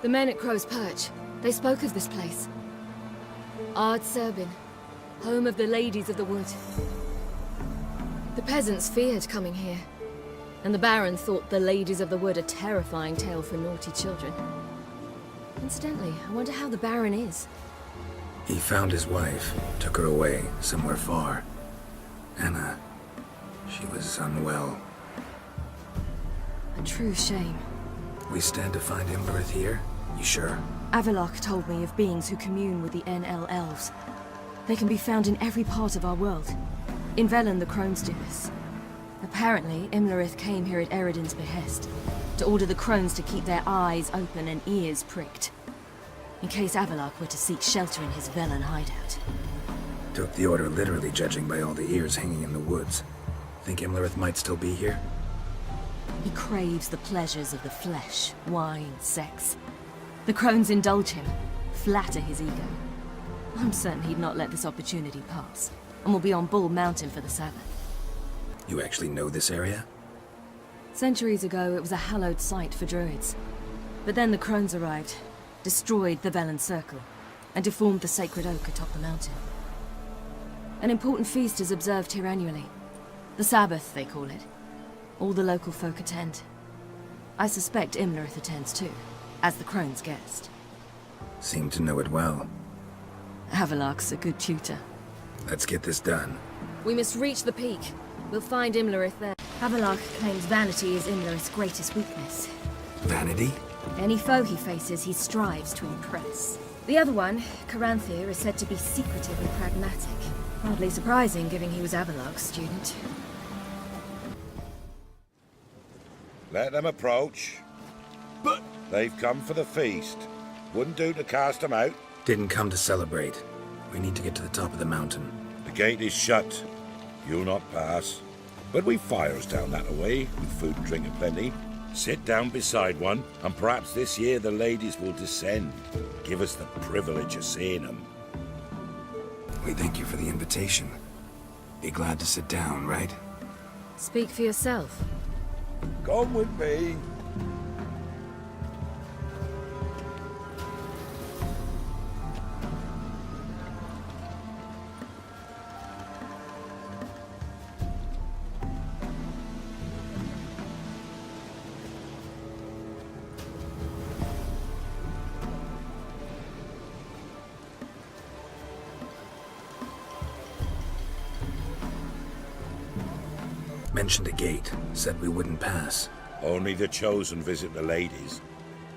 The men at Crow's Perch, they spoke of this place. Ard Serbin, home of the Ladies of the Wood. The peasants feared coming here, and the Baron thought the Ladies of the Wood a terrifying tale for naughty children. Incidentally, I wonder how the Baron is. He found his wife, took her away, somewhere far. Anna, she was unwell. A true shame. We stand to find Imlerith here? You sure? Avallac'h told me of beings who commune with the NL Elves. They can be found in every part of our world. In Velen, the Crones do this. Apparently, Imlerith came here at Eredin's behest, to order the Crones to keep their eyes open and ears pricked, in case Avallac'h were to seek shelter in his Velen hideout. Took the order literally, judging by all the ears hanging in the woods. Think Imlerith might still be here? He craves the pleasures of the flesh, wine, sex. The Crones indulge him, flatter his ego. I'm certain he'd not let this opportunity pass, and will be on Bull Mountain for the Sabbath. You actually know this area? Centuries ago, it was a hallowed site for druids. But then the Crones arrived, destroyed the Velen Circle, and deformed the sacred oak atop the mountain. An important feast is observed here annually. The Sabbath, they call it. All the local folk attend. I suspect Imlerith attends too, as the Crone's guest. Seem to know it well. Avallac'h's a good tutor. Let's get this done. We must reach the peak. We'll find Imlerith there. Avallac'h claims vanity is Imlerith's greatest weakness. Vanity? Any foe he faces, he strives to impress. The other one, Caranthir, is said to be secretive and pragmatic. Hardly surprising, given he was Avallac'h's student. Let them approach. But... They've come for the feast. Wouldn't do to cast them out. Didn't come to celebrate. We need to get to the top of the mountain. The gate is shut. You'll not pass. But we've fires down that away, with food and drink aplenty. Sit down beside one, and perhaps this year the ladies will descend. Give us the privilege of seeing them. We thank you for the invitation. Be glad to sit down, right? Speak for yourself. Come with me. Mentioned a gate, said we wouldn't pass. Only the chosen visit the ladies.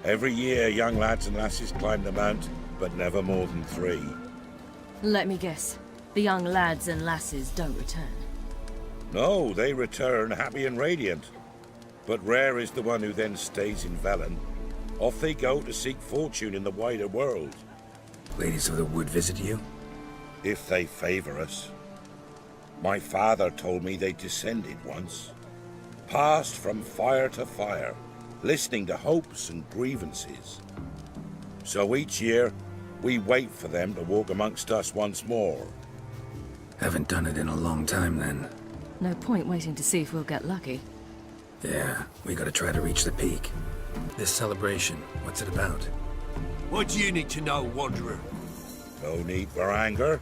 Every year, young lads and lasses climb the mount, but never more than 3. Let me guess. The young lads and lasses don't return. No, they return happy and radiant. But rare is the one who then stays in Velen. Off they go to seek fortune in the wider world. Ladies of the Wood visit you? If they favor us. My father told me they descended once. Passed from fire to fire, listening to hopes and grievances. So each year, we wait for them to walk amongst us once more. Haven't done it in a long time, then. No point waiting to see if we'll get lucky. Yeah, we gotta try to reach the peak. This celebration, what's it about? What do you need to know, Wanderer? No need for anger.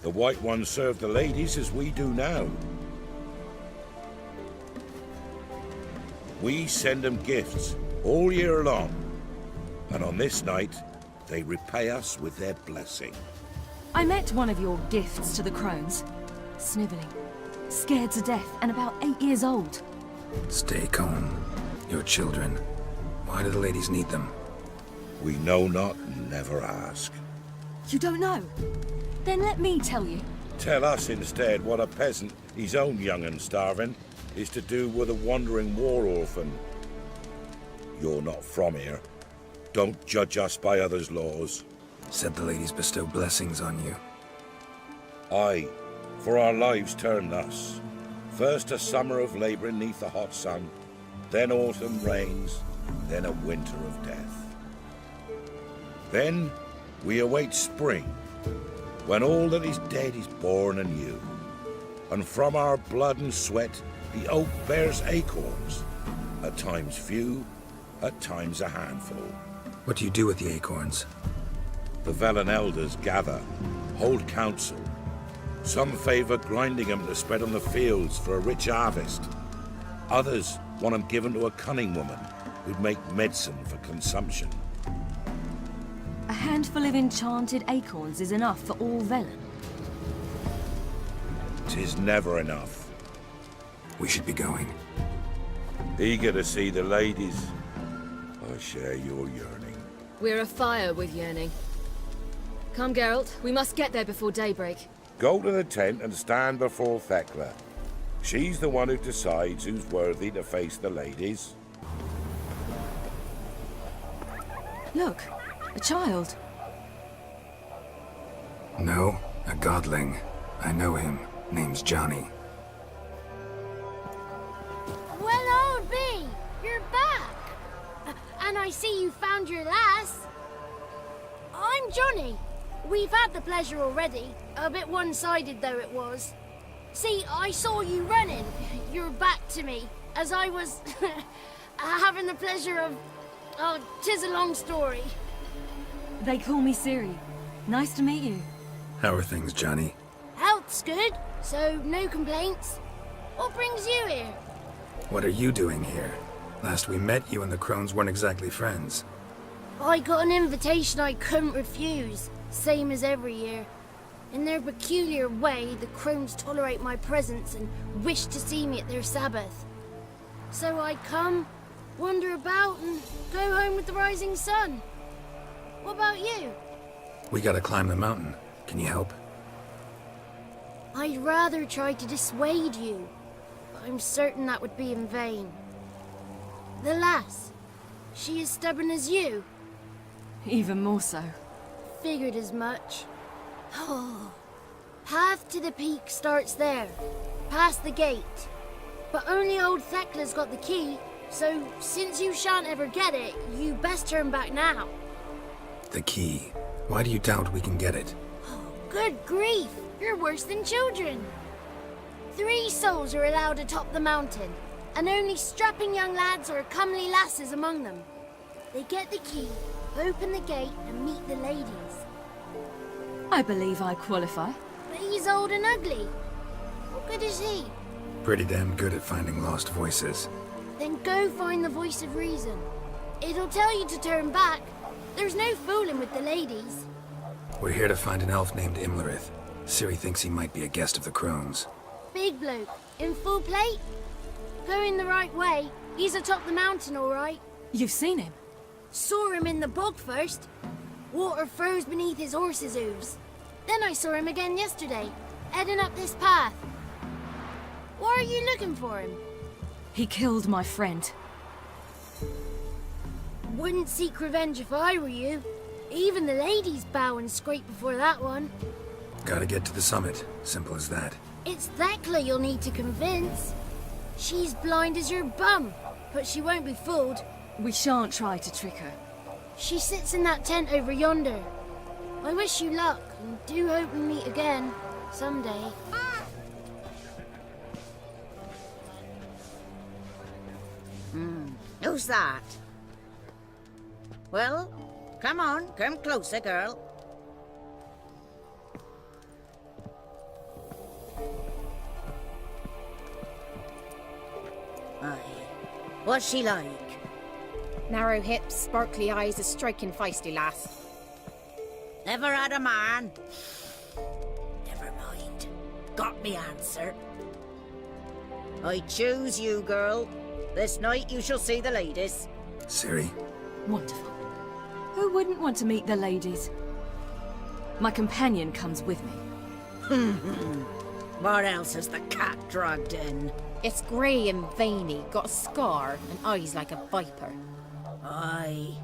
The White Ones serve the ladies as we do now. We send them gifts all year long. And on this night, they repay us with their blessing. I met one of your gifts to the Crones. Sniveling, scared to death, and about 8 years old. Stay calm. Your children. Why do the ladies need them? We know not and never ask. You don't know? Then let me tell you. Tell us instead what a peasant, his own young and starving, is to do with a wandering war orphan. You're not from here. Don't judge us by others' laws. Said the ladies bestow blessings on you. Aye, for our lives turn thus. First a summer of labouring neath the hot sun, then autumn rains, then a winter of death. Then we await spring, when all that is dead is born anew. And from our blood and sweat the oak bears acorns, at times few, at times a handful. What do you do with the acorns? The Velen elders gather, hold council. Some favor grinding them to spread on the fields for a rich harvest. Others want them given to a cunning woman who'd make medicine for consumption. A handful of enchanted acorns is enough for all Velen. 'Tis never enough. We should be going. Eager to see the ladies. I share your yearning. We're afire with yearning. Come, Geralt. We must get there before daybreak. Go to the tent and stand before Thekla. She's the one who decides who's worthy to face the ladies. Look, a child. No, a godling. I know him. Name's Johnny. Well, old B, you're back. And I see you found your lass. I'm Johnny. We've had the pleasure already. A bit one-sided though it was. See, I saw you running. Your back to me. As I was having the pleasure of... Oh, 'tis a long story. They call me Ciri. Nice to meet you. How are things, Johnny? Health's good, so no complaints. What brings you here? What are you doing here? Last we met, you and the Crones weren't exactly friends. I got an invitation I couldn't refuse, same as every year. In their peculiar way, the Crones tolerate my presence and wish to see me at their Sabbath. So I come, wander about, and go home with the rising sun. What about you? We gotta climb the mountain. Can you help? I'd rather try to dissuade you, but I'm certain that would be in vain. The lass, she as stubborn as you. Even more so. Figured as much. Oh. Path to the peak starts there, past the gate. But only old Thekla's got the key, so since you shan't ever get it, you best turn back now. The key. Why do you doubt we can get it? Good grief, you're worse than children. 3 souls are allowed atop the mountain, and only strapping young lads or comely lasses among them. They get the key, open the gate, and meet the ladies. I believe I qualify. But he's old and ugly. What good is he? Pretty damn good at finding lost voices. Then go find the voice of reason. It'll tell you to turn back. There's no fooling with the ladies. We're here to find an elf named Imlerith. Ciri thinks he might be a guest of the Crones. Big bloke, in full plate. Going the right way. He's atop the mountain, all right. You've seen him? Saw him in the bog first. Water froze beneath his horse's hooves. Then I saw him again yesterday, heading up this path. Why are you looking for him? He killed my friend. Wouldn't seek revenge if I were you. Even the ladies bow and scrape before that one. Gotta get to the summit. Simple as that. It's Thekla you'll need to convince. She's blind as your bum, but she won't be fooled. We shan't try to trick her. She sits in that tent over yonder. I wish you luck, and do hope we meet again, someday. Who's that? Well, come on, come closer, girl. Aye. What's she like? Narrow hips, sparkly eyes, a striking feisty lass. Never had a man? Never mind. Got me answer. I choose you, girl. This night you shall see the ladies. Ciri? Wonderful. Who wouldn't want to meet the ladies? My companion comes with me. What else has the cat dragged in? It's grey and veiny, got a scar, and eyes like a viper. Aye.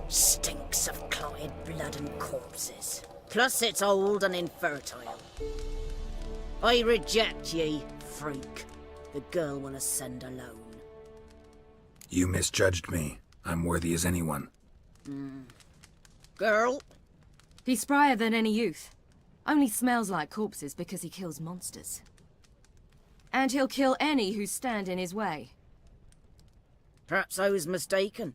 Stinks of clotted blood and corpses. Plus it's old and infertile. I reject ye, freak. The girl will ascend alone. You misjudged me. I'm worthy as anyone. Girl? He's sprier than any youth. Only smells like corpses because he kills monsters. And he'll kill any who stand in his way. Perhaps I was mistaken.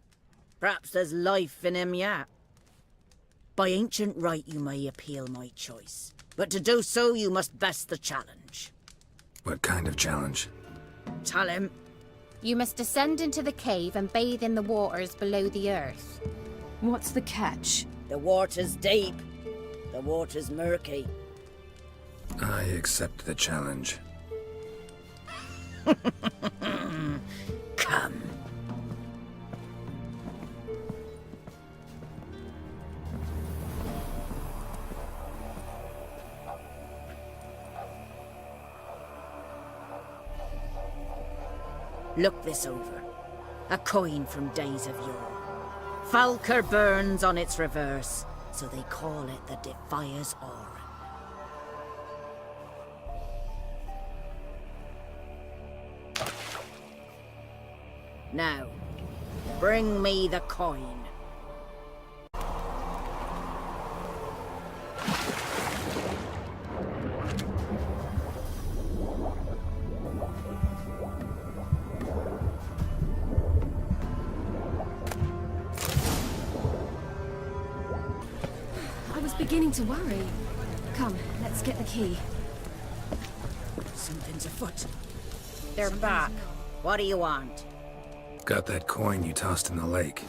Perhaps there's life in him yet. By ancient right you may appeal my choice, but to do so you must best the challenge. What kind of challenge? Tell him. You must descend into the cave and bathe in the waters below the earth. What's the catch? The water's deep. The water's murky. I accept the challenge. Come. Look this over. A coin from days of yore. Falker burns on its reverse, so they call it the Defier's Aura. Now, bring me the coin. I was beginning to worry. Come, let's get the key. Something's afoot. They're back. What do you want? Got that coin you tossed in the lake.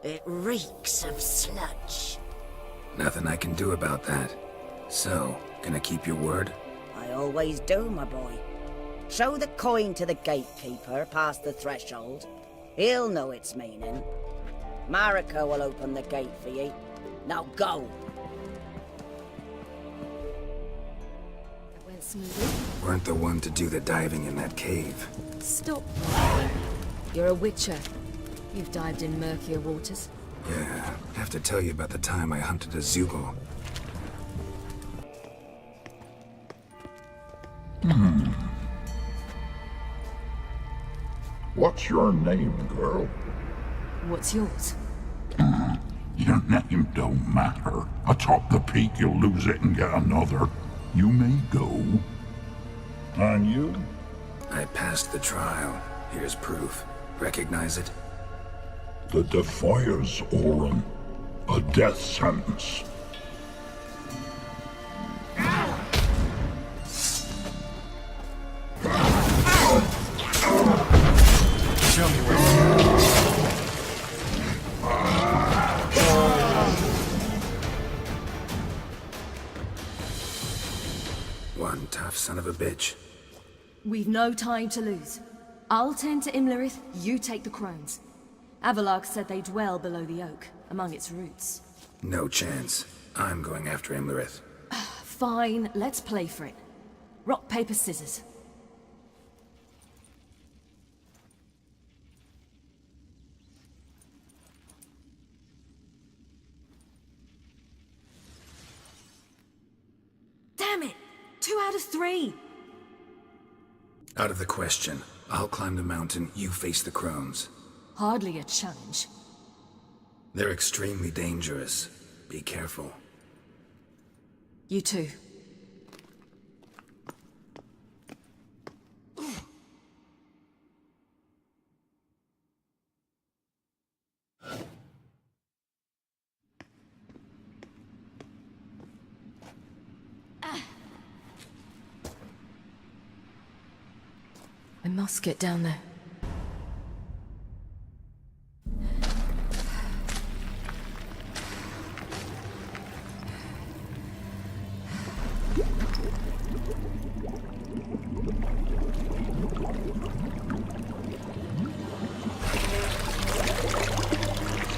It reeks of sludge. Nothing I can do about that. So, gonna keep your word? I always do, my boy. Show the coin to the gatekeeper past the threshold. He'll know its meaning. Marika will open the gate for you. Now go. That went smoothly. Weren't the one to do the diving in that cave. Stop. You're a witcher. You've dived in murkier waters. Yeah, have to tell you about the time I hunted a Zugel. What's your name, girl? What's yours? Your name don't matter. Atop the peak, you'll lose it and get another. You may go. And you? I passed the trial. Here's proof. Recognize it? The Defier's Aura. A death sentence. Show me where. One tough son of a bitch. We've no time to lose. I'll tend to Imlerith, you take the crones. Avalark said they dwell below the oak, among its roots. No chance. I'm going after Imlerith. Fine, let's play for it. Rock, paper, scissors. Damn it! 2 out of 3! Out of the question. I'll climb the mountain, you face the crones. Hardly a challenge. They're extremely dangerous. Be careful. You too. I must get down there.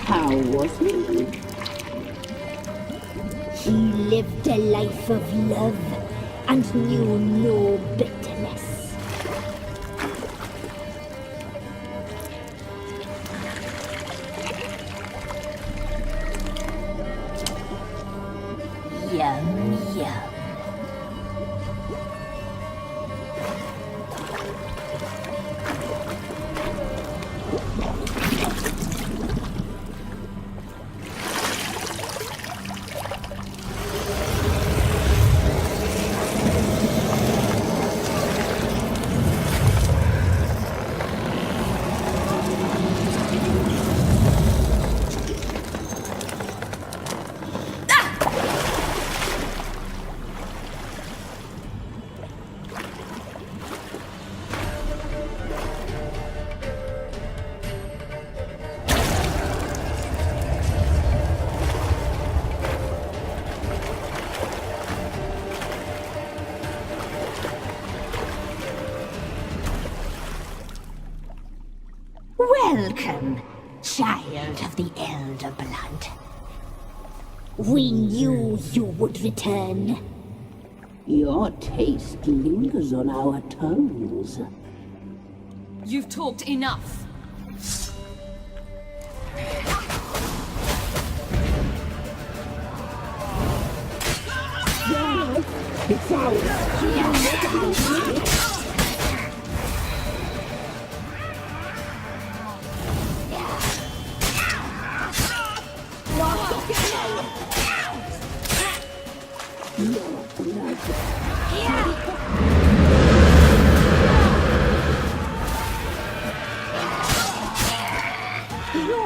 How was he? He lived a life of love and knew no bitterness. Yum, yum. Welcome, child of the Elder Blood. We knew you would return. Your taste lingers on our tongues. You've talked enough. It's out.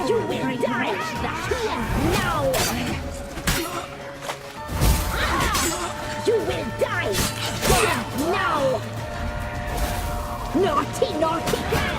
You will die now. You will die now. Naughty, naughty girl.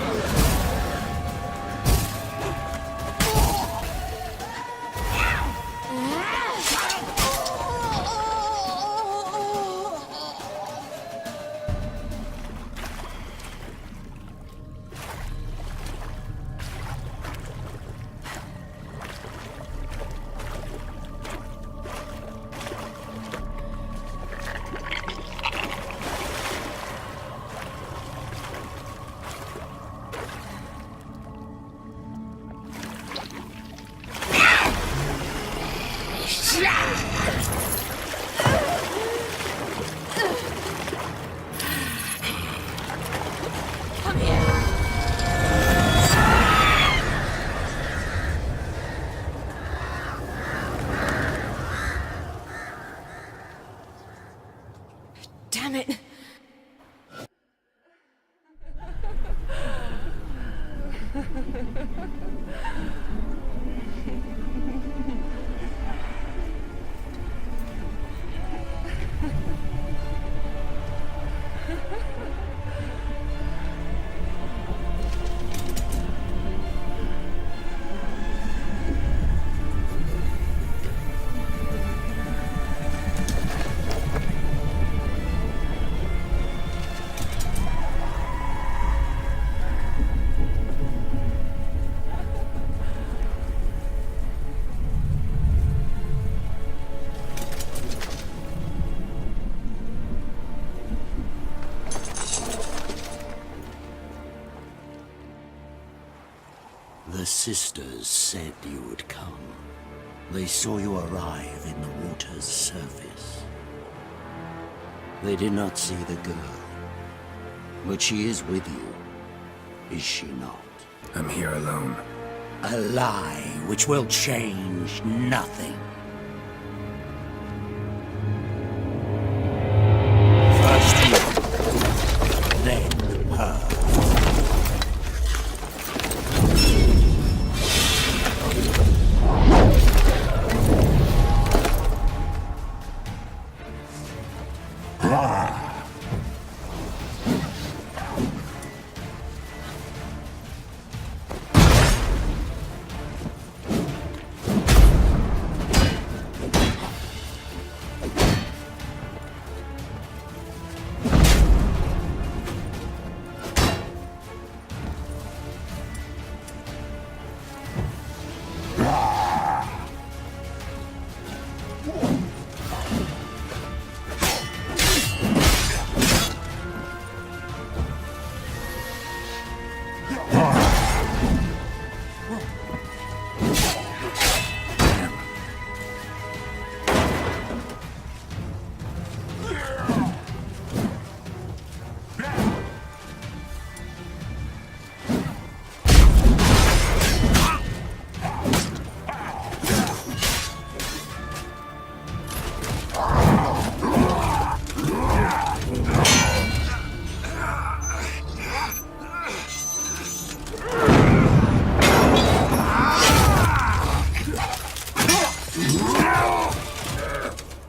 Damn it. The sisters said you would come. They saw you arrive in the water's surface. They did not see the girl. But she is with you, is she not? I'm here alone. A lie which will change nothing. First you, then her.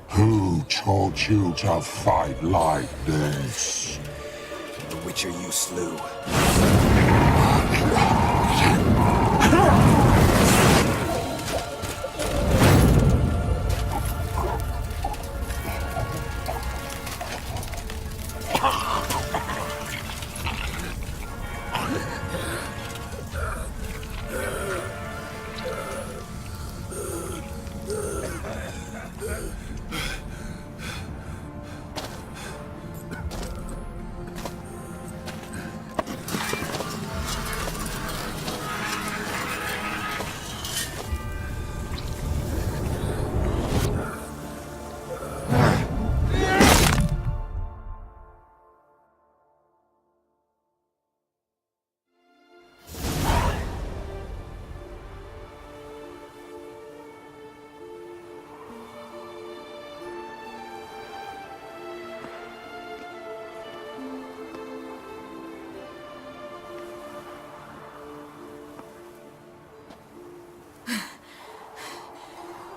Who taught you to fight like this? The Witcher you slew.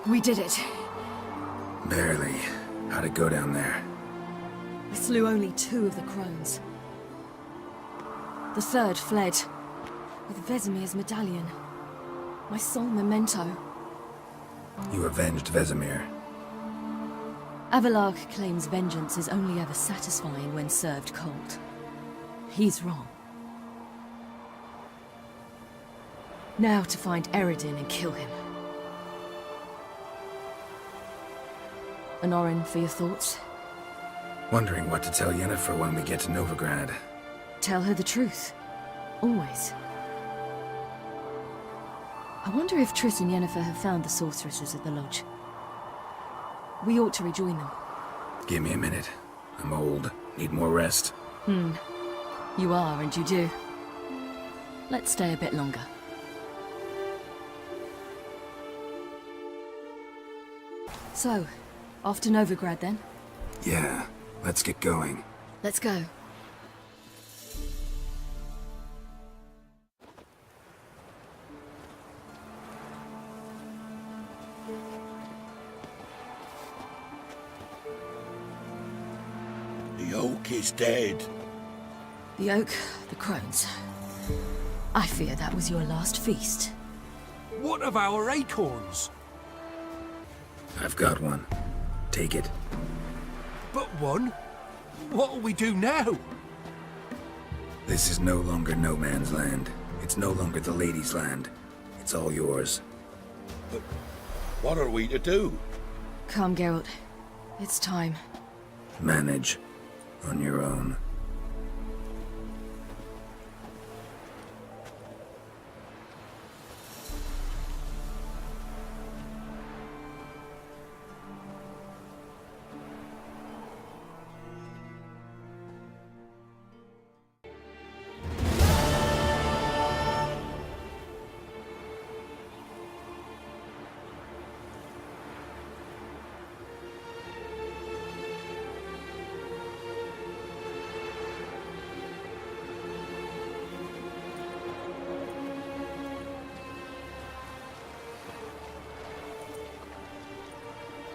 We did it. Barely. How'd it go down there? We slew only 2 of the crones. The third fled, with Vesemir's medallion. My sole memento. You avenged Vesemir. Avalark claims vengeance is only ever satisfying when served cold. He's wrong. Now to find Eredin and kill him. Anorin, for your thoughts? Wondering what to tell Yennefer when we get to Novigrad. Tell her the truth. Always. I wonder if Triss and Yennefer have found the sorceresses at the lodge. We ought to rejoin them. Give me a minute. I'm old. Need more rest. You are, and you do. Let's stay a bit longer. So, off to Novigrad then? Yeah, let's get going. Let's go. The oak is dead. The oak, the crones. I fear that was your last feast. What of our acorns? I've got one. Take it. But one? What'll we do now? This is no longer no man's land. It's no longer the lady's land. It's all yours. But what are we to do? Come, Geralt. It's time. Manage. On your own.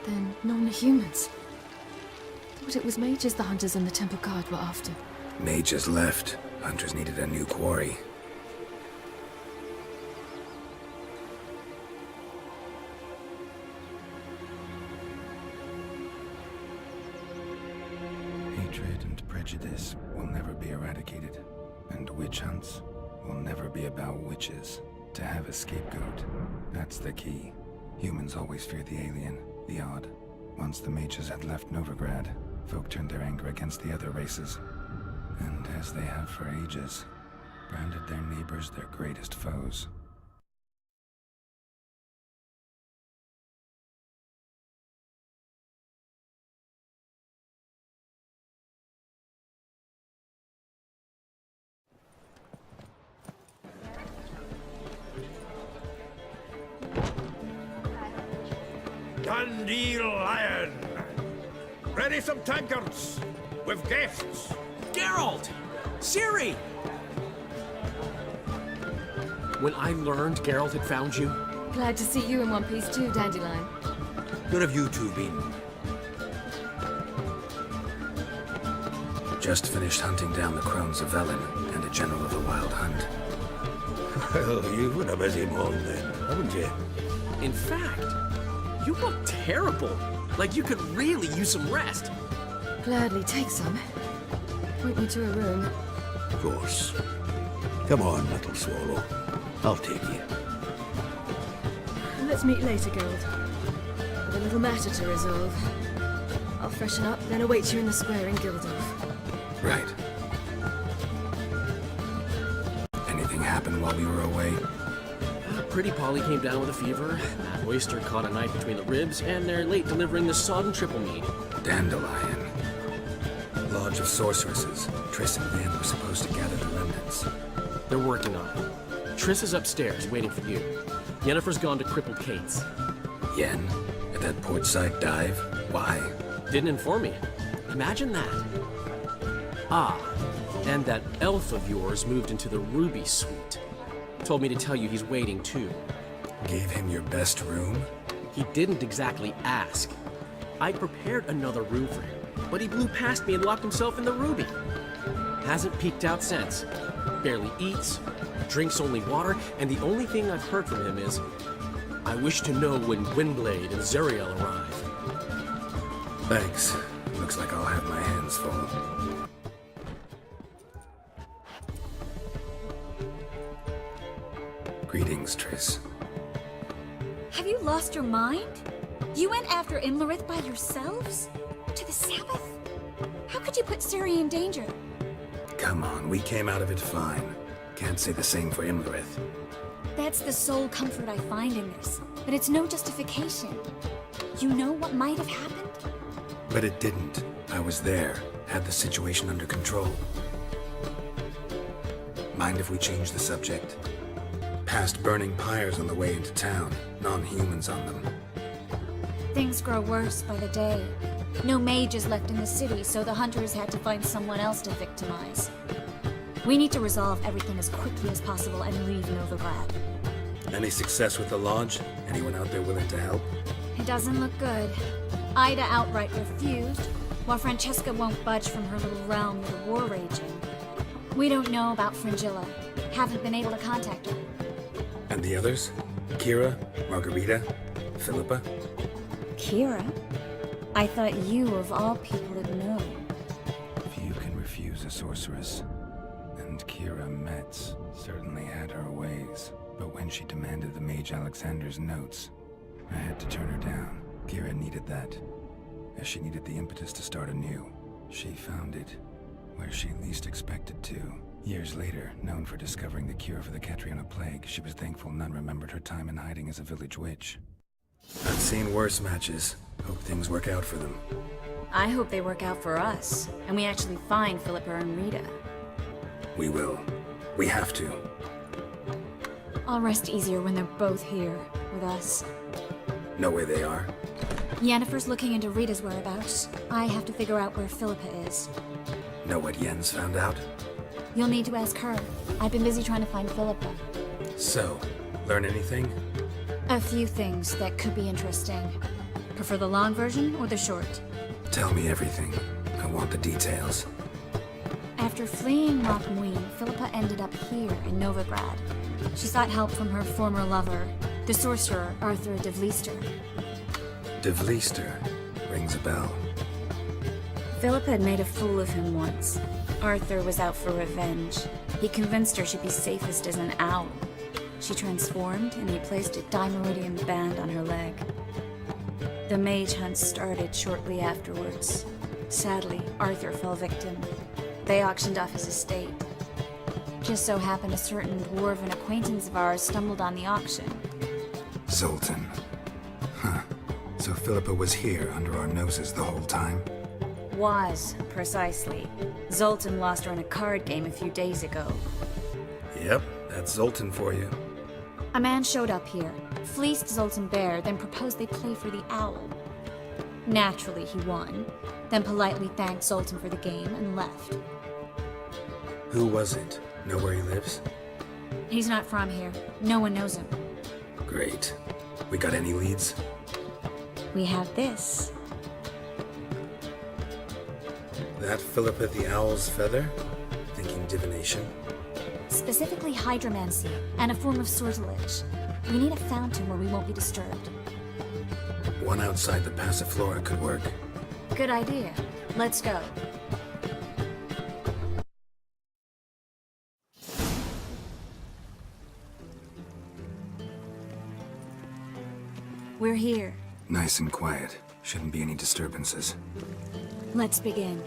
Then none are humans. Thought it was mages the hunters and the temple guard were after. Mages left. Hunters needed a new quarry. Hatred and prejudice will never be eradicated. And witch hunts will never be about witches. To have a scapegoat, that's the key. Humans always fear the alien, the odd. Once the mages had left Novigrad, folk turned their anger against the other races. And as they have for ages, branded their neighbors their greatest foes. Dandelion! Ready some tankards! With guests! Geralt! Ciri! When I learned Geralt had found you, Glad to see you in one piece too, Dandelion. Where have you two been? Just finished hunting down the crones of Velen and a general of the Wild Hunt. Well, you've been a busy mon then, haven't you? in fact, you look terrible. Like you could really use some rest. Gladly take some. Point me to a room. Of course. Come on, little swallow. I'll take you. Let's meet later, Geralt. With a little matter to resolve. I'll freshen up, then await you in the square in Gildorf. Right. Anything happened while we were away? Pretty Polly came down with a fever. Matt Oyster caught a knife between the ribs, and they're late delivering the sodden triple mead. Dandelion. Lodge of Sorceresses. Triss and Yen were supposed to gather the remnants. They're working on it. Triss is upstairs, waiting for you. Yennefer's gone to Crippled Kate's. Yen? At that portside dive? Why? Didn't inform me. Imagine that. Ah, and that elf of yours moved into the Ruby Suite. Told me to tell you he's waiting too. Gave him your best room? He didn't exactly ask. I prepared another room for him, but he blew past me and locked himself in the Ruby. Hasn't peeked out since. Barely eats, drinks only water, and the only thing I've heard from him is, I wish to know when Gwynblade and Zuriel arrive. Thanks. Looks like I'll have my hands full. Greetings, Triss. Have you lost your mind? You went after Imlerith by yourselves? To the Sabbath? How could you put Ciri in danger? Come on, we came out of it fine. Can't say the same for Imlerith. That's the sole comfort I find in this, but it's no justification. You know what might have happened? But it didn't. I was there, had the situation under control. Mind if we change the subject? Past burning pyres on the way into town, non-humans on them. Things grow worse by the day. No mages left in the city, so the hunters had to find someone else to victimize. We need to resolve everything as quickly as possible and leave Novigrad. Any success with the Lodge? Anyone out there willing to help? It doesn't look good. Ida outright refused, while Francesca won't budge from her little realm with a war raging. We don't know about Fringilla. Haven't been able to contact her. And the others? Kira, Margarita, Philippa? Kira? I thought you, of all people, would know. Few can refuse a sorceress. And Kira Metz certainly had her ways. But when she demanded the Mage Alexander's notes, I had to turn her down. Kira needed that, as she needed the impetus to start anew. She found it where she least expected to. Years later, known for discovering the cure for the Catriona plague, she was thankful none remembered her time in hiding as a village witch. I've seen worse matches. Hope things work out for them. I hope they work out for us, and we actually find Philippa and Rita. We will. We have to. I'll rest easier when they're both here, with us. Know where they are? Yennefer's looking into Rita's whereabouts. I have to figure out where Philippa is. Know what Jens found out? You'll need to ask her. I've been busy trying to find Philippa. So, learn anything? A few things that could be interesting. Prefer the long version or the short? Tell me everything. I want the details. After fleeing Loch Muin, Philippa ended up here in Novigrad. She sought help from her former lover, the sorcerer Arthur de Vlister. De Vlister rings a bell. Philippa had made a fool of him once. Arthur was out for revenge. He convinced her she'd be safest as an owl. She transformed, and he placed a Dimeridian band on her leg. The mage hunt started shortly afterwards. Sadly, Arthur fell victim. They auctioned off his estate. Just so happened a certain dwarven acquaintance of ours stumbled on the auction. Zoltan. Huh. So Philippa was here under our noses the whole time? Was, precisely. Zoltan lost her in a card game a few days ago. Yep, that's Zoltan for you. A man showed up here, fleeced Zoltan bare, then proposed they play for the owl. Naturally, he won, then politely thanked Zoltan for the game and left. Who was it? Know where he lives? He's not from here. No one knows him. Great. We got any leads? We have this. That Philippa the Owl's feather? Thinking divination? Specifically hydromancy, and a form of sortilege. We need a fountain where we won't be disturbed. One outside the Passiflora could work. Good idea. Let's go. We're here. Nice and quiet. Shouldn't be any disturbances. Let's begin.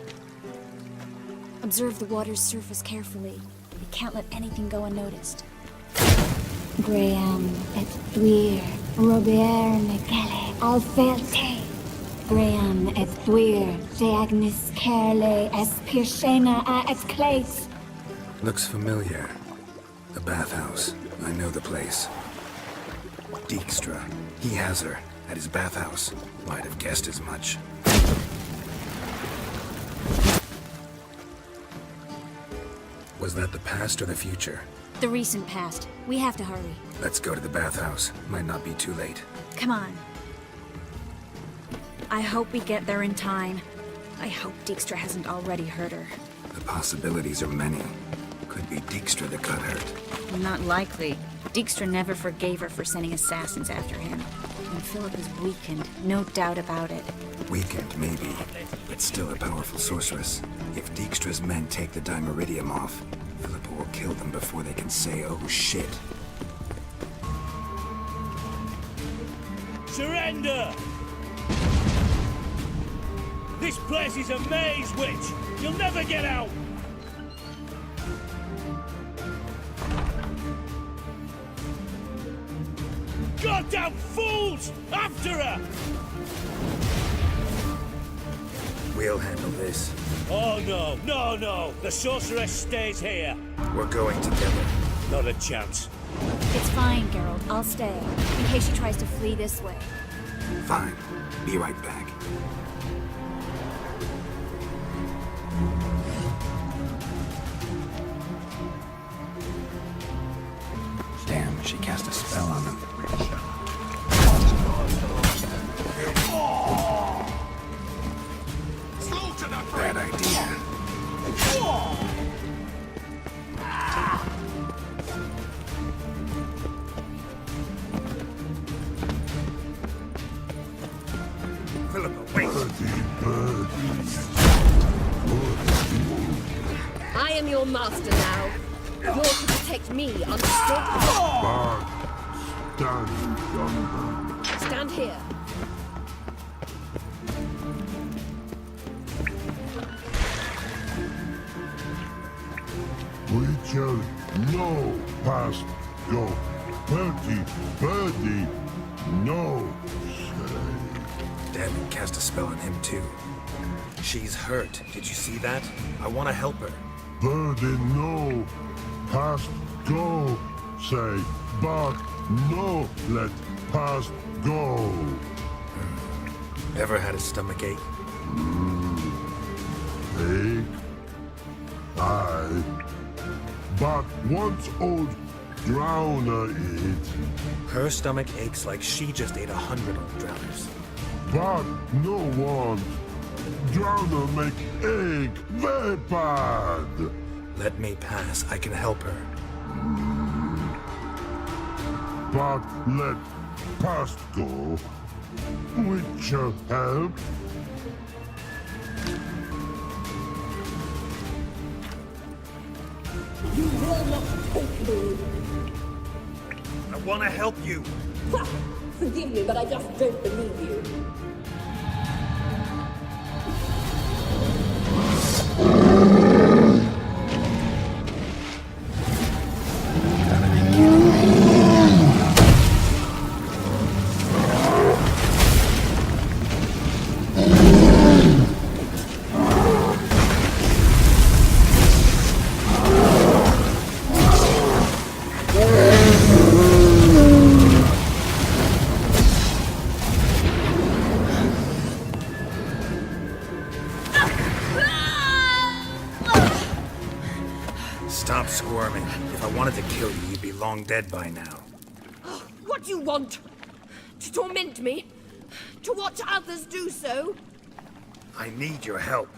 Observe the water's surface carefully. We can't let anything go unnoticed. Graham et thuir, Robert Mekele, Alferte. Graham et thuir, Deagnis Kerle, Espirshena a et Clates. Looks familiar. The bathhouse. I know the place. Dijkstra. He has her at his bathhouse. Might have guessed as much. Was that the past or the future? The recent past. We have to hurry. Let's go to the bathhouse. Might not be too late. Come on. I hope we get there in time. I hope Dijkstra hasn't already hurt her. The possibilities are many. Could be Dijkstra that got hurt. Not likely. Dijkstra never forgave her for sending assassins after him. And Philip is weakened, no doubt about it. Weakened, maybe, but still a powerful sorceress. If Dijkstra's men take the Dimeridium off, Philippa will kill them before they can say, oh shit. Surrender! This place is a maze, witch! You'll never get out! Goddamn fools! After her! We'll handle this. Oh no, no, no! The sorceress stays here! We're going together. Not a chance. It's fine, Geralt. I'll stay, in case she tries to flee this way. Fine. Be right back. Damn, she cast a spell on them. Bad idea. Philippa, wait! I am your master now. You're to protect me, understood? Stand here. We shall no past go. Birdie, no say. Damn it, cast a spell on him too. She's hurt. Did you see that? I want to help her. Birdie, no past go. Say, but no let past go. Ever had a stomach ache? Ache? Aye. But once old drowner eat. Her stomach aches like she just ate 100 old drowners. But no one. Drowner make ache very bad. Let me pass. I can help her. But let past go. Which shall help. You will not take me. I want to help you. Ha! Forgive me, but I just don't believe you. Stop squirming. If I wanted to kill you, you'd be long dead by now. What do you want? To torment me? To watch others do so? I need your help.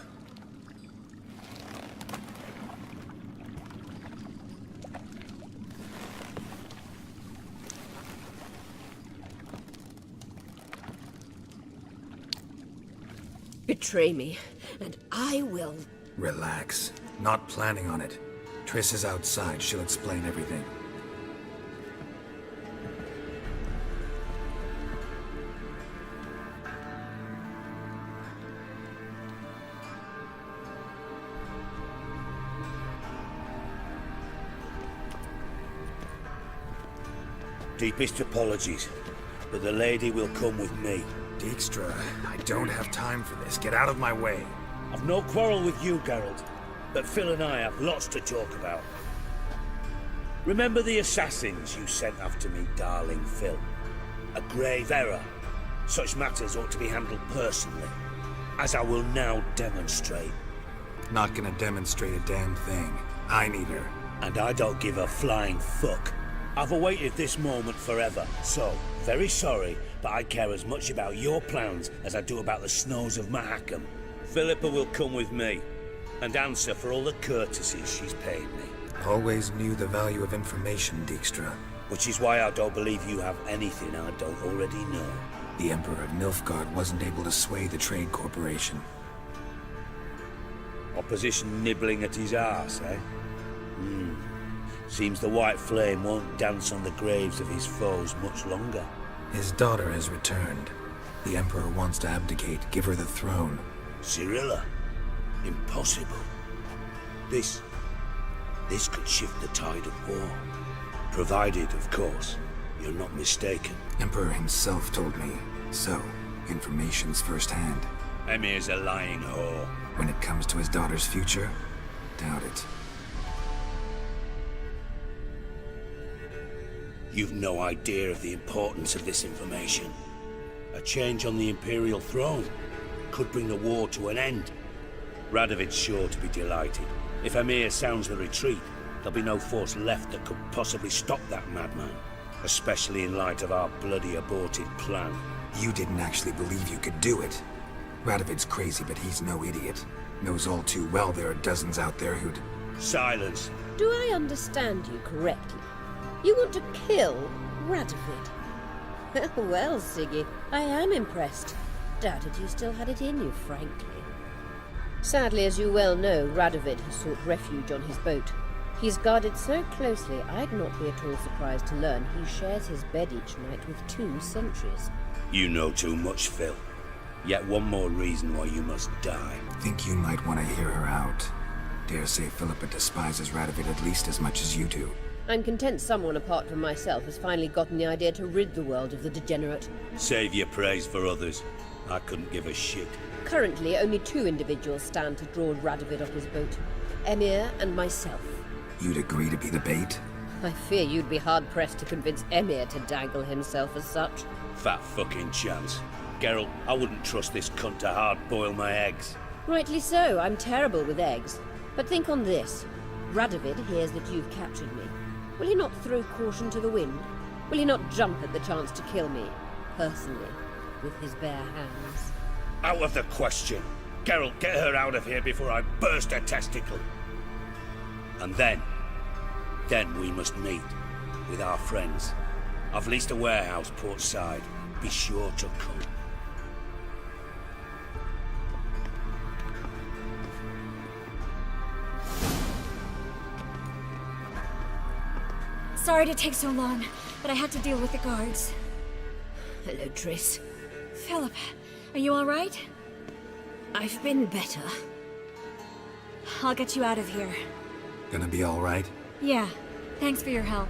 Betray me, and I will. Relax. Not planning on it. Triss is outside. She'll explain everything. Deepest apologies, but the lady will come with me. Dijkstra, I don't have time for this. Get out of my way. I've no quarrel with you, Geralt, but Phil and I have lots to talk about. Remember the assassins you sent after me, darling Phil? A grave error. Such matters ought to be handled personally, as I will now demonstrate. Not gonna demonstrate a damn thing. I need her. And I don't give a flying fuck. I've awaited this moment forever, so, very sorry, but I care as much about your plans as I do about the snows of Mahakam. Philippa will come with me, and answer for all the courtesies she's paid me. Always knew the value of information, Dijkstra. Which is why I don't believe you have anything I don't already know. The Emperor of Nilfgaard wasn't able to sway the Trade Corporation. Opposition nibbling at his arse, eh? Seems the White Flame won't dance on the graves of his foes much longer. His daughter has returned. The Emperor wants to abdicate, give her the throne. Cirilla? Impossible. This could shift the tide of war. Provided, of course, you're not mistaken. Emperor himself told me. So, information's firsthand. Emir's a lying whore. When it comes to his daughter's future, doubt it. You've no idea of the importance of this information. A change on the Imperial throne could bring the war to an end. Radovid's sure to be delighted. If Emir sounds the retreat, there'll be no force left that could possibly stop that madman. Especially in light of our bloody aborted plan. You didn't actually believe you could do it. Radovid's crazy, but he's no idiot. Knows all too well there are dozens out there who'd... Silence. Do I understand you correctly? You want to kill Radovid? Well, Siggy, I am impressed. Doubted you still had it in you, frankly. Sadly, as you well know, Radovid has sought refuge on his boat. He's guarded so closely, I'd not be at all surprised to learn he shares his bed each night with 2 sentries. You know too much, Phil. Yet one more reason why you must die. Think you might want to hear her out. Dare say Philippa despises Radovid at least as much as you do. I'm content someone apart from myself has finally gotten the idea to rid the world of the degenerate. Save your praise for others. I couldn't give a shit. Currently, only 2 individuals stand to draw Radovid off his boat. Emir and myself. You'd agree to be the bait? I fear you'd be hard-pressed to convince Emir to dangle himself as such. Fat fucking chance. Geralt, I wouldn't trust this cunt to hard-boil my eggs. Rightly so, I'm terrible with eggs. But think on this. Radovid hears that you've captured me. Will he not throw caution to the wind? Will he not jump at the chance to kill me, personally, with his bare hands? Out of the question. Geralt, get her out of here before I burst her testicle. And then we must meet with our friends. I've leased a warehouse port side. Be sure to come. Sorry to take so long, but I had to deal with the guards. Hello, Triss. Philip, are you all right? I've been better. I'll get you out of here. Gonna be all right? Yeah, thanks for your help.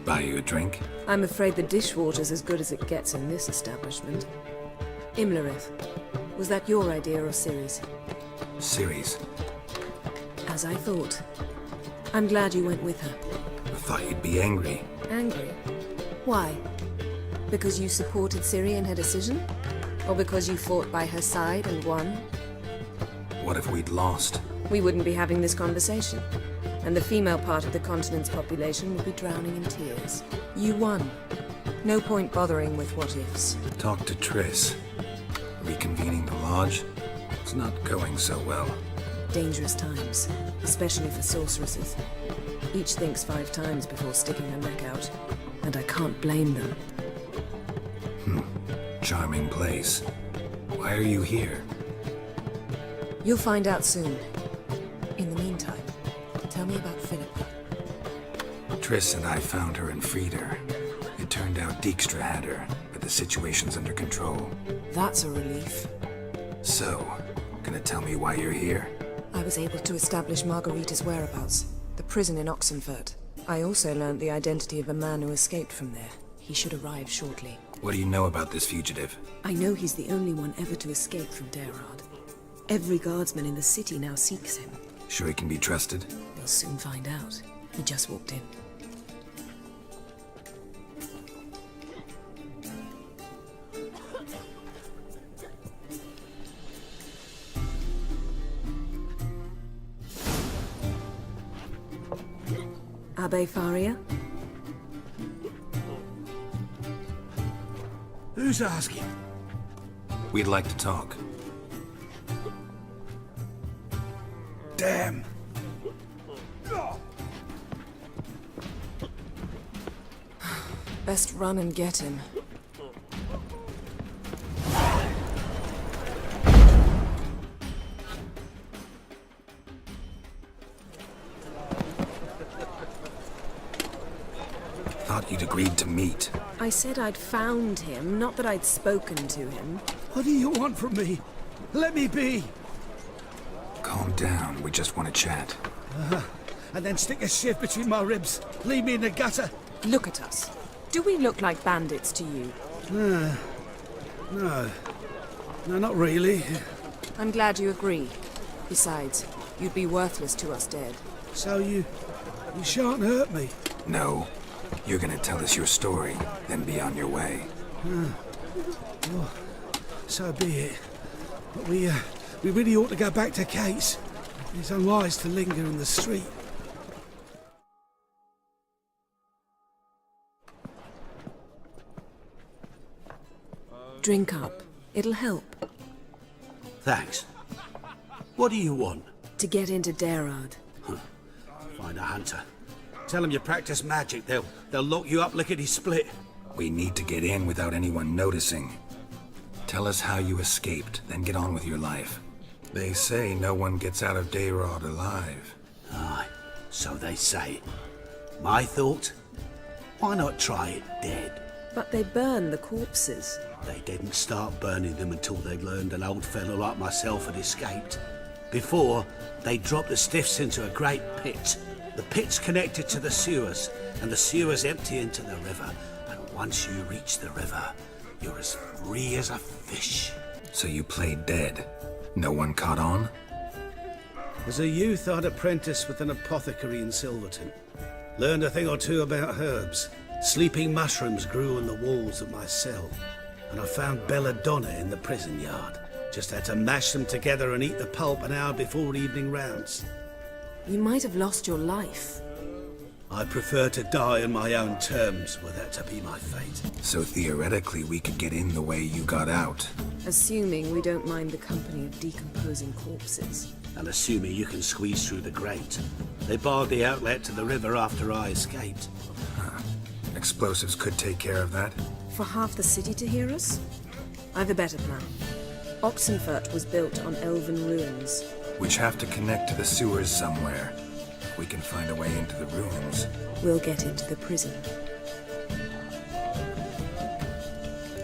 Buy you a drink? I'm afraid the dishwater's as good as it gets in this establishment. Imlerith, was that your idea or Ciri's? Ciri's. As I thought. I'm glad you went with her. I thought you'd be angry. Angry? Why? Because you supported Ciri in her decision? Or because you fought by her side and won? What if we'd lost? We wouldn't be having this conversation. And the female part of the continent's population would be drowning in tears. You won. No point bothering with what-ifs. Talk to Triss. Reconvening the lodge? It's not going so well. Dangerous times, especially for sorceresses. Each thinks 5 times before sticking her neck out. And I can't blame them. Charming place. Why are you here? You'll find out soon. In the meantime, tell me about Philippa. Triss and I found her and freed her. It turned out Dijkstra had her, but the situation's under control. That's a relief. So, gonna tell me why you're here? I was able to establish Margarita's whereabouts, the prison in Oxenfurt. I also learned the identity of a man who escaped from there. He should arrive shortly. What do you know about this fugitive? I know he's the only one ever to escape from Daerad. Every guardsman in the city now seeks him. Sure he can be trusted? We'll soon find out. He just walked in. Abbe Faria? Who's asking? We'd like to talk. Damn. Best run and get him. Thought you'd agreed to meet. I said I'd found him, not that I'd spoken to him. What do you want from me? Let me be. Calm down, we just want to chat. And then stick a sieve between my ribs. Leave me in the gutter. Look at us. Do we look like bandits to you? No, not really. I'm glad you agree. Besides, you'd be worthless to us dead. So you shan't hurt me. No. You're gonna tell us your story, then be on your way. Well, so be it. But we really ought to go back to Kate's. It's unwise to linger in the street. Drink up. It'll help. Thanks. What do you want? To get into Daerad. Find a hunter. Tell them you practice magic. They'll lock you up lickety-split. We need to get in without anyone noticing. Tell us how you escaped, then get on with your life. They say no one gets out of Daerad alive. Aye, so they say. My thought? Why not try it dead? But they burn the corpses. They didn't start burning them until they'd learned an old fellow like myself had escaped. Before, they dropped the stiffs into a great pit. The pit's connected to the sewers, and the sewers empty into the river. And once you reach the river, you're as free as a fish. So you played dead? No one caught on? As a youth, I'd apprenticed with an apothecary in Silverton. Learned a thing or two about herbs. Sleeping mushrooms grew on the walls of my cell. And I found belladonna in the prison yard. Just had to mash them together and eat the pulp an hour before evening rounds. You might have lost your life. I prefer to die on my own terms, were that to be my fate. So theoretically we could get in the way you got out. Assuming we don't mind the company of decomposing corpses. And assuming you can squeeze through the grate. They barred the outlet to the river after I escaped. Explosives could take care of that. For half the city to hear us? I've a better plan. Oxenfurt was built on elven ruins. Which have to connect to the sewers somewhere. If we can find a way into the ruins. We'll get into the prison.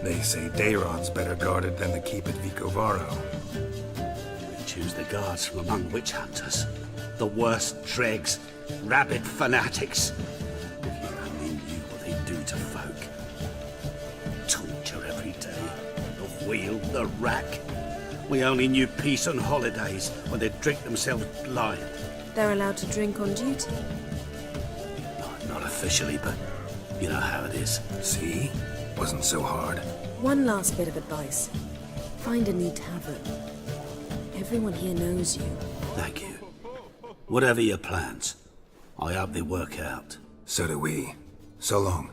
They say Daerad's better guarded than the keep at Vicovaro. We choose the guards from among witch hunters. The worst dregs, rabid fanatics. If you only knew what they do to folk. Torture every day. The wheel, the rack. We only knew peace on holidays when they'd drink themselves blind. They're allowed to drink on duty? Not officially, but you know how it is. See? Wasn't so hard. One last bit of advice. Find a new tavern. Everyone here knows you. Thank you. Whatever your plans, I hope they work out. So do we. So long.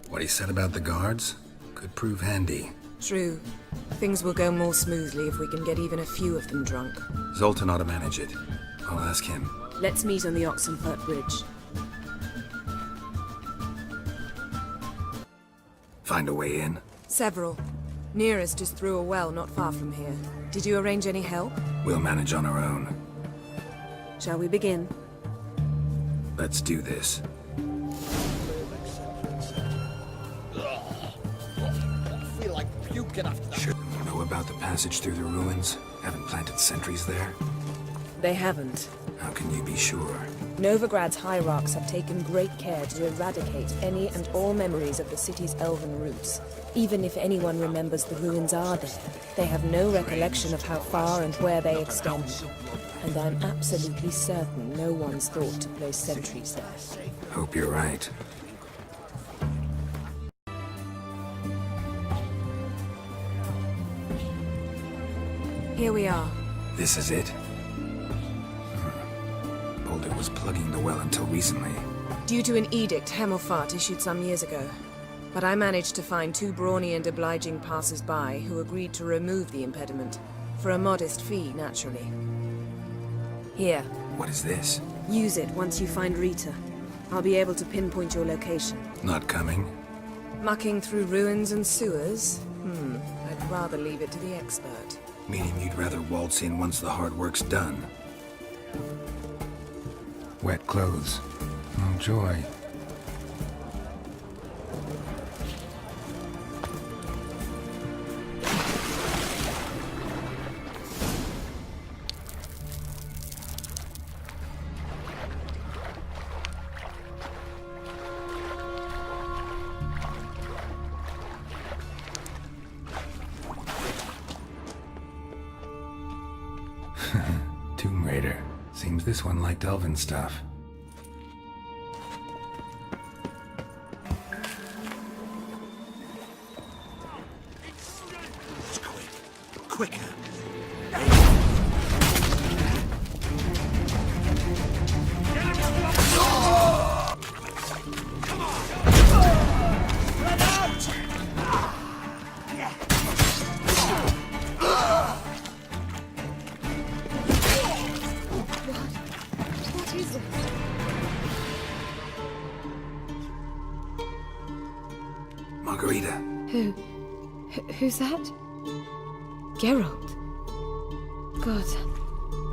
What he said about the guards could prove handy. True. Things will go more smoothly if we can get even a few of them drunk. Zoltan ought to manage it. I'll ask him. Let's meet on the Oxenfurt Bridge. Find a way in? Several. Nearest is through a well not far from here. Did you arrange any help? We'll manage on our own. Shall we begin? Let's do this. Sure know about the passage through the ruins? Haven't planted sentries there? They haven't. How can you be sure? Novigrad's hierarchs have taken great care to eradicate any and all memories of the city's elven roots. Even if anyone remembers the ruins are there, they have no recollection of how far and where they extend. And I'm absolutely certain no one's thought to place sentries there. Hope you're right. Here we are. This is it? Boulder was plugging the well until recently. Due to an edict Hemelfart issued some years ago. But I managed to find 2 brawny and obliging passers-by who agreed to remove the impediment. For a modest fee, naturally. Here. What is this? Use it once you find Rita. I'll be able to pinpoint your location. Not coming? Mucking through ruins and sewers? I'd rather leave it to the expert. Meaning you'd rather waltz in once the hard work's done. Wet clothes. Oh, joy. Tomb Raider. Seems this one liked elven stuff. Quicker. What is it? Margarita. Who's that? Geralt. God,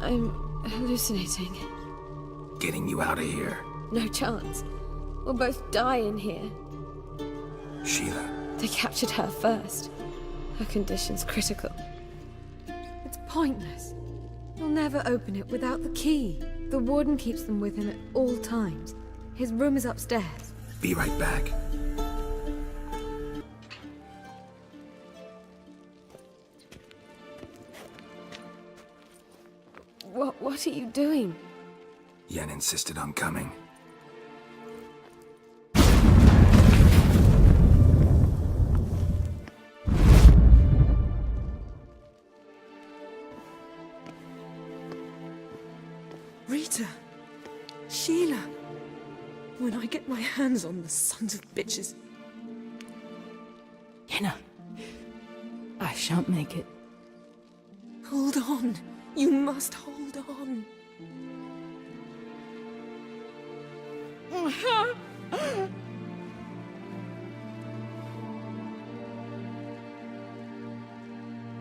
I'm hallucinating. Getting you out of here. No chance. We'll both die in here. Sheila. They captured her first. Her condition's critical. It's pointless. You'll never open it without the key. The warden keeps them with him at all times. His room is upstairs. Be right back. What are you doing? Yen insisted on coming. Rita! Sheila! When I get my hands on the sons of bitches... Yenna, I shan't make it. Hold on. You must hold on.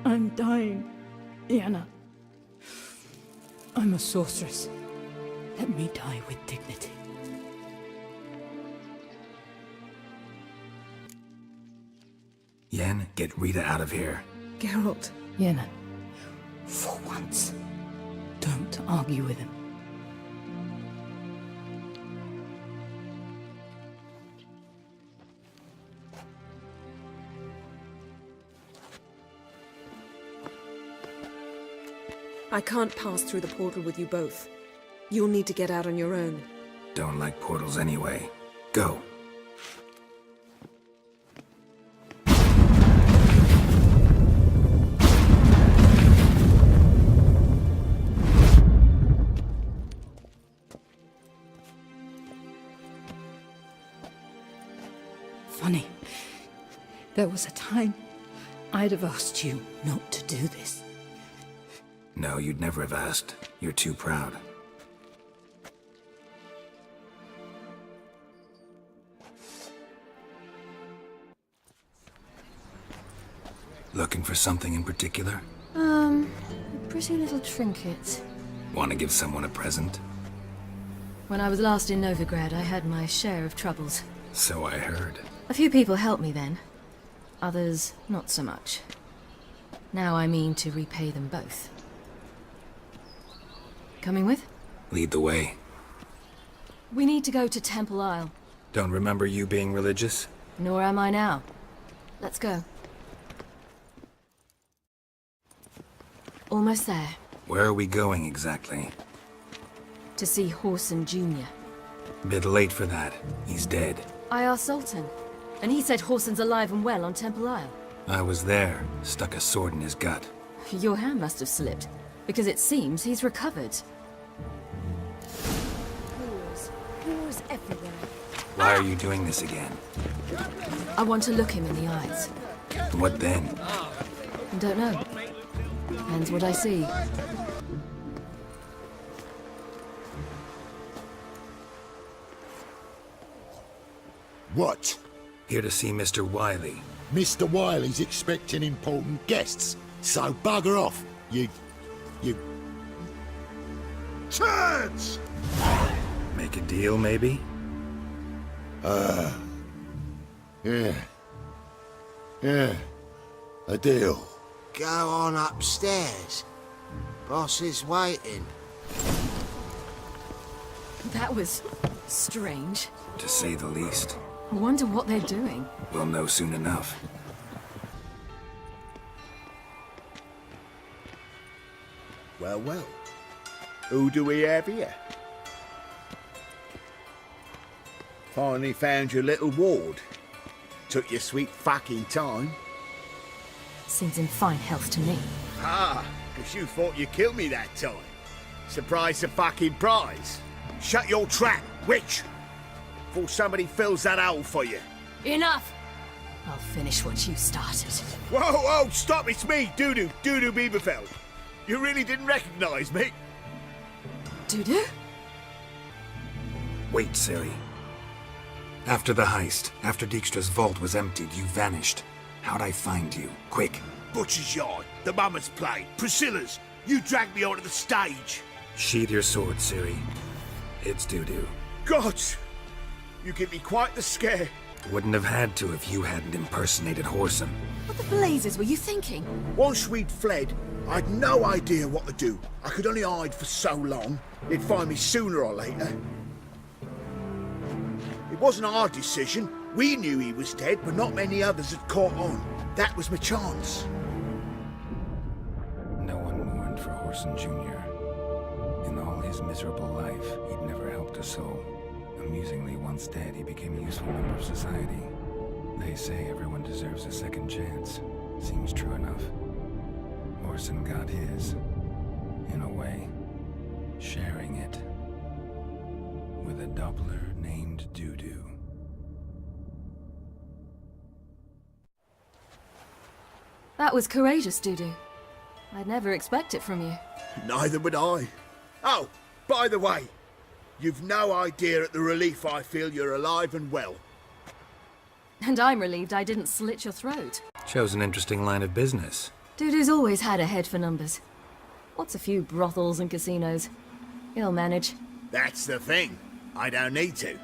I'm dying, Yenna. I'm a sorceress. Let me die with dignity. Yen, get Rita out of here. Geralt. Yenna, for once, don't argue with him. I can't pass through the portal with you both. You'll need to get out on your own. Don't like portals anyway. Go. Funny. There was a time I'd have asked you not to do this. No, you'd never have asked. You're too proud. Looking for something in particular? A pretty little trinket. Want to give someone a present? When I was last in Novigrad, I had my share of troubles. So I heard. A few people helped me then. Others, not so much. Now I mean to repay them both. Coming with? Lead the way. We need to go to Temple Isle. Don't remember you being religious? Nor am I now. Let's go. Almost there. Where are we going exactly? To see Whoreson Jr. Bit late for that. He's dead. I asked Sultan, and he said Whoreson's alive and well on Temple Isle. I was there, stuck a sword in his gut. Your hand must have slipped, because it seems he's recovered. Whores everywhere. Why are you doing this again? I want to look him in the eyes. What then? Don't know. Depends what I see. What? Here to see Mr. Wiley. Mr. Wiley's expecting important guests, so bugger off, you... Turds! Make a deal, maybe? Yeah. A deal. Go on upstairs. Boss is waiting. That was strange. To say the least. I wonder what they're doing. We'll know soon enough. Well, well. Who do we have here? Finally found your little ward. Took your sweet fucking time. Seems in fine health to me. Ah, because you thought you killed me that time. Surprise the fucking prize. Shut your trap, witch! Before somebody fills that hole for you. Enough! I'll finish what you started. Whoa, whoa, stop, it's me, Dudu Bieberfeld. You really didn't recognize me? Dudu? Wait, Ciri. After the heist, after Dijkstra's vault was emptied, you vanished. How'd I find you? Quick. Butcher's Yard, the Mama's Play, Priscilla's. You dragged me onto the stage. Sheathe your sword, Ciri. It's Dudu. Gods! You give me quite the scare. Wouldn't have had to if you hadn't impersonated Whoreson. What the blazes were you thinking? Once we'd fled, I'd no idea what to do. I could only hide for so long. They'd find me sooner or later. It wasn't our decision. We knew he was dead, but not many others had caught on. That was my chance. No one mourned for Whoreson Jr. In all his miserable life, he'd never helped a soul. Amusingly, once dead, he became a useful member of society. They say everyone deserves a second chance. Seems true enough. Whoreson got his, in a way, sharing it with a Doppler named Dudu. That was courageous, Dudu. I'd never expect it from you. Neither would I. Oh, by the way, you've no idea at the relief I feel you're alive and well. And I'm relieved I didn't slit your throat. Shows an interesting line of business. Dudu's always had a head for numbers. What's a few brothels and casinos? He'll manage. That's the thing. I don't need to.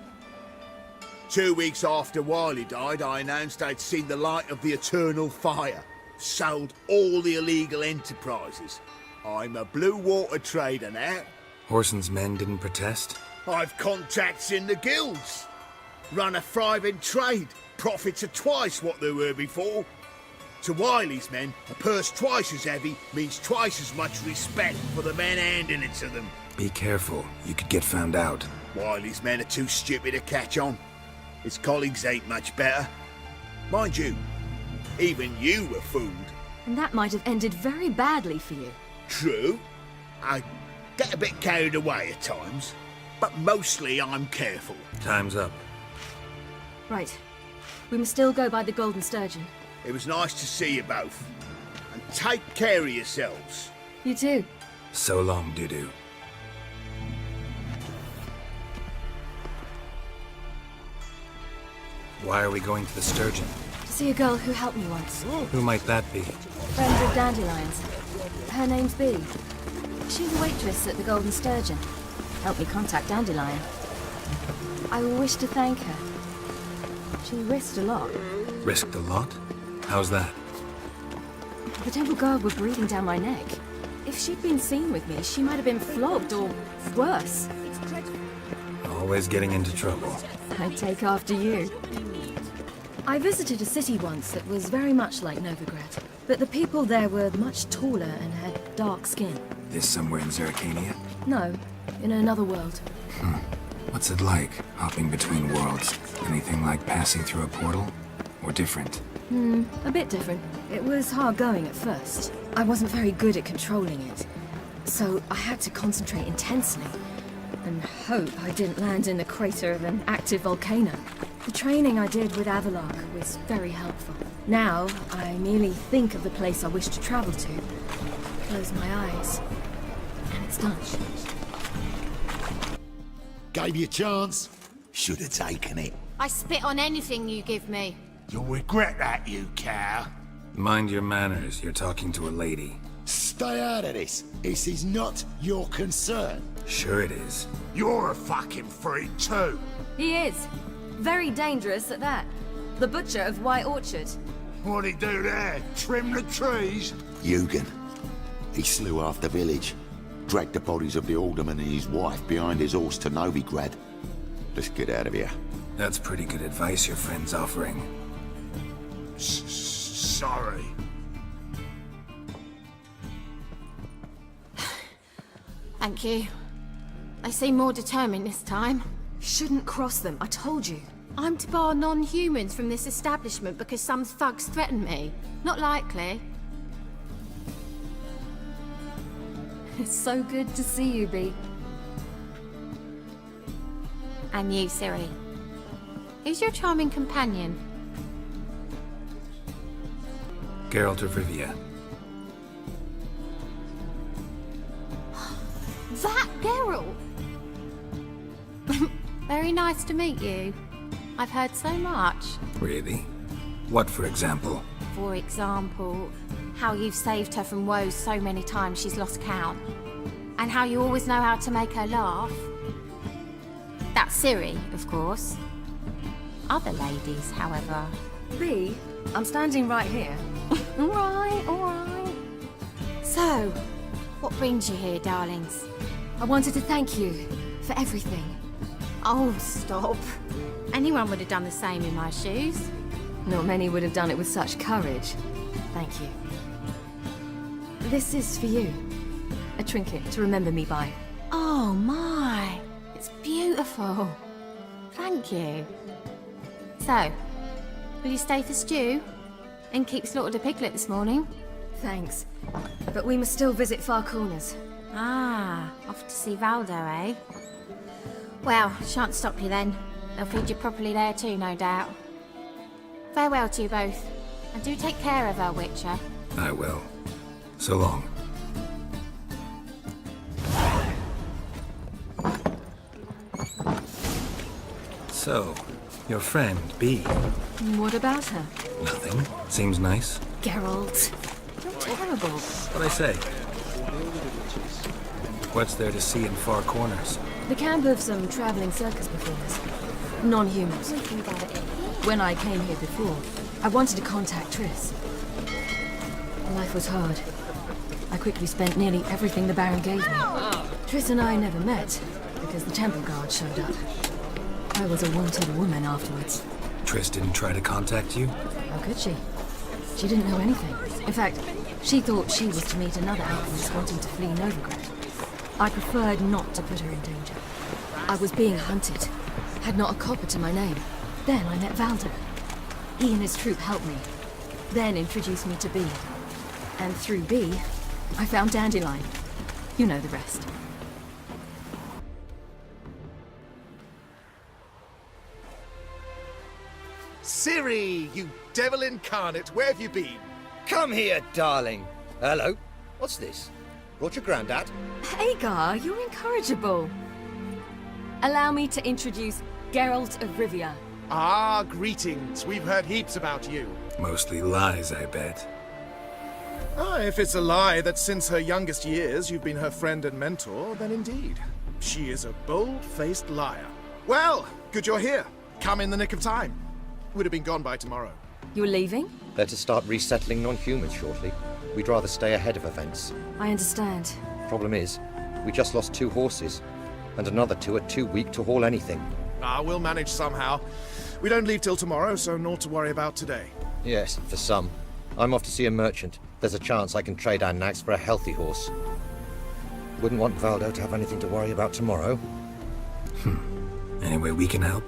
2 weeks after Wiley died, I announced I'd seen the light of the eternal fire. Sold all the illegal enterprises. I'm a blue water trader now. Whoreson's men didn't protest? I've contacts in the guilds. Run a thriving trade. Profits are twice what they were before. To Wiley's men, a purse twice as heavy means twice as much respect for the men handing it to them. Be careful. You could get found out. Wiley's men are too stupid to catch on. His colleagues ain't much better. Mind you, even you were fooled. And that might have ended very badly for you. True. I get a bit carried away at times, but mostly I'm careful. Time's up. Right. We must still go by the Golden Sturgeon. It was nice to see you both. And take care of yourselves. You too. So long, Dudu. Why are we going to the Sturgeon? To see a girl who helped me once. Who might that be? Friend of Dandelion's. Her name's Bee. She's a waitress at the Golden Sturgeon. Helped me contact Dandelion. I wish to thank her. She risked a lot. Risked a lot? How's that? The Temple Guard were breathing down my neck. If she'd been seen with me, she might have been flogged or worse. All Always getting into trouble. I take after you. I visited a city once that was very much like Novigrad, but the people there were much taller and had dark skin. This somewhere in Zeracania? No, in another world. What's it like, hopping between worlds? Anything like passing through a portal? Or different? A bit different. It was hard going at first. I wasn't very good at controlling it, so I had to concentrate intensely and hope I didn't land in the crater of an active volcano. The training I did with Avalok was very helpful. Now, I merely think of the place I wish to travel to, close my eyes, and it's done. Gave you a chance. Should have taken it. I spit on anything you give me. You'll regret that, you cow. Mind your manners, you're talking to a lady. Stay out of this. This is not your concern. Sure it is. You're a fucking freak too. He is. Very dangerous at that. The butcher of White Orchard. What'd he do there? Trim the trees? Eugen. He slew half the village. Dragged the bodies of the alderman and his wife behind his horse to Novigrad. Let's get out of here. That's pretty good advice your friend's offering. Sorry. Thank you. They seem more determined this time. Shouldn't cross them, I told you. I'm to bar non-humans from this establishment because some thugs threaten me. Not likely. It's so good to see you, Bee. And you, Ciri. Who's your charming companion? Geralt of Rivia. That Geralt! Very nice to meet you. I've heard so much. Really? What, for example? For example, how you've saved her from woes so many times she's lost count. And how you always know how to make her laugh. That's Ciri, of course. Other ladies, however. Bee, I'm standing right here. Alright. So, what brings you here, darlings? I wanted to thank you for everything. Oh, stop. Anyone would have done the same in my shoes. Not many would have done it with such courage. Thank you. This is for you. A trinket to remember me by. Oh my, it's beautiful. Thank you. So, will you stay for stew? And keep slaughtered a piglet this morning? Thanks. But we must still visit Far Corners. Ah, off to see Valdo, eh? Well, shan't stop you then. They'll feed you properly there too, no doubt. Farewell to you both. And do take care of her, Witcher. I will. So long. So, your friend, Bee. What about her? Nothing. Seems nice. Geralt, you're terrible. What'd I say? What's there to see in Far Corners? The camp of some traveling circus performers. Non-humans. When I came here before, I wanted to contact Triss. Life was hard. I quickly spent nearly everything the Baron gave me. Triss and I never met, because the temple guard showed up. I was a wanted woman afterwards. Triss didn't try to contact you? How could she? She didn't know anything. In fact, she thought she was to meet another alchemist wanting to flee Novigrad. I preferred not to put her in danger. I was being hunted. Had not a copper to my name. Then I met Valdo. He and his troop helped me. Then introduced me to Bee. And through Bee, I found Dandelion. You know the rest. Ciri, you devil incarnate, where have you been? Come here, darling. Hello. What's this? Brought your granddad? Hagar, you're incorrigible. Allow me to introduce Geralt of Rivia. Ah, greetings. We've heard heaps about you. Mostly lies, I bet. Ah, if it's a lie that since her youngest years you've been her friend and mentor, then indeed. She is a bold-faced liar. Well, good you're here. Come in the nick of time. Would have been gone by tomorrow. You're leaving? They're to start resettling non-humans shortly. We'd rather stay ahead of events. I understand. Problem is, we just lost 2 horses. and another 2 are too weak to haul anything. We'll manage somehow. We don't leave till tomorrow, so naught to worry about today. Yes, for some. I'm off to see a merchant. There's a chance I can trade our nags for a healthy horse. Wouldn't want Valdo to have anything to worry about tomorrow. Any way we can help?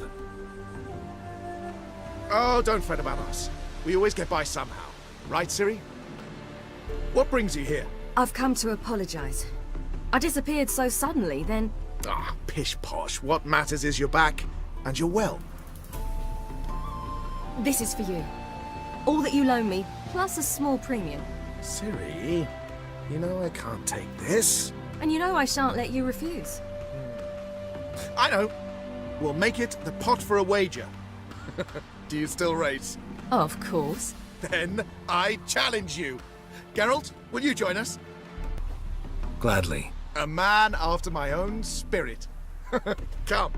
Oh, don't fret about us. We always get by somehow. Right, Ciri? What brings you here? I've come to apologize. I disappeared so suddenly, then... Pish-posh. What matters is you're back, and you're well. This is for you. All that you loan me, plus a small premium. Ciri, you know I can't take this. And you know I shan't let you refuse. I know. We'll make it the pot for a wager. Do you still race? Of course. Then I challenge you. Geralt, will you join us? Gladly. A man after my own spirit. Come.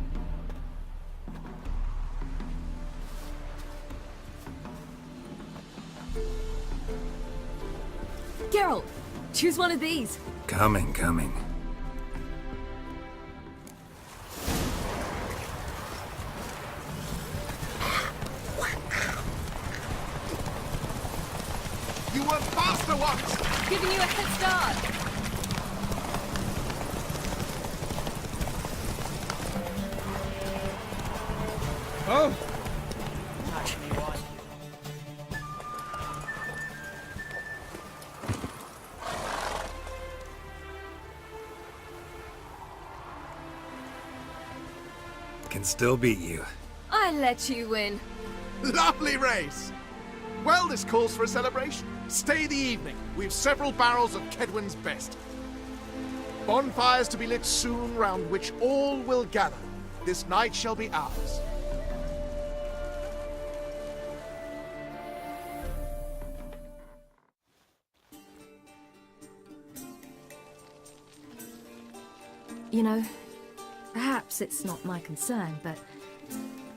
Geralt, choose one of these. Coming. You were faster once! Giving you a head start. Oh! Can still beat you. I let you win. Lovely race! Well, this calls for a celebration. Stay the evening. We've several barrels of Kedwen's best. Bonfires to be lit soon, round which all will gather. This night shall be ours. You know, perhaps it's not my concern, but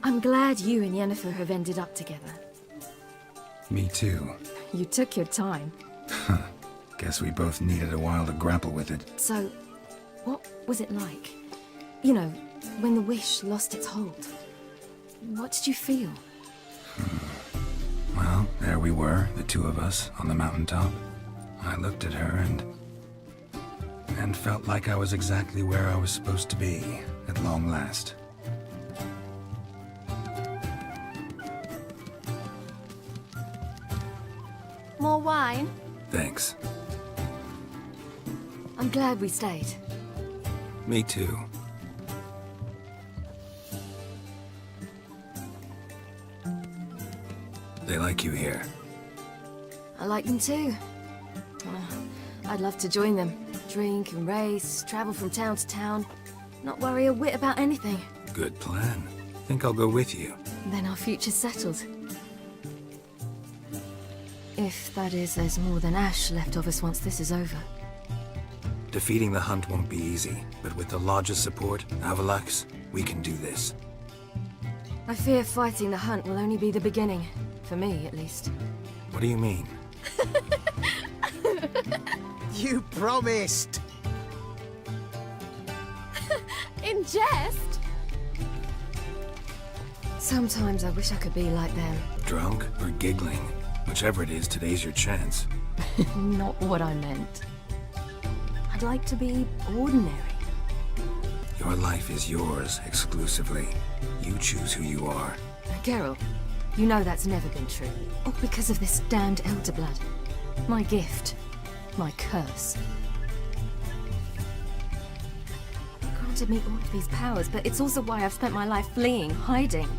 I'm glad you and Yennefer have ended up together. Me too. You took your time. Guess we both needed a while to grapple with it. So, what was it like? You know, when the wish lost its hold. What did you feel? Well, there we were, the two of us, on the mountaintop. I looked at her and felt like I was exactly where I was supposed to be, at long last. More wine? Thanks. I'm glad we stayed. Me too. They like you here. I like them too. I'd love to join them. Drink and race, travel from town to town. Not worry a whit about anything. Good plan. Think I'll go with you. Then our future's settled. If that is, there's more than ash left of us once this is over. Defeating the hunt won't be easy, but with the Lodge's support, Avalax, we can do this. I fear fighting the hunt will only be the beginning. For me, at least. What do you mean? You promised! In jest? Sometimes I wish I could be like them. Drunk or giggling? Whichever it is, today's your chance. Not what I meant. I'd like to be ordinary. Your life is yours, exclusively. You choose who you are. Geralt, you know that's never been true. All because of this damned Elderblood. My gift. My curse. It granted me all of these powers, but it's also why I've spent my life fleeing, hiding.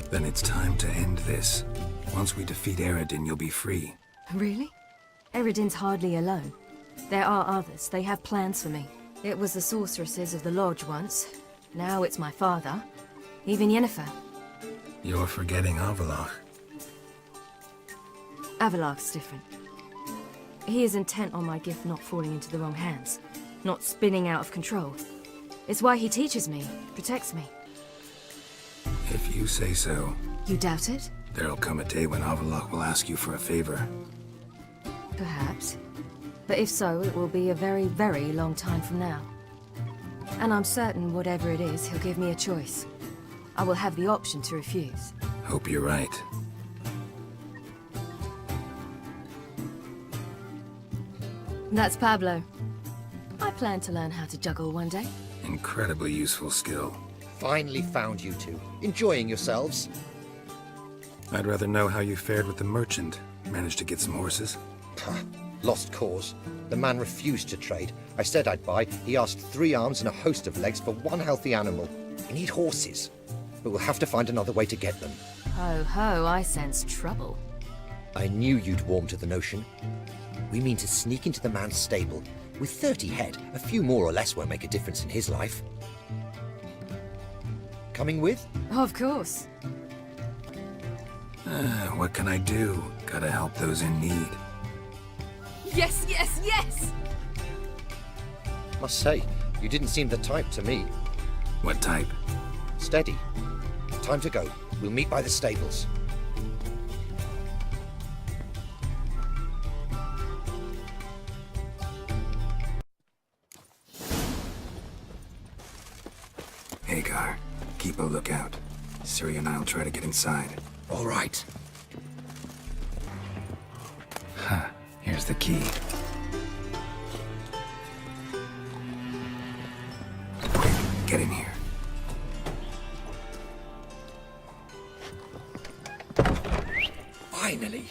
Then it's time to end this. Once we defeat Eredin, you'll be free. Really? Eredin's hardly alone. There are others. They have plans for me. It was the sorceresses of the Lodge once. Now it's my father. Even Yennefer. You're forgetting Avallac'h. Avallac'h's different. He is intent on my gift not falling into the wrong hands. Not spinning out of control. It's why he teaches me, protects me. If you say so. You doubt it? There'll come a day when Avallac'h will ask you for a favor. Perhaps. But if so, it will be a very, very long time from now. And I'm certain whatever it is, he'll give me a choice. I will have the option to refuse. Hope you're right. That's Pablo. I plan to learn how to juggle one day. Incredibly useful skill. Finally found you two. Enjoying yourselves? I'd rather know how you fared with the merchant. Managed to get some horses? Lost cause. The man refused to trade. I said I'd buy. He asked 3 arms and a host of legs for 1 healthy animal. We need horses. But we'll have to find another way to get them. Ho ho, I sense trouble. I knew you'd warm to the notion. We mean to sneak into the man's stable. With 30 head, a few more or less won't make a difference in his life. Coming with? Of course. What can I do? Gotta help those in need. Yes, yes, yes! Must say, you didn't seem the type to me. What type? Steady. Time to go. We'll meet by the stables. Hagar, keep a lookout. Ciri and I'll try to get inside. All right. Huh. Here's the key. Quick, get in here. Finally.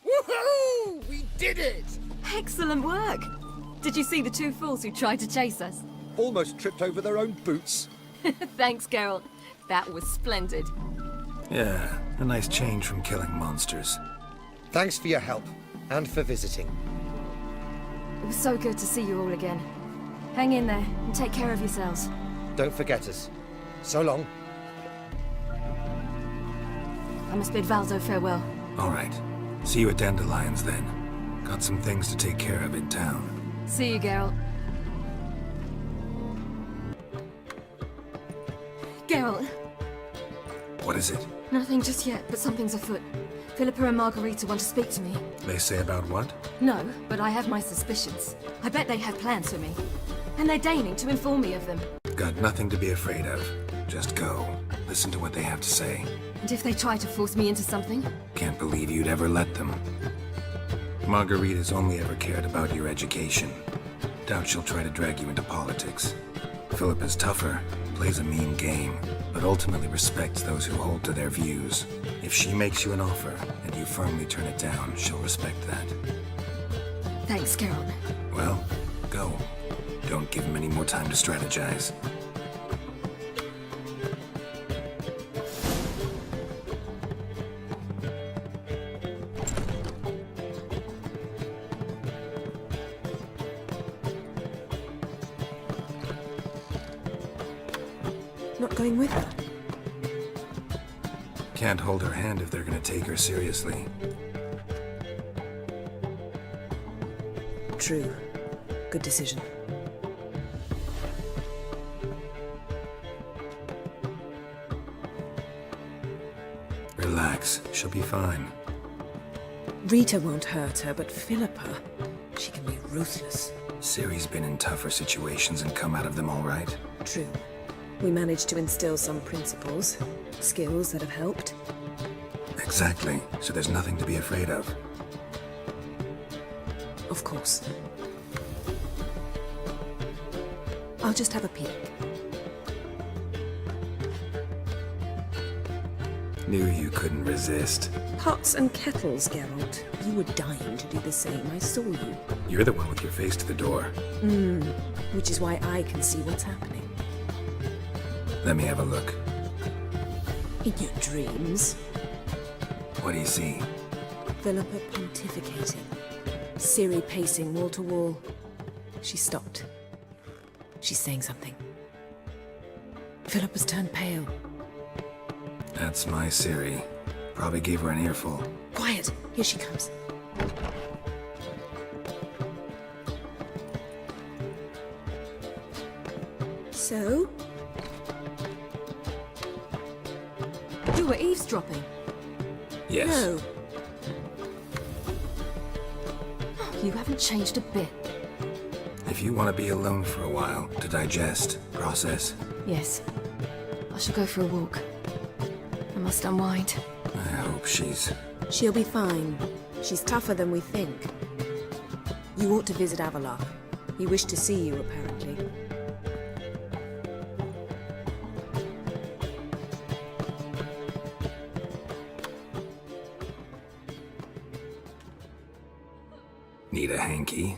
Woohoo! We did it! Excellent work! Did you see the 2 fools who tried to chase us? Almost tripped over their own boots. Thanks, Geralt. That was splendid. Yeah, a nice change from killing monsters. Thanks for your help, and for visiting. It was so good to see you all again. Hang in there, and take care of yourselves. Don't forget us. So long. I must bid Valdo farewell. All right. See you at Dandelions, then. Got some things to take care of in town. See you, Geralt. Geralt. What is it? Nothing just yet, but something's afoot. Philippa and Margarita want to speak to me. They say about what? No, but I have my suspicions. I bet they have plans for me. And they're deigning to inform me of them. Got nothing to be afraid of. Just go. Listen to what they have to say. And if they try to force me into something? Can't believe you'd ever let them. Margarita's only ever cared about your education. Doubt she'll try to drag you into politics. Philippa's tougher, plays a mean game, but ultimately respects those who hold to their views. If she makes you an offer, and you firmly turn it down, she'll respect that. Thanks, Geralt. Well, go. Don't give him any more time to strategize. Not going with her? Can't hold her hand if they're gonna take her seriously. True. Good decision. Relax, she'll be fine. Rita won't hurt her, but Philippa, she can be ruthless. Ciri's been in tougher situations and come out of them all right. True. We managed to instill some principles, skills that have helped. Exactly, so there's nothing to be afraid of. Of course. I'll just have a peek. Knew you couldn't resist. Pots and kettles, Geralt. You were dying to do the same. I saw you. You're the one with your face to the door. Which is why I can see what's happening. Let me have a look. In your dreams. What do you see? Philippa pontificating. Ciri pacing wall to wall. She stopped. She's saying something. Philippa's turned pale. That's my Ciri. Probably gave her an earful. Quiet! Here she comes. So? You were eavesdropping. Yes. No. You haven't changed a bit. If you want to be alone for a while, to digest, process, Yes. I shall go for a walk. I must unwind. I hope she's... She'll be fine. She's tougher than we think. You ought to visit Avalok. He wished to see you, apparently. Need a hanky?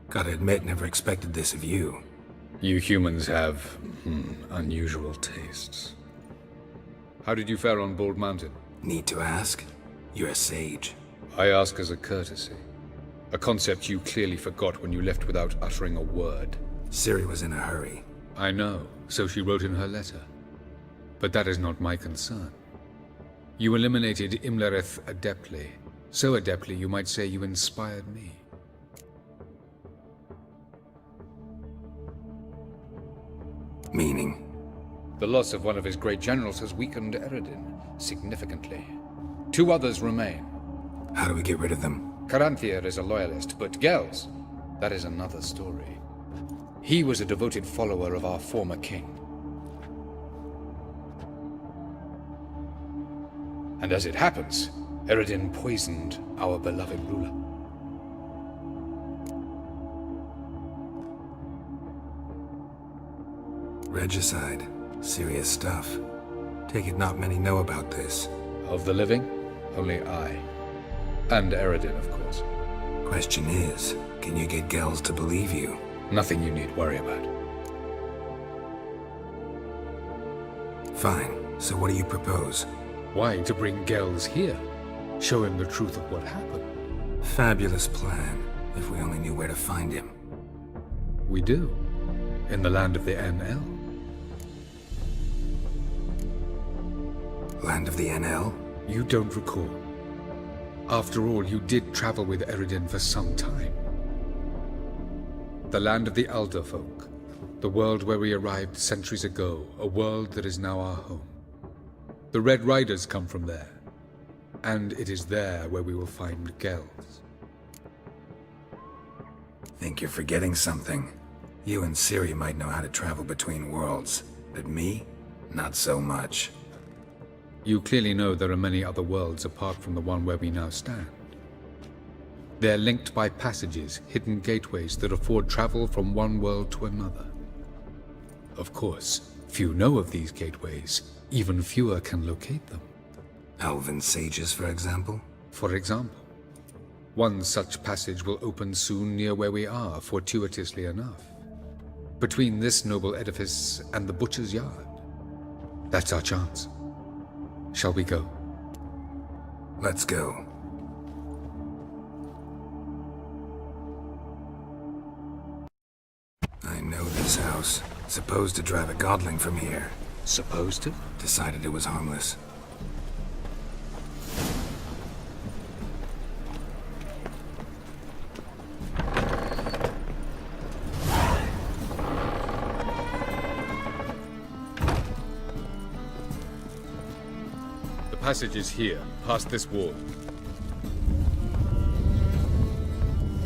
Gotta admit, never expected this of you. You humans have, unusual tastes. How did you fare on Bald Mountain? Need to ask? You're a sage. I ask as a courtesy. A concept you clearly forgot when you left without uttering a word. Ciri was in a hurry. I know, so she wrote in her letter. But that is not my concern. You eliminated Imlerith adeptly. So adeptly, you might say you inspired me. Meaning? The loss of one of his great generals has weakened Eredin significantly. 2 others remain. How do we get rid of them? Caranthir is a loyalist, but Gels, that is another story. He was a devoted follower of our former king. And as it happens, Eredin poisoned our beloved ruler. Regicide. Serious stuff. Take it not many know about this. Of the living, only I. And Eredin, of course. Question is, can you get Gels to believe you? Nothing you need worry about. Fine. So what do you propose? Why, to bring Gels here. Show him the truth of what happened. Fabulous plan, if we only knew where to find him. We do. In the land of the NL. Land of the NL? You don't recall. After all, you did travel with Eredin for some time. The land of the Alder folk. The world where we arrived centuries ago. A world that is now our home. The Red Riders come from there. And it is there where we will find Gels. Think you're forgetting something. You and Ciri might know how to travel between worlds, but me? Not so much. You clearly know there are many other worlds apart from the one where we now stand. They're linked by passages, hidden gateways that afford travel from one world to another. Of course, few know of these gateways. Even fewer can locate them. Elven sages, for example? For example. One such passage will open soon near where we are, fortuitously enough. Between this noble edifice and the butcher's yard. That's our chance. Shall we go? Let's go. I know this house. Supposed to drive a godling from here. Supposed to? Decided it was harmless. The passage is here, past this wall.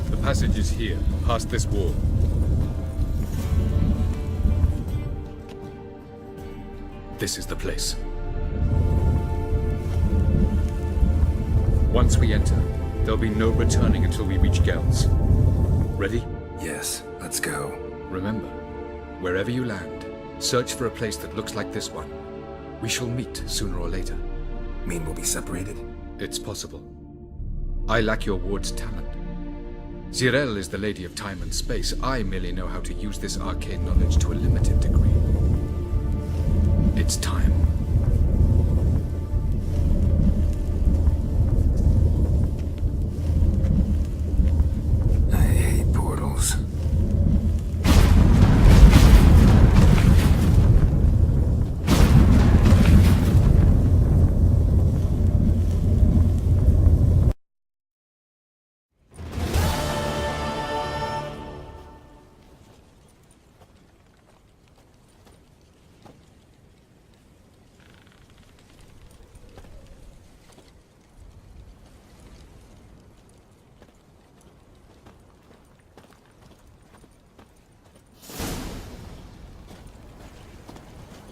The passage is here, past this wall. This is the place. Once we enter, there'll be no returning until we reach Gels. Ready? Yes, let's go. Remember, wherever you land, search for a place that looks like this one. We shall meet sooner or later. Mean we'll be separated? It's possible. I lack your ward's talent. Zirel is the lady of time and space. I merely know how to use this arcane knowledge to a limited degree. It's time. I hate portals.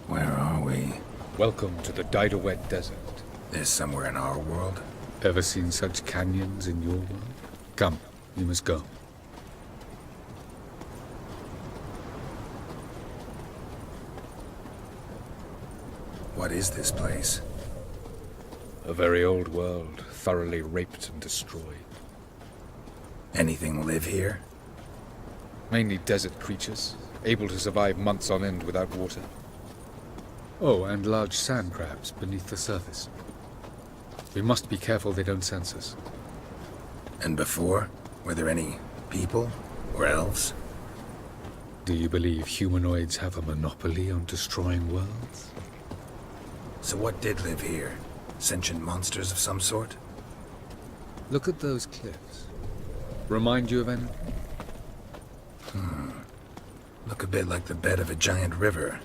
Where are we? Welcome to the Didowet Desert. This somewhere in our world? Ever seen such canyons in your world? Come, you must go. What is this place? A very old world, thoroughly raped and destroyed. Anything live here? Mainly desert creatures, able to survive months on end without water. Oh, and large sand crabs beneath the surface. We must be careful they don't sense us. And before? Were there any people? Or elves? Do you believe humanoids have a monopoly on destroying worlds? So what did live here? Sentient monsters of some sort? Look at those cliffs. Remind you of anything? Look a bit like the bed of a giant river.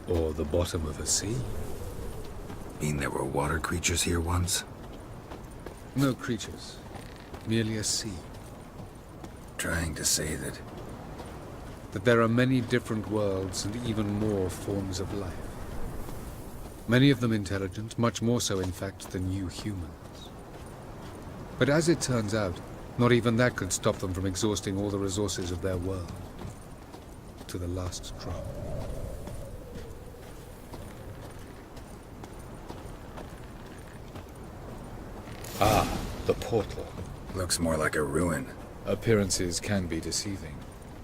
Or the bottom of a sea? Mean there were water creatures here once? No creatures. Merely a sea. Trying to say that there are many different worlds and even more forms of life. Many of them intelligent, much more so in fact than you humans. But as it turns out, not even that could stop them from exhausting all the resources of their world. To the last drop. Ah, the portal. Looks more like a ruin. Appearances can be deceiving.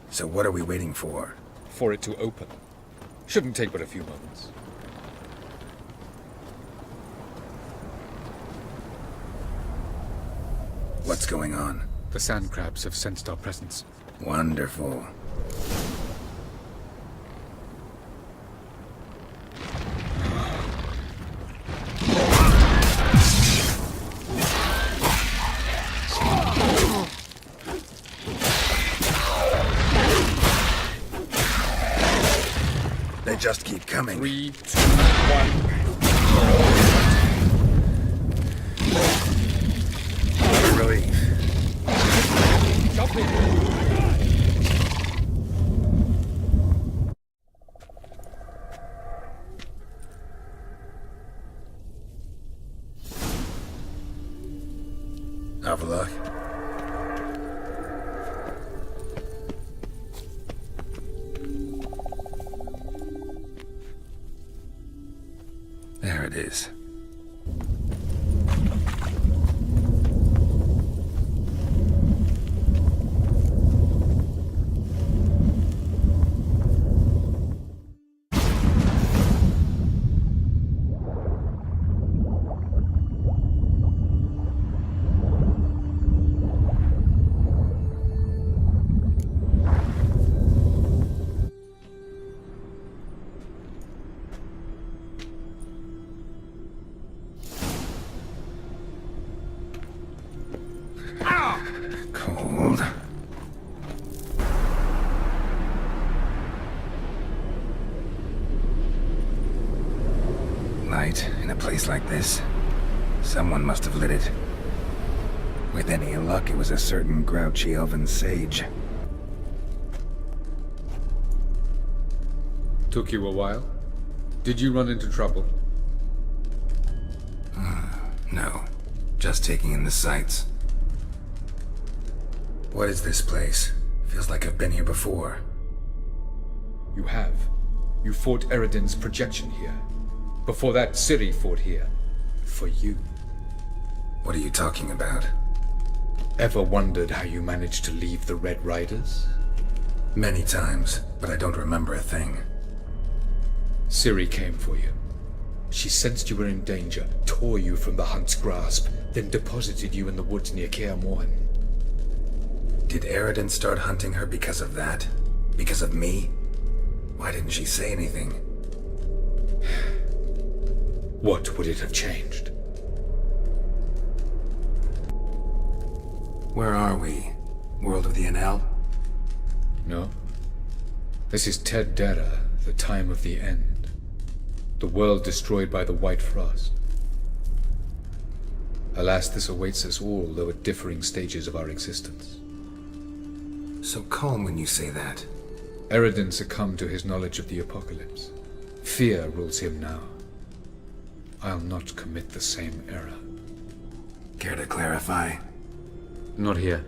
So what are we waiting for? For it to open. Shouldn't take but a few moments. What's going on? The sand crabs have sensed our presence. Wonderful. They just keep coming. 3, 2, 1. What a relief. Have a look. There it is. Cold. Light in a place like this. Someone must have lit it. With any luck, it was a certain grouchy elven sage. Took you a while? Did you run into trouble? No. Just taking in the sights. What is this place? Feels like I've been here before. You have. You fought Eredin's projection here. Before that, Ciri fought here. For you. What are you talking about? Ever wondered how you managed to leave the Red Riders? Many times, but I don't remember a thing. Ciri came for you. She sensed you were in danger, tore you from the Hunt's grasp, then deposited you in the woods near Kaer Morhen. Did Eredin start hunting her because of that? Because of me? Why didn't she say anything? What would it have changed? Where are we? World of the Enel? No. This is Ted Dera, the time of the end. The world destroyed by the White Frost. Alas, this awaits us all, though at differing stages of our existence. So calm when you say that. Eredin succumbed to his knowledge of the apocalypse. Fear rules him now. I'll not commit the same error. Care to clarify? Not here.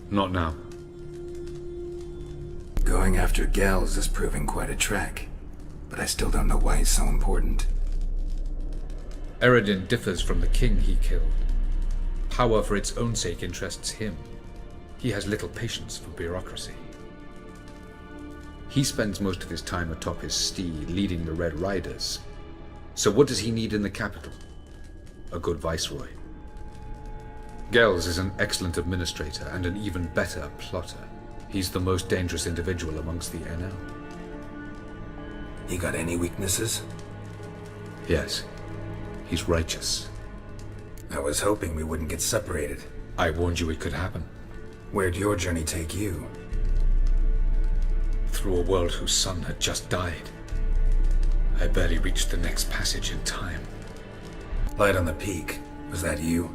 Not now. Going after Gels is proving quite a trek, but I still don't know why he's so important. Eredin differs from the king he killed. Power for its own sake interests him. He has little patience for bureaucracy. He spends most of his time atop his steed leading the Red Riders. So what does he need in the capital? A good viceroy. Gels is an excellent administrator and an even better plotter. He's the most dangerous individual amongst the NL. You got any weaknesses? Yes. He's righteous. I was hoping we wouldn't get separated. I warned you it could happen. Where'd your journey take you? Through a world whose son had just died. I barely reached the next passage in time. Light on the Peak. Was that you?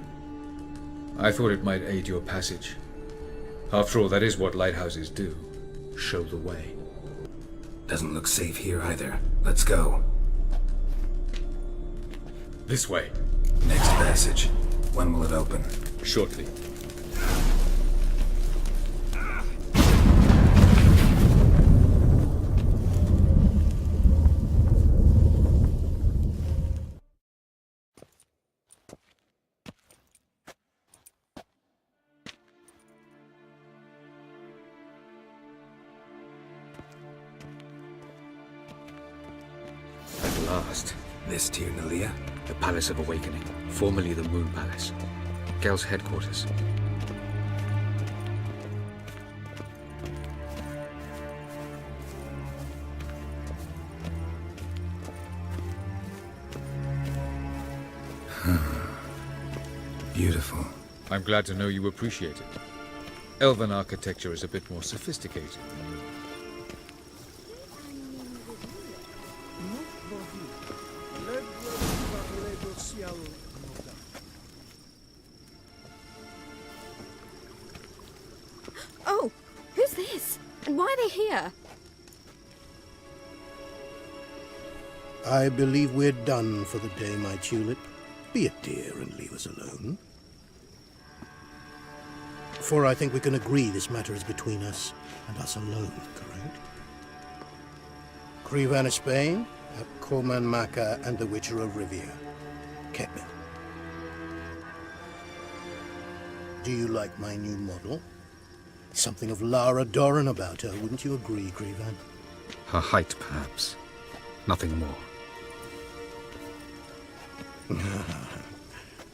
I thought it might aid your passage. After all, that is what lighthouses do. Show the way. Doesn't look safe here either. Let's go. This way. Next passage. When will it open? Shortly. At last. This Tyr Nalia? The Palace of Awakening, formerly the Moon Palace. Gel's headquarters. Beautiful. I'm glad to know you appreciate it. Elven architecture is a bit more sophisticated than you. Oh, who's this? And why are they here? I believe we're done for the day, my tulip. Be a dear and leave us alone. For I think we can agree this matter is between us and us alone, correct? Krivan of Spain, Coman Maka, and the Witcher of Rivia. Ketman. Do you like my new model? Something of Lara Doran about her, wouldn't you agree, Krivan? Her height, perhaps. Nothing more.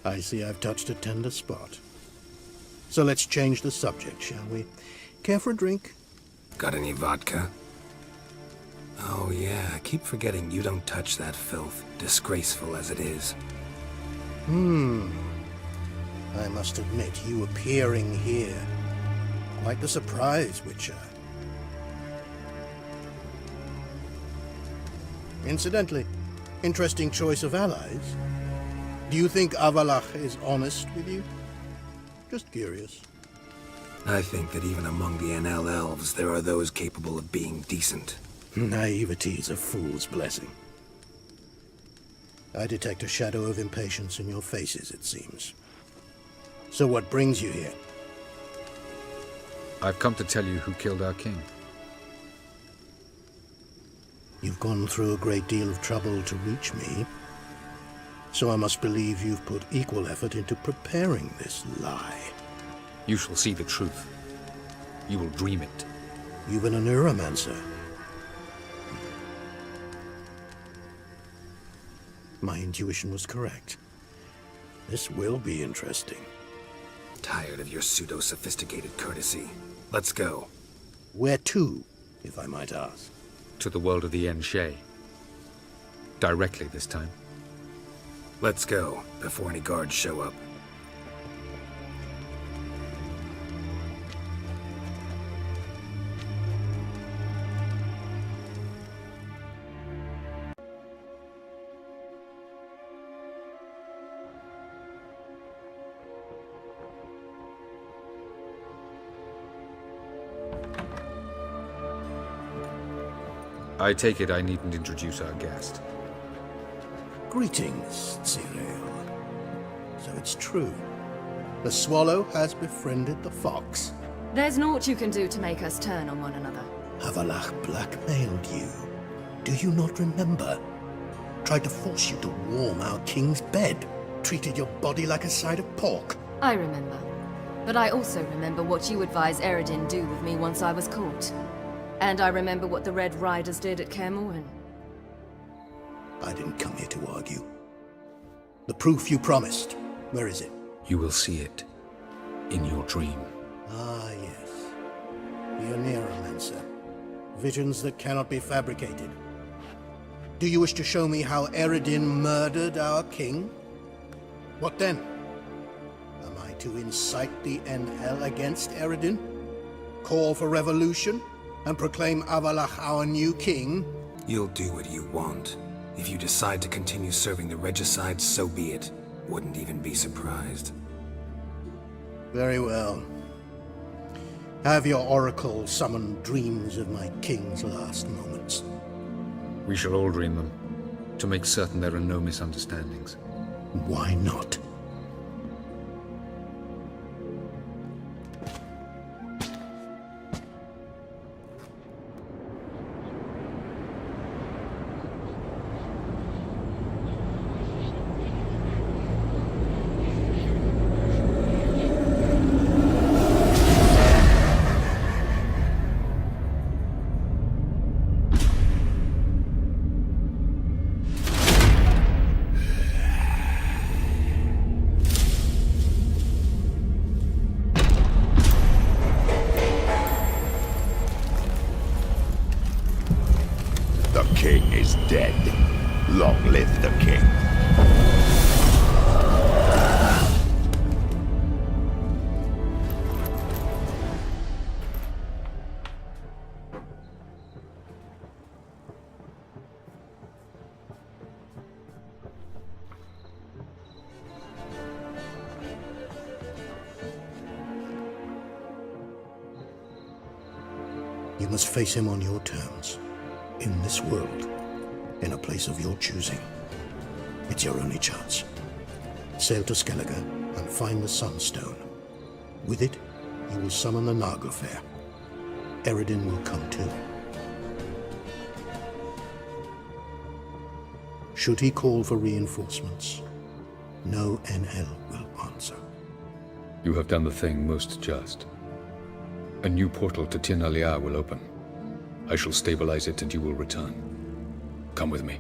I see I've touched a tender spot. So let's change the subject, shall we? Care for a drink? Got any vodka? Oh yeah, I keep forgetting you don't touch that filth, disgraceful as it is. I must admit, you appearing here, quite the surprise, Witcher. Incidentally, interesting choice of allies. Do you think Avalach is honest with you? Just curious. I think that even among the NL elves, there are those capable of being decent. Naivety is a fool's blessing. I detect a shadow of impatience in your faces, it seems. So what brings you here? I've come to tell you who killed our king. You've gone through a great deal of trouble to reach me. So I must believe you've put equal effort into preparing this lie. You shall see the truth. You will dream it. You've been a neuromancer. My intuition was correct. This will be interesting. Tired of your pseudo-sophisticated courtesy. Let's go. Where to, if I might ask? To the world of the Enshe. Directly this time. Let's go, before any guards show up. I take it I needn't introduce our guest. Greetings, Cyril. So it's true. The swallow has befriended the fox. There's naught you can do to make us turn on one another. Avallac'h blackmailed you. Do you not remember? Tried to force you to warm our king's bed. Treated your body like a side of pork. I remember. But I also remember what you advised Eredin do with me once I was caught. And I remember what the Red Riders did at Kaer Morhen. I didn't come here to argue. The proof you promised, where is it? You will see it in your dream. Ah, yes. The Oneiromancer. Visions that cannot be fabricated. Do you wish to show me how Eredin murdered our king? What then? Am I to incite the Enhel against Eredin? Call for revolution? And proclaim Avallac'h our new king? You'll do what you want. If you decide to continue serving the regicide, so be it. Wouldn't even be surprised. Very well. Have your oracle summon dreams of my king's last moments. We shall all dream them, to make certain there are no misunderstandings. Why not? The king is dead. Long live the king. You must face him on your terms. In this world, in a place of your choosing. It's your only chance. Sail to Skellige and find the Sunstone. With it, you will summon the Naglfar. Eredin will come too. Should he call for reinforcements, no Enhel will answer. You have done the thing most just. A new portal to Tir na Liar will open. I shall stabilize it and you will return. Come with me.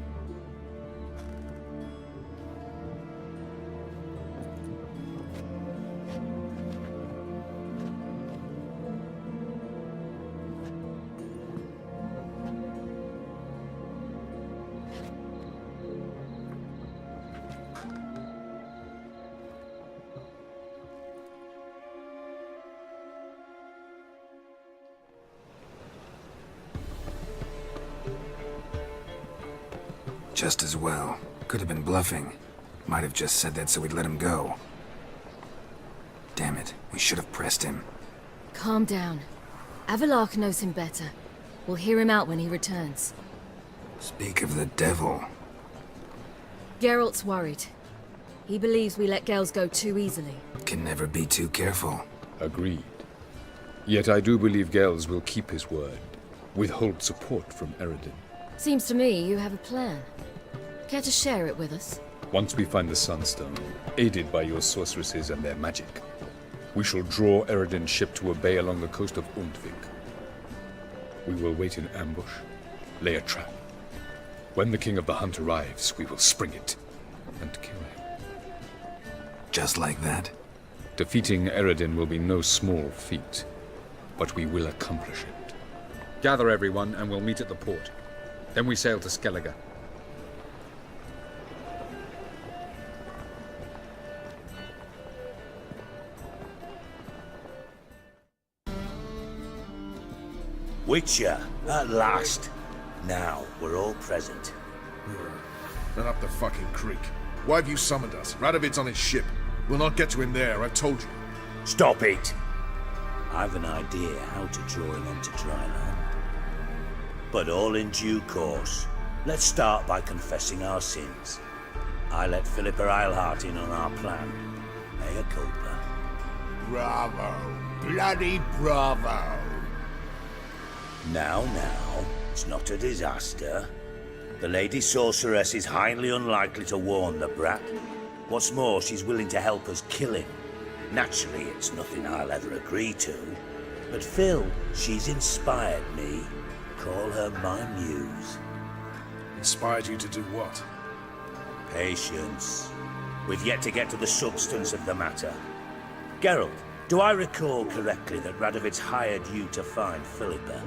Just as well. Could have been bluffing. Might have just said that so we'd let him go. Damn it, we should have pressed him. Calm down. Avallac'h knows him better. We'll hear him out when he returns. Speak of the devil. Geralt's worried. He believes we let Gels go too easily. Can never be too careful. Agreed. Yet I do believe Gels will keep his word. Withhold support from Eredin. Seems to me you have a plan. Care to share it with us? Once we find the Sunstone, aided by your sorceresses and their magic, we shall draw Eredin's ship to a bay along the coast of Undvik. We will wait in ambush, lay a trap. When the King of the Hunt arrives, we will spring it and kill him. Just like that? Defeating Eredin will be no small feat, but we will accomplish it. Gather everyone and we'll meet at the port. Then we sail to Skellige. Witcher, at last. Now, we're all present. Run up the fucking creek. Why have you summoned us? Radovid's on his ship. We'll not get to him there, I've told you. Stop it! I've an idea how to draw him onto dry land. But all in due course. Let's start by confessing our sins. I let Philippa Eilhart in on our plan. Mea culpa. Bravo. Bloody bravo. Now, it's not a disaster. The Lady Sorceress is highly unlikely to warn the brat. What's more, she's willing to help us kill him. Naturally, it's nothing I'll ever agree to. But Phil, she's inspired me. Call her my muse. Inspired you to do what? Patience. We've yet to get to the substance of the matter. Geralt, do I recall correctly that Radovid's hired you to find Philippa?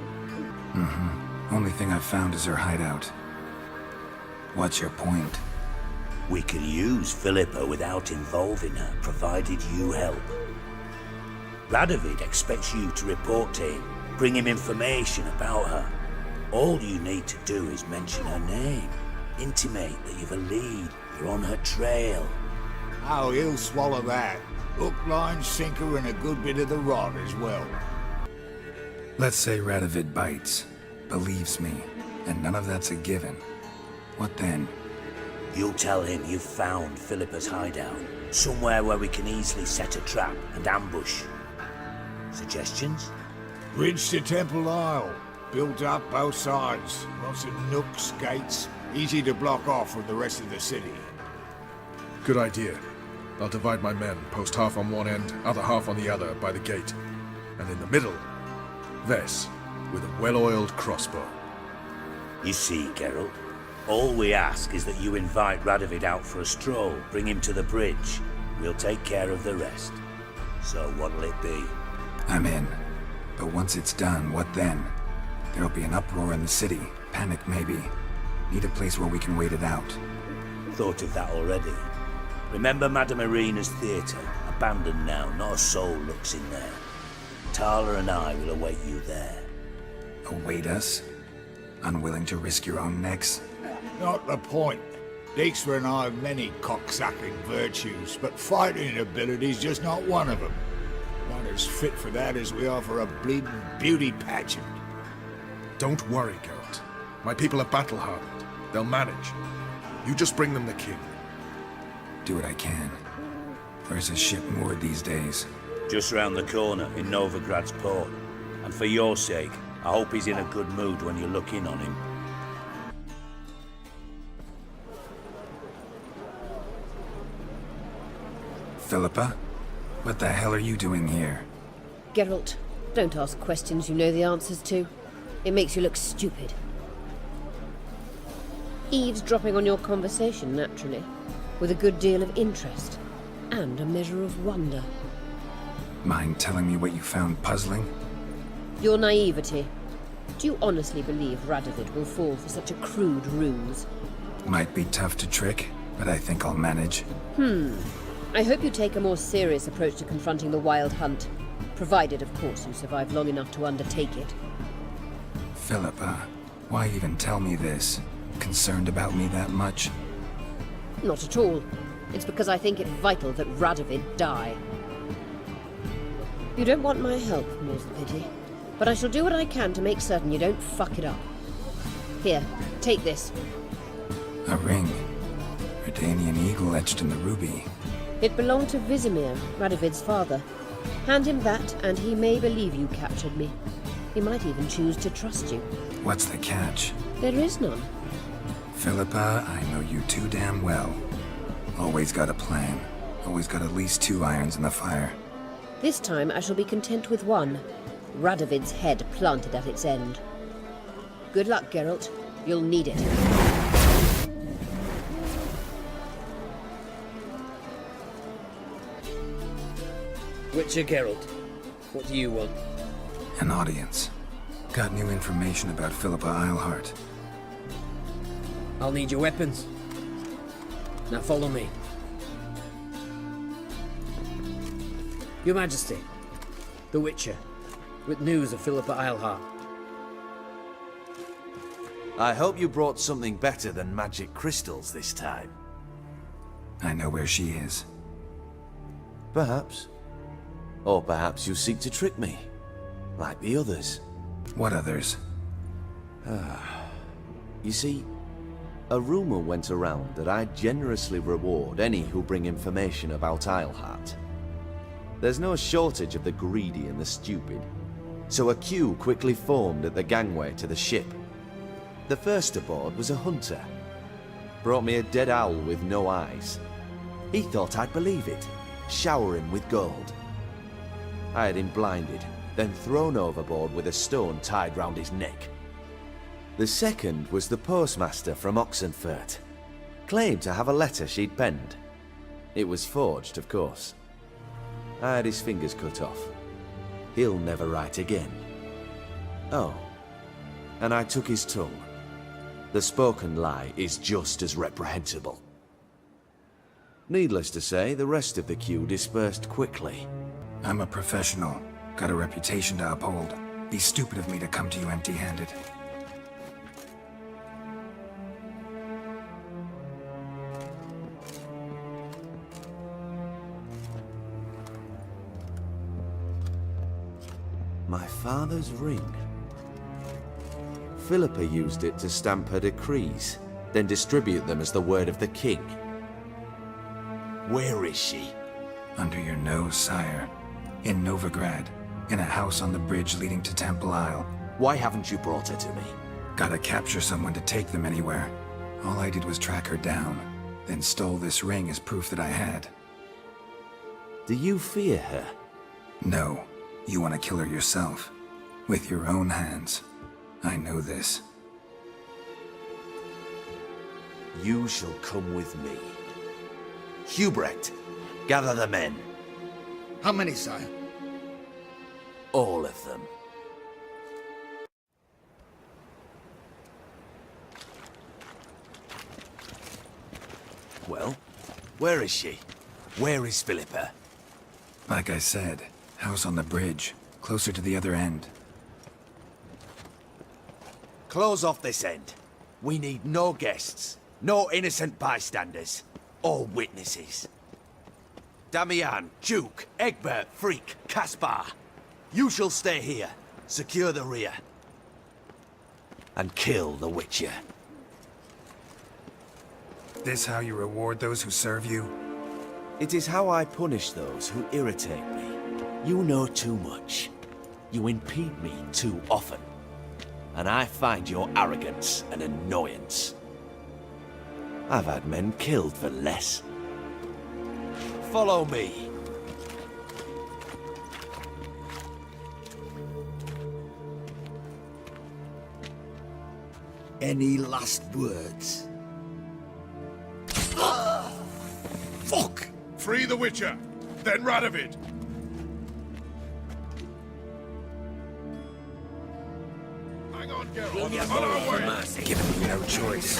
Mm-hmm. Only thing I've found is her hideout. What's your point? We can use Philippa without involving her, provided you help. Radovid expects you to report to him, bring him information about her. All you need to do is mention her name, intimate that you've a lead, you're on her trail. Oh, he'll swallow that. Hook, line, sinker, and a good bit of the rod as well. Let's say Radovid bites, believes me, and none of that's a given. What then? You'll tell him you've found Philippa's hideout, somewhere where we can easily set a trap and ambush. Suggestions? Bridge to Temple Isle. Built up both sides. Lots of nooks, gates. Easy to block off from the rest of the city. Good idea. I'll divide my men, post half on one end, other half on the other, by the gate. And in the middle, Ves, with a well-oiled crossbow. You see, Geralt, all we ask is that you invite Radovid out for a stroll, bring him to the bridge. We'll take care of the rest. So what'll it be? I'm in. But once it's done, what then? There'll be an uproar in the city. Panic, maybe. Need a place where we can wait it out. Thought of that already. Remember Madame Irina's theatre? Abandoned now, not a soul looks in there. Tala and I will await you there. Await us? Unwilling to risk your own necks? Not the point. Dijkstra and I have many cocksucking virtues, but fighting ability's just not one of them. Not as fit for that as we are for a bleeding beauty pageant. Don't worry, Geralt. My people are battle-hardened. They'll manage. You just bring them the king. Do what I can. Where's his ship moored these days? Just round the corner, in Novigrad's port. And for your sake, I hope he's in a good mood when you look in on him. Philippa? What the hell are you doing here? Geralt, don't ask questions you know the answers to. It makes you look stupid. Eavesdropping on your conversation, naturally, with a good deal of interest, and a measure of wonder. Mind telling me what you found puzzling? Your naivety. Do you honestly believe Radovid will fall for such a crude ruse? Might be tough to trick, but I think I'll manage. I hope you take a more serious approach to confronting the Wild Hunt, provided, of course, you survive long enough to undertake it. Philippa, why even tell me this? Concerned about me that much? Not at all. It's because I think it vital that Radovid die. You don't want my help, more's the pity. But I shall do what I can to make certain you don't fuck it up. Here, take this. A ring. Redanian eagle etched in the ruby. It belonged to Vizimir, Radovid's father. Hand him that, and he may believe you captured me. He might even choose to trust you. What's the catch? There is none. Philippa, I know you too damn well. Always got a plan. Always got at least 2 irons in the fire. This time I shall be content with one. Radovid's head planted at its end. Good luck, Geralt. You'll need it. Witcher Geralt, what do you want? An audience. Got new information about Philippa Eilhart. I'll need your weapons. Now follow me. Your Majesty, the Witcher, with news of Philippa Eilhart. I hope you brought something better than magic crystals this time. I know where she is. Perhaps. Or perhaps you seek to trick me, like the others. What others? You see, a rumor went around that I'd generously reward any who bring information about Isleheart. There's no shortage of the greedy and the stupid, so a queue quickly formed at the gangway to the ship. The first aboard was a hunter. Brought me a dead owl with no eyes. He thought I'd believe it, shower him with gold. I had him blinded, then thrown overboard with a stone tied round his neck. The second was the postmaster from Oxenfurt. Claimed to have a letter she'd penned. It was forged, of course. I had his fingers cut off. He'll never write again. Oh, and I took his tongue. The spoken lie is just as reprehensible. Needless to say, the rest of the queue dispersed quickly. I'm a professional. Got a reputation to uphold. Be stupid of me to come to you empty-handed. My father's ring. Philippa used it to stamp her decrees, then distribute them as the word of the king. Where is she? Under your nose, sire. In Novigrad. In a house on the bridge leading to Temple Isle. Why haven't you brought her to me? Gotta capture someone to take them anywhere. All I did was track her down, then stole this ring as proof that I had. Do you fear her? No. You want to kill her yourself. With your own hands. I know this. You shall come with me. Hubrecht, gather the men. How many, sire? All of them. Well, where is she? Where is Philippa? Like I said, house on the bridge, closer to the other end. Close off this end. We need no guests, no innocent bystanders, all witnesses. Damian, Duke, Egbert, Freak, Caspar. You shall stay here, secure the rear, and kill the Witcher. This how you reward those who serve you? It is how I punish those who irritate me. You know too much. You impede me too often. And I find your arrogance an annoyance. I've had men killed for less. Follow me. Any last words? Fuck! Free the Witcher, then Radovid. Hang on, Geralt. On our way. Giving me no choice.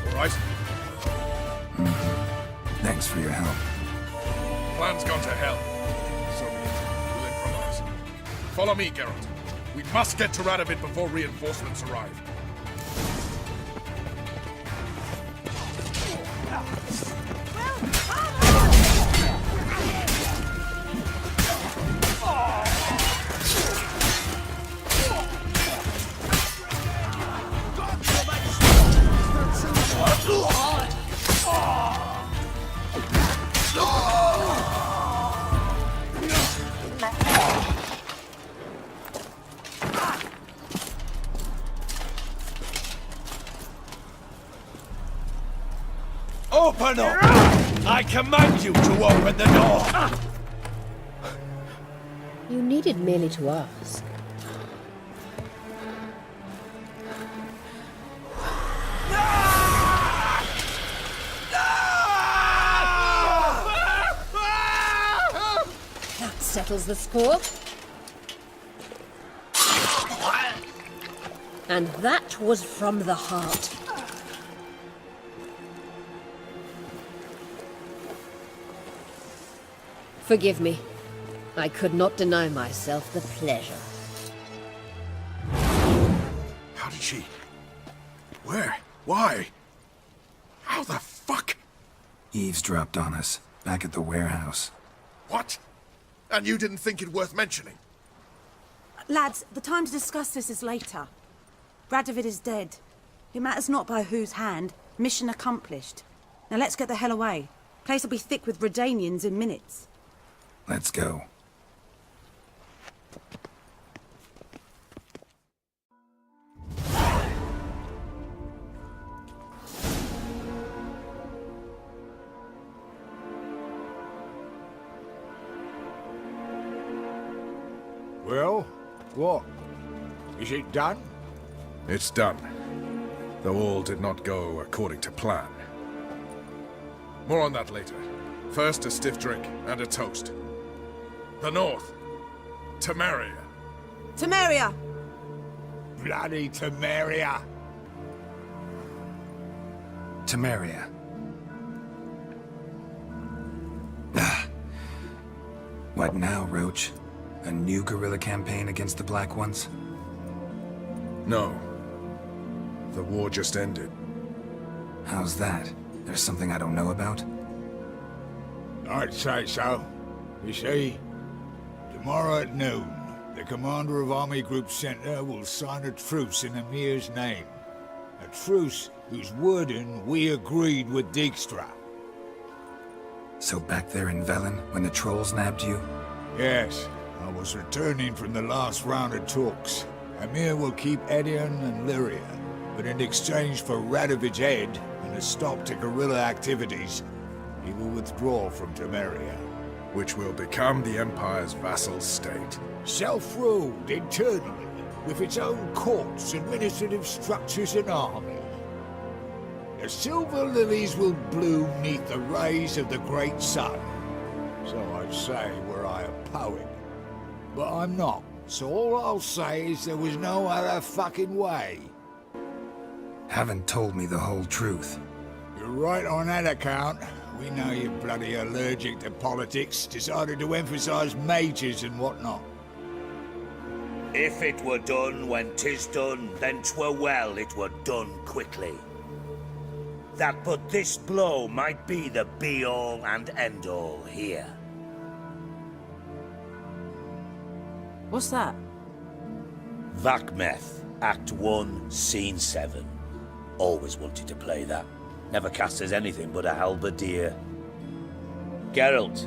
All right. Thanks for your help. Plan's gone to hell. So be it. We'll improvise. Follow me, Geralt. We must get to Radovid before reinforcements arrive. Open up! I command you to open the door! You needed merely to ask. That settles the score. And that was from the heart. Forgive me. I could not deny myself the pleasure. How did she... Where? Why? How the fuck? Eavesdropped on us, back at the warehouse. What? And you didn't think it worth mentioning? Lads, the time to discuss this is later. Radovid is dead. It matters not by whose hand. Mission accomplished. Now let's get the hell away. Place will be thick with Redanians in minutes. Let's go. Well, what? Is it done? It's done. Though all did not go according to plan. More on that later. First, a stiff drink and a toast. The North. Temeria. Temeria! Bloody Temeria! Temeria. What now, Roach? A new guerrilla campaign against the Black Ones? No. The war just ended. How's that? There's something I don't know about? I'd say so. You see, tomorrow at noon, the commander of Army Group Center will sign a truce in Emir's name. A truce whose wording we agreed with Dijkstra. So back there in Velen, when the trolls nabbed you? Yes, I was returning from the last round of talks. Emir will keep Edion and Lyria, but in exchange for Radovid's head and a stop to guerrilla activities, he will withdraw from Temeria. Which will become the Empire's vassal state. Self-ruled internally, with its own courts, administrative structures and army. The silver lilies will bloom neath the rays of the great sun. So I'd say were I a poet. But I'm not, so all I'll say is there was no other fucking way. Haven't told me the whole truth. You're right on that account. We know you're bloody allergic to politics, decided to emphasize majors and whatnot. If it were done when 'tis done, then 'twere well it were done quickly. That but this blow might be the be-all and end-all here. What's that? Vakmeth, Act 1, Scene 7. Always wanted to play that. Never cast as anything but a halberdier. Geralt,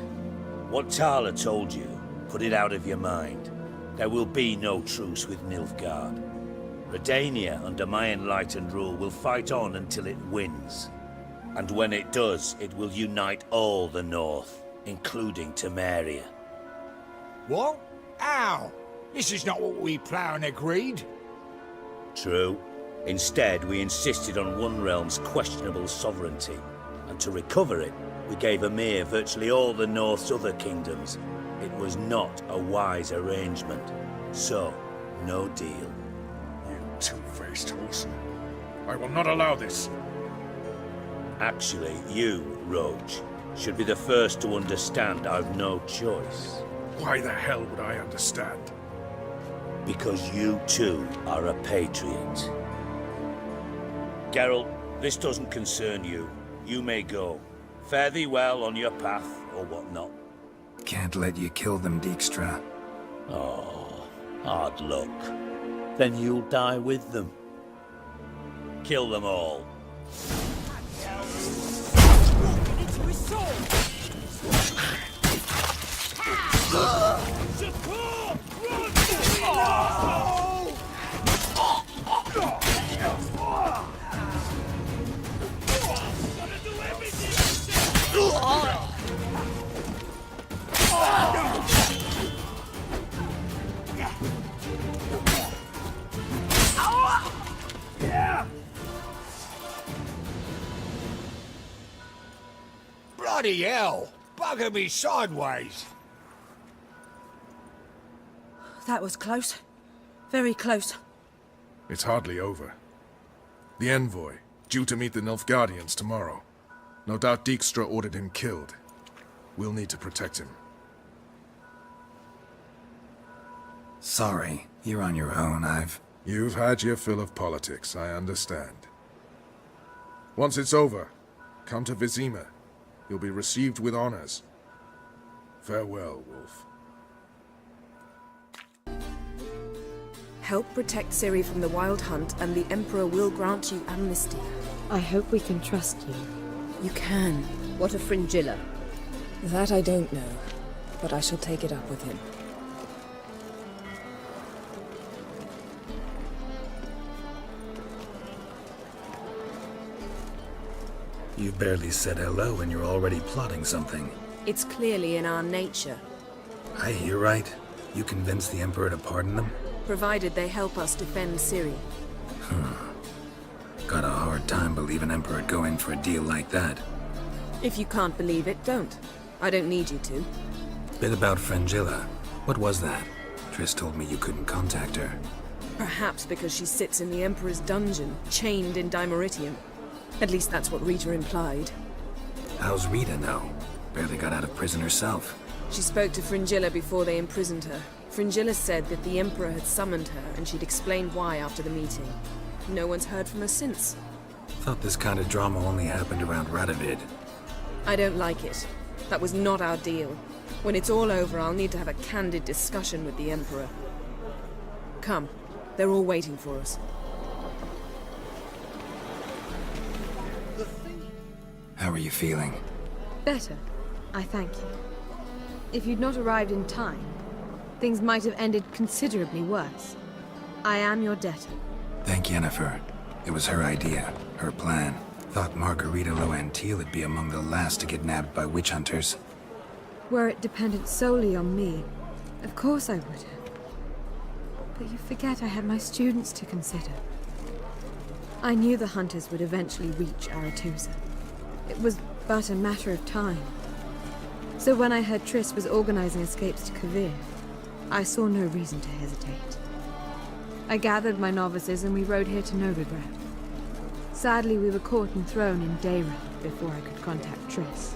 what Tala told you, put it out of your mind. There will be no truce with Nilfgaard. Redania, under my enlightened rule, will fight on until it wins. And when it does, it will unite all the North, including Temeria. What? How? This is not what we planned and agreed. True. Instead, we insisted on one realm's questionable sovereignty, and to recover it, we gave Emir virtually all the North's other kingdoms. It was not a wise arrangement. So, no deal. You two-faced whoreson. I will not allow this. Actually, you, Roach, should be the first to understand I've no choice. Why the hell would I understand? Because you too are a patriot. Geralt, this doesn't concern you. You may go. Fare thee well on your path, or whatnot. Can't let you kill them, Dijkstra. Oh, hard luck. Then you'll die with them. Kill them all. Bloody hell! Bugger me sideways! That was close. Very close. It's hardly over. The envoy, due to meet the Nilfgaardians tomorrow. No doubt Dijkstra ordered him killed. We'll need to protect him. Sorry, you're on your own. You've had your fill of politics, I understand. Once it's over, come to Vizima. You'll be received with honors. Farewell, Wolf. Help protect Ciri from the Wild Hunt, and the Emperor will grant you amnesty. I hope we can trust you. You can. What of Fringilla? That I don't know, but I shall take it up with him. You've barely said hello and you're already plotting something. It's clearly in our nature, I hear right. You convinced the Emperor to pardon them? provided they help us defend Ciri. Got a hard time believing Emperor'd go in for a deal like that. If you can't believe it, don't. I don't need you to. Bit about Fringilla. What was that? Triss told me you couldn't contact her. Perhaps because she sits in the Emperor's dungeon, chained in Dimeritium. At least that's what Rita implied. How's Rita know? Barely got out of prison herself. She spoke to Fringilla before they imprisoned her. Fringilla said that the Emperor had summoned her, and she'd explained why after the meeting. No one's heard from her since. Thought this kind of drama only happened around Radovid. I don't like it. That was not our deal. When it's all over, I'll need to have a candid discussion with the Emperor. Come. They're all waiting for us. How are you feeling? Better. I thank you. If you'd not arrived in time, things might have ended considerably worse. I am your debtor. Thank Yennefer. It was her idea, her plan. Thought Margarita Loantil would be among the last to get nabbed by witch hunters. Were it dependent solely on me, of course I would have. But you forget I had my students to consider. I knew the hunters would eventually reach Aretusa. It was but a matter of time. So when I heard Triss was organizing escapes to Kovir, I saw no reason to hesitate. I gathered my novices and we rode here to Novigrad. Sadly, we were caught and thrown in Dayrand before I could contact Triss.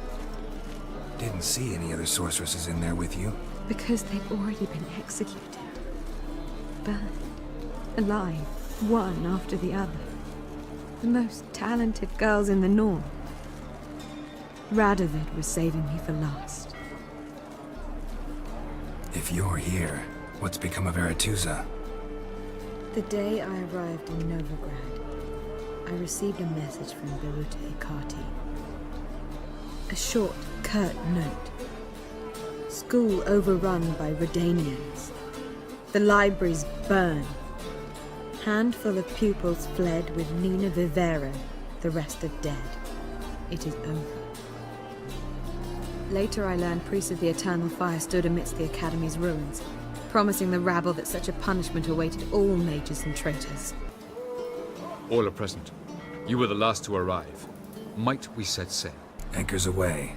Didn't see any other sorceresses in there with you? Because they'd already been executed. Burned. Alive. One after the other. The most talented girls in the North. Radovid was saving me for last. If you're here, what's become of Aretusa? The day I arrived in Novigrad, I received a message from Beruta Ikati. A short, curt note. School overrun by Redanians. The libraries burned. Handful of pupils fled with Nina Vivera. The rest are dead. It is over. Later I learned priests of the Eternal Fire stood amidst the Academy's ruins, promising the rabble that such a punishment awaited all mages and traitors. All are present. You were the last to arrive. Might we set sail? Anchors away.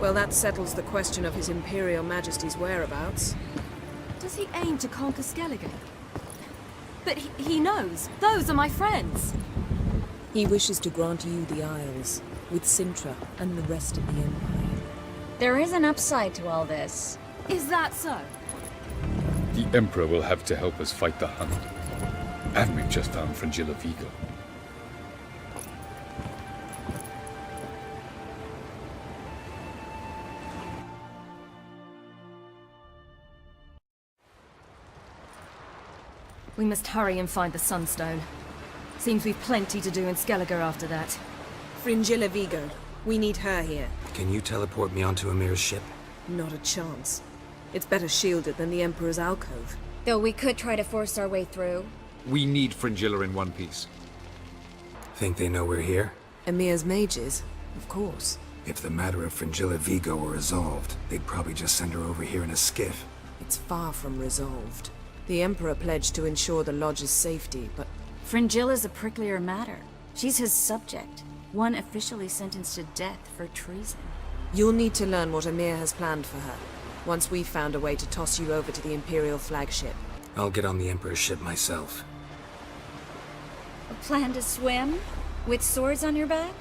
Well, that settles the question of His Imperial Majesty's whereabouts. Does he aim to conquer Skellige? But he knows. Those are my friends. He wishes to grant you the Isles, with Sintra and the rest of the Empire. There is an upside to all this. Is that so? The Emperor will have to help us fight the Hunt. And we've just found Fringilla Vigo. We must hurry and find the Sunstone. Seems we've plenty to do in Skellige after that. Fringilla Vigo. We need her here. Can you teleport me onto Amir's ship? Not a chance. It's better shielded than the Emperor's alcove. Though we could try to force our way through. We need Fringilla in one piece. Think they know we're here? Emir's mages? Of course. If the matter of Fringilla Vigo were resolved, they'd probably just send her over here in a skiff. It's far from resolved. The Emperor pledged to ensure the Lodge's safety, but... Fringilla's a pricklier matter. She's his subject. One officially sentenced to death for treason. You'll need to learn what Emir has planned for her, once we've found a way to toss you over to the Imperial flagship. I'll get on the Emperor's ship myself. A plan to swim? With swords on your back?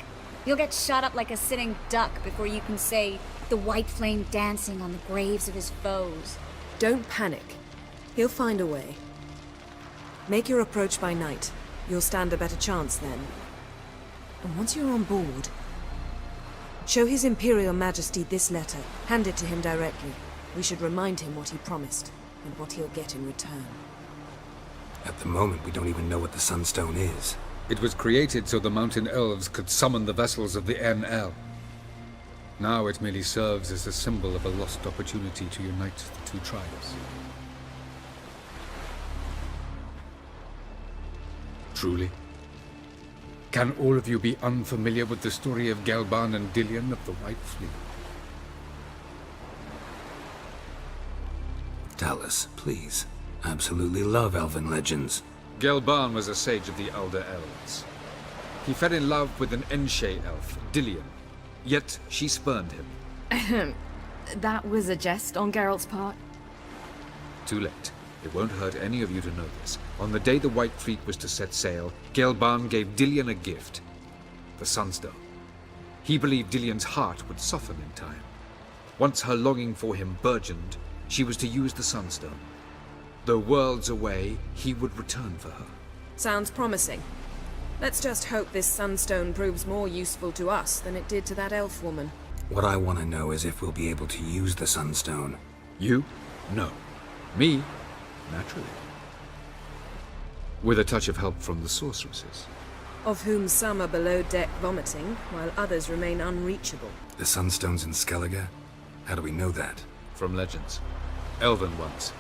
You'll get shot up like a sitting duck before you can say the white flame dancing on the graves of his foes. Don't panic. He'll find a way. Make your approach by night. You'll stand a better chance then. And once you're on board, show His Imperial Majesty this letter. Hand it to him directly. We should remind him what he promised, and what he'll get in return. At the moment, we don't even know what the Sunstone is. It was created so the Mountain Elves could summon the vessels of the NL. Now it merely serves as a symbol of a lost opportunity to unite the two tribes. Truly? Can all of you be unfamiliar with the story of Gelban and Dillion of the White Fleet? Tell us, please. Absolutely love elven legends. Gelban was a sage of the Elder Elves. He fell in love with an Enshe elf, Dillion, yet she spurned him. That was a jest on Geralt's part? Too late. It won't hurt any of you to know this. On the day the White Fleet was to set sail, Gelban gave Dillion a gift. The Sunstone. He believed Dillion's heart would soften in time. Once her longing for him burgeoned, she was to use the Sunstone. Though worlds away, he would return for her. Sounds promising. Let's just hope this Sunstone proves more useful to us than it did to that elf woman. What I want to know is if we'll be able to use the Sunstone. You? No. Me? Naturally. With a touch of help from the sorceresses. Of whom some are below deck vomiting, while others remain unreachable. The Sunstone's in Skellige? How do we know that? From legends. Elven ones.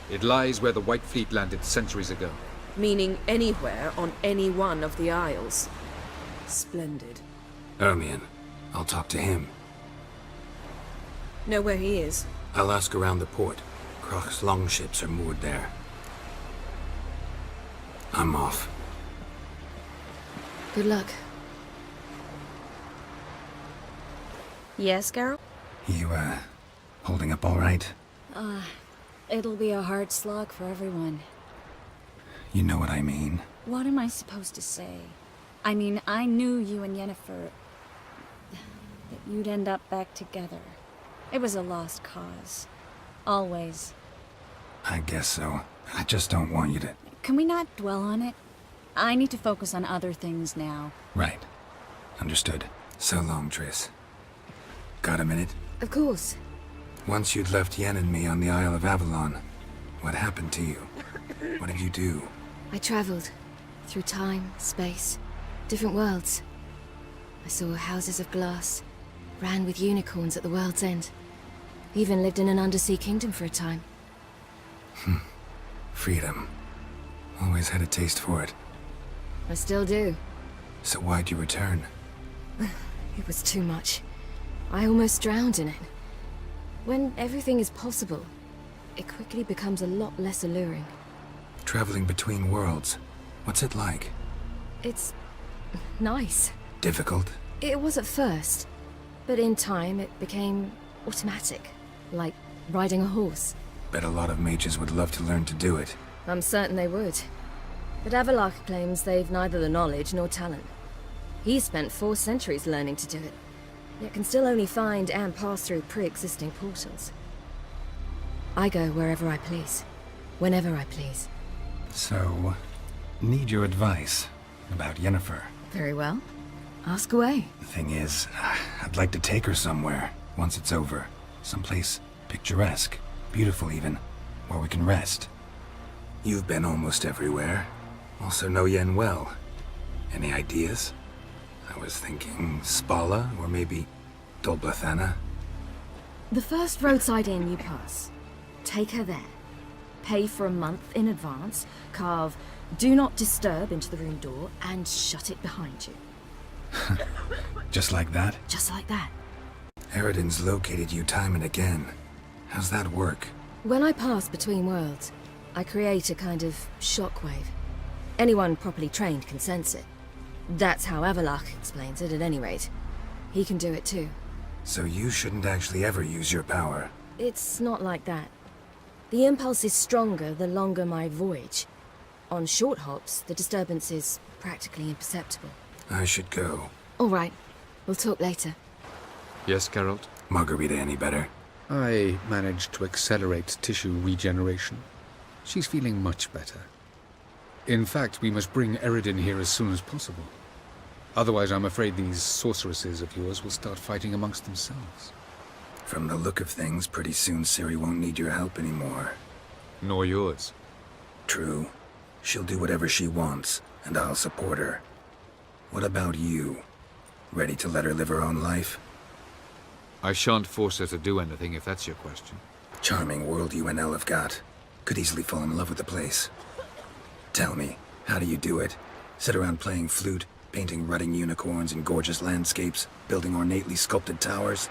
It lies where the White Fleet landed centuries ago. Meaning anywhere on any one of the Isles. Splendid. Ermion. I'll talk to him. Know where he is? I'll ask around the port. Croc's longships are moored there. I'm off. Good luck. Yes, Geralt? You, holding up all right? It'll be a hard slog for everyone. You know what I mean. What am I supposed to say? I mean, I knew you and Yennefer... that you'd end up back together. It was a lost cause. Always. I guess so. I just don't want you to... Can we not dwell on it? I need to focus on other things now. Right. Understood. So long, Triss. Got a minute? Of course. Once you'd left Yen and me on the Isle of Avalon, what happened to you? What did you do? I traveled. Through time, space, different worlds. I saw houses of glass, ran with unicorns at the world's end. Even lived in an undersea kingdom for a time. Freedom. Always had a taste for it. I still do. So why'd you return? It was too much. I almost drowned in it. When everything is possible, it quickly becomes a lot less alluring. Traveling between worlds. What's it like? It's... nice. Difficult? It was at first, but in time it became automatic, like riding a horse. Bet a lot of mages would love to learn to do it. I'm certain they would. But Avallac'h claims they've neither the knowledge nor talent. He spent 4 centuries learning to do it, yet can still only find and pass through pre-existing portals. I go wherever I please, whenever I please. So, need your advice about Yennefer. Very well. Ask away. The thing is, I'd like to take her somewhere, once it's over. Someplace picturesque, beautiful even, where we can rest. You've been almost everywhere. Also know Yen well. Any ideas? I was thinking Spala, or maybe Dol Blathanna. The first roadside inn you pass. Take her there. Pay for a month in advance, carve "Do Not Disturb" into the room door, and shut it behind you. Just like that? Just like that. Eredin's located you time and again. How's that work? When I pass between worlds, I create a kind of shockwave. Anyone properly trained can sense it. That's how Avalach explains it, at any rate. He can do it too. So you shouldn't actually ever use your power. It's not like that. The impulse is stronger the longer my voyage. On short hops, the disturbance is practically imperceptible. I should go. All right. We'll talk later. Yes, Geralt? Margarita any better? I managed to accelerate tissue regeneration. She's feeling much better. In fact, we must bring Eredin here as soon as possible. Otherwise, I'm afraid these sorceresses of yours will start fighting amongst themselves. From the look of things, pretty soon Ciri won't need your help anymore. Nor yours. True. She'll do whatever she wants, and I'll support her. What about you? Ready to let her live her own life? I shan't force her to do anything, if that's your question. Charming world you and Elle have got. Could easily fall in love with the place. Tell me, how do you do it? Sit around playing flute, painting rutting unicorns in gorgeous landscapes, building ornately sculpted towers?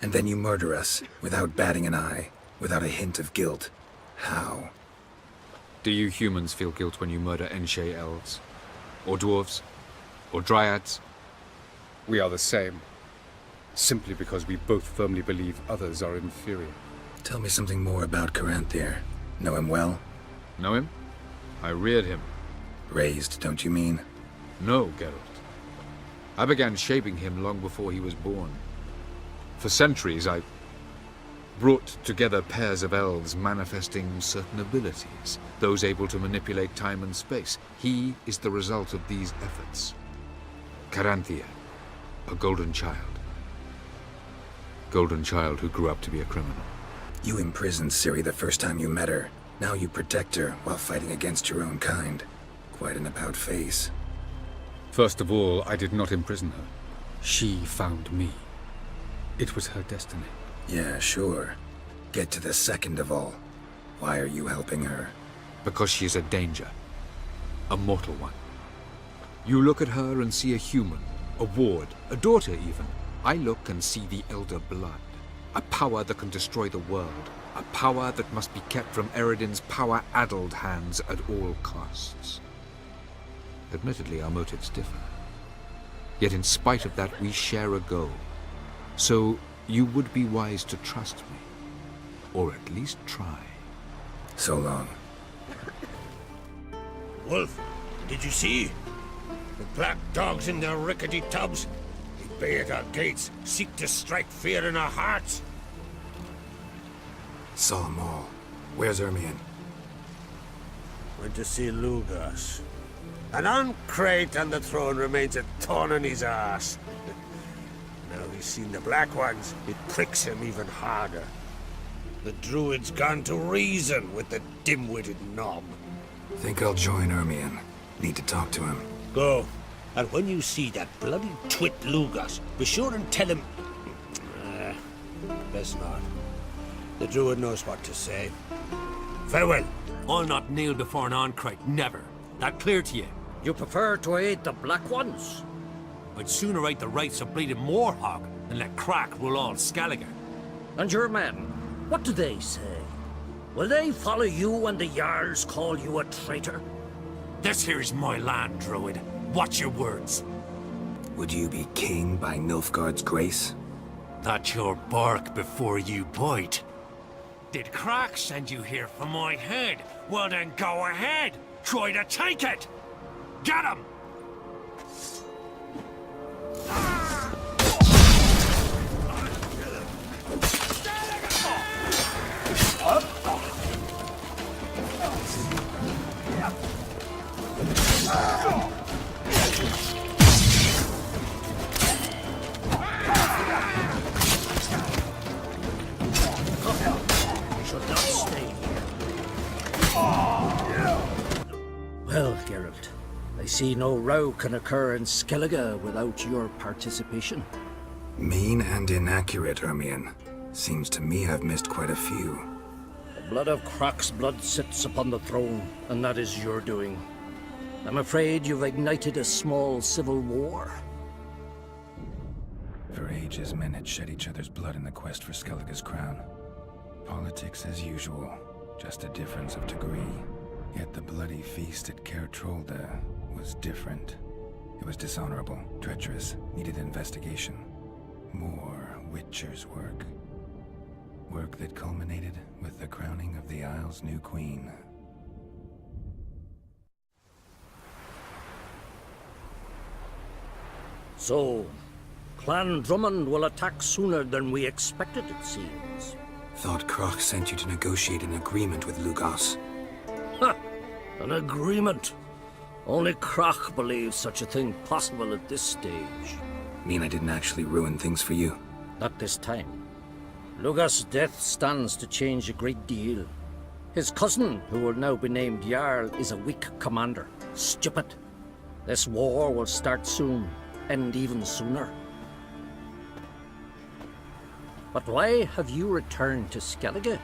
And then you murder us, without batting an eye, without a hint of guilt. How? Do you humans feel guilt when you murder Enshe elves? Or dwarves? Or dryads? We are the same. Simply because we both firmly believe others are inferior. Tell me something more about Caranthir. Know him well? Know him? I reared him. Raised, don't you mean? No, Geralt. I began shaping him long before he was born. For centuries, I brought together pairs of elves manifesting certain abilities, those able to manipulate time and space. He is the result of these efforts. Caranthir, a golden child. Golden child who grew up to be a criminal. You imprisoned Ciri the first time you met her. Now you protect her while fighting against your own kind. Quite an about-face. First of all, I did not imprison her. She found me. It was her destiny. Yeah, sure. Get to the second of all. Why are you helping her? Because she is a danger. A mortal one. You look at her and see a human, a ward, a daughter even. I look and see the Elder Blood. A power that can destroy the world. A power that must be kept from Eredin's power-addled hands at all costs. Admittedly, our motives differ. Yet in spite of that, we share a goal. So, you would be wise to trust me. Or at least try. So long. Wolf, did you see? The black dogs in their rickety tubs. They bay at our gates, seek to strike fear in our hearts. Saw them all. Where's Ermion? Went to see Lugas. And on Crate on the throne remains a thorn in his ass. Now he's seen the Black Ones, it pricks him even harder. The Druid's gone to reason with the dim-witted knob. Think I'll join Ermion. Need to talk to him. Go. And when you see that bloody twit Lugas, be sure and tell him... best not. The Druid knows what to say. Farewell. I'll not kneel before an Oncrite, never. That clear to you? You prefer to aid the Black Ones? I'd sooner aid the rights of bleeding Morhog than let Crack rule all Skellige. And your men, what do they say? Will they follow you when the Jarls call you a traitor? This here's my land, Druid. Watch your words. Would you be king by Nilfgaard's grace? That's your bark before you bite. Did Crack send you here for my head? Well then go ahead! Try to take it! Get him! Well, Geralt, I see no row can occur in Skellige without your participation. Mean and inaccurate, Ermion. Seems to me I've missed quite a few. The blood of Crach's blood sits upon the throne, and that is your doing. I'm afraid you've ignited a small civil war. For ages, men had shed each other's blood in the quest for Skellige's crown. Politics as usual, just a difference of degree. Yet the bloody feast at Caer Trolda was different. It was dishonorable, treacherous, needed investigation. More Witcher's work. Work that culminated with the crowning of the Isle's new queen. So, Clan Drummond will attack sooner than we expected, it seems. Thought Crach sent you to negotiate an agreement with Lugos. Ha! An agreement? Only Crach believes such a thing possible at this stage. Mean I didn't actually ruin things for you? Not this time. Lugos' death stands to change a great deal. His cousin, who will now be named Jarl, is a weak commander. Stupid. This war will start soon, end even sooner. But why have you returned to Skellige?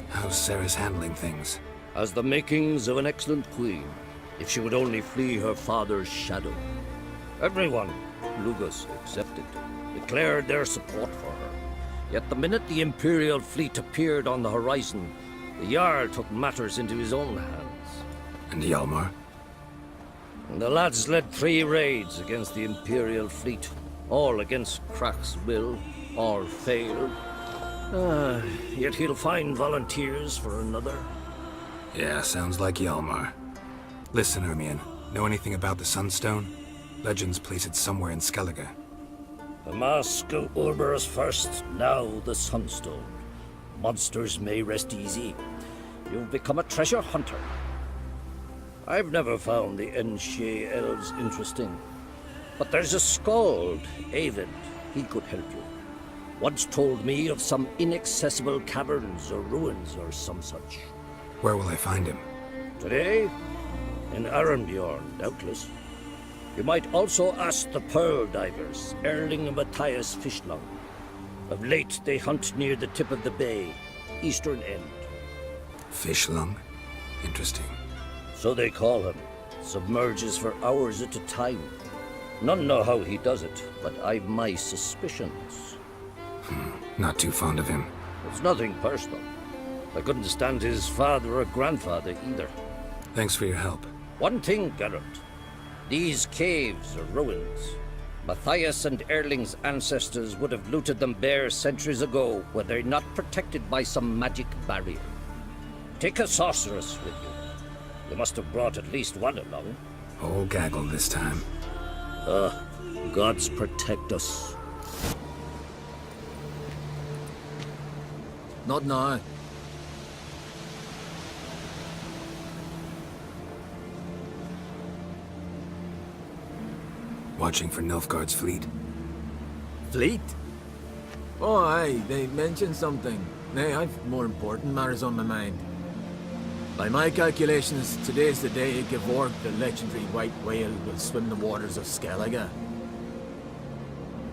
How's Sarah's handling things? Has the makings of an excellent queen, if she would only flee her father's shadow. Everyone, Lugos excepted, declared their support for her. Yet the minute the Imperial fleet appeared on the horizon, the Jarl took matters into his own hands. And Hjalmar? The lads led 3 raids against the Imperial fleet, all against Crach's will, all failed. Yet he'll find volunteers for another. Yeah, sounds like Hjalmar. Listen, Ermion, know anything about the Sunstone? Legends place it somewhere in Skellige. The mask of Urberus first, now the Sunstone. Monsters may rest easy. You've become a treasure hunter. I've never found the Enshe elves interesting. But there's a skald, Eyvind. He could help you. Once told me of some inaccessible caverns or ruins or some such. Where will I find him? Today? In Arenbjorn, doubtless. You might also ask the Pearl Divers, Erling and Matthias Fishlung. Of late, they hunt near the tip of the bay, eastern end. Fishlung? Interesting. So they call him. Submerges for hours at a time. None know how he does it, but I've my suspicions. Not too fond of him. It's nothing personal. I couldn't stand his father or grandfather either. Thanks for your help. One thing, Geralt. These caves are ruins. Matthias and Erling's ancestors would have looted them bare centuries ago were they not protected by some magic barrier. Take a sorceress with you. You must have brought at least one along. Whole gaggle this time. Gods protect us. Not now. Watching for Nilfgaard's fleet. Fleet? Oh, aye, they mentioned something. Nay, I've more important matters on my mind. By my calculations, today's the day Gevorg, the legendary white whale, will swim the waters of Skellige.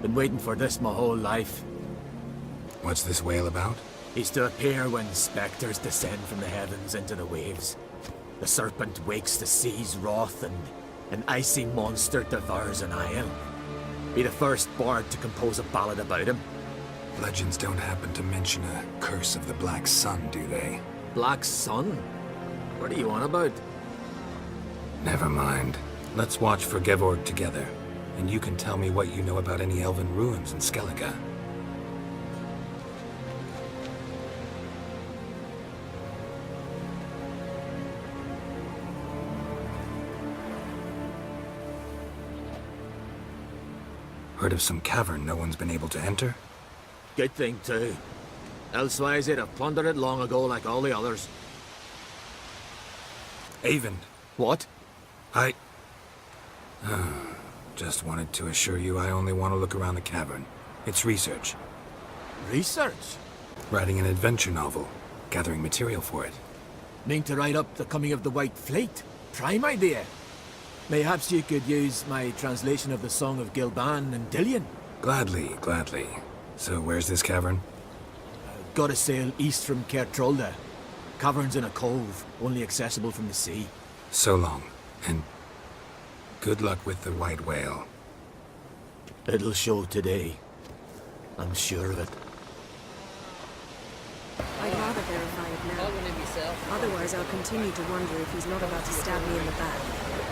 Been waiting for this my whole life. What's this whale about? He's to appear when specters descend from the heavens into the waves. The serpent wakes the sea's wrath and an icy monster devours an isle. Be the first bard to compose a ballad about him. Legends don't happen to mention a curse of the Black Sun, do they? Black Sun? What are you on about? Never mind. Let's watch for Gevorg together, and you can tell me what you know about any elven ruins in Skellige. Heard of some cavern no one's been able to enter? Good thing, too. Elsewise, they'd have plundered it long ago like all the others. Eyvind. What? I... just wanted to assure you I only want to look around the cavern. It's research. Research? Writing an adventure novel. Gathering material for it. Mean to write up the coming of the White Fleet? prime idea. Mayhaps you could use my translation of the Song of Gilban and Dillion. Gladly, gladly. So where's this cavern? Gotta sail east from Cair Trolda. Cavern's in a cove, only accessible from the sea. So long, and good luck with the white whale. It'll show today. I'm sure of it. I'd rather verify it now. Otherwise, I'll continue to wonder if he's not about to stab me in the back.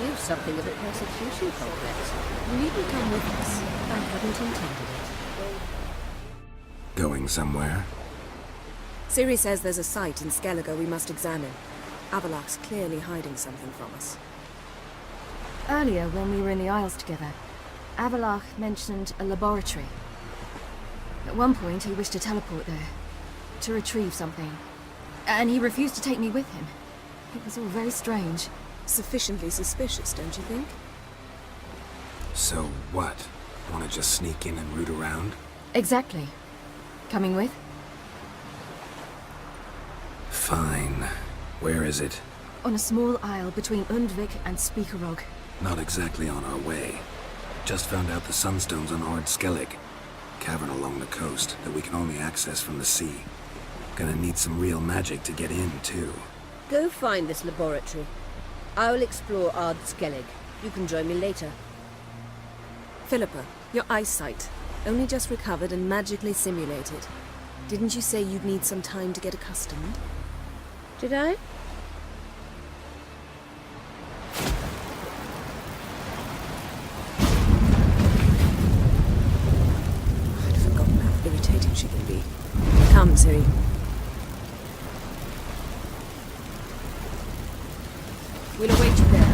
You've something of a persecution complex. You needn't come with us. I hadn't intended it. Going somewhere? Ciri says there's a site in Skellige we must examine. Avallac'h's clearly hiding something from us. Earlier, when we were in the Isles together, Avallac'h mentioned a laboratory. At one point, he wished to teleport there, to retrieve something. And he refused to take me with him. It was all very strange. Sufficiently suspicious, don't you think? So what? Want to just sneak in and root around? Exactly. Coming with? Fine. Where is it? On a small isle between Undvik and Speakerog. Not exactly on our way. Just found out the sunstone's on Ard Skellig. Cavern along the coast that we can only access from the sea. Gonna need some real magic to get in, too. Go find this laboratory. I'll explore Ard Skellig. You can join me later. Philippa, your eyesight. Only just recovered and magically simulated. Didn't you say you'd need some time to get accustomed? Did I? I'd forgotten how irritating she can be. Come, Ciri. We'll await you there.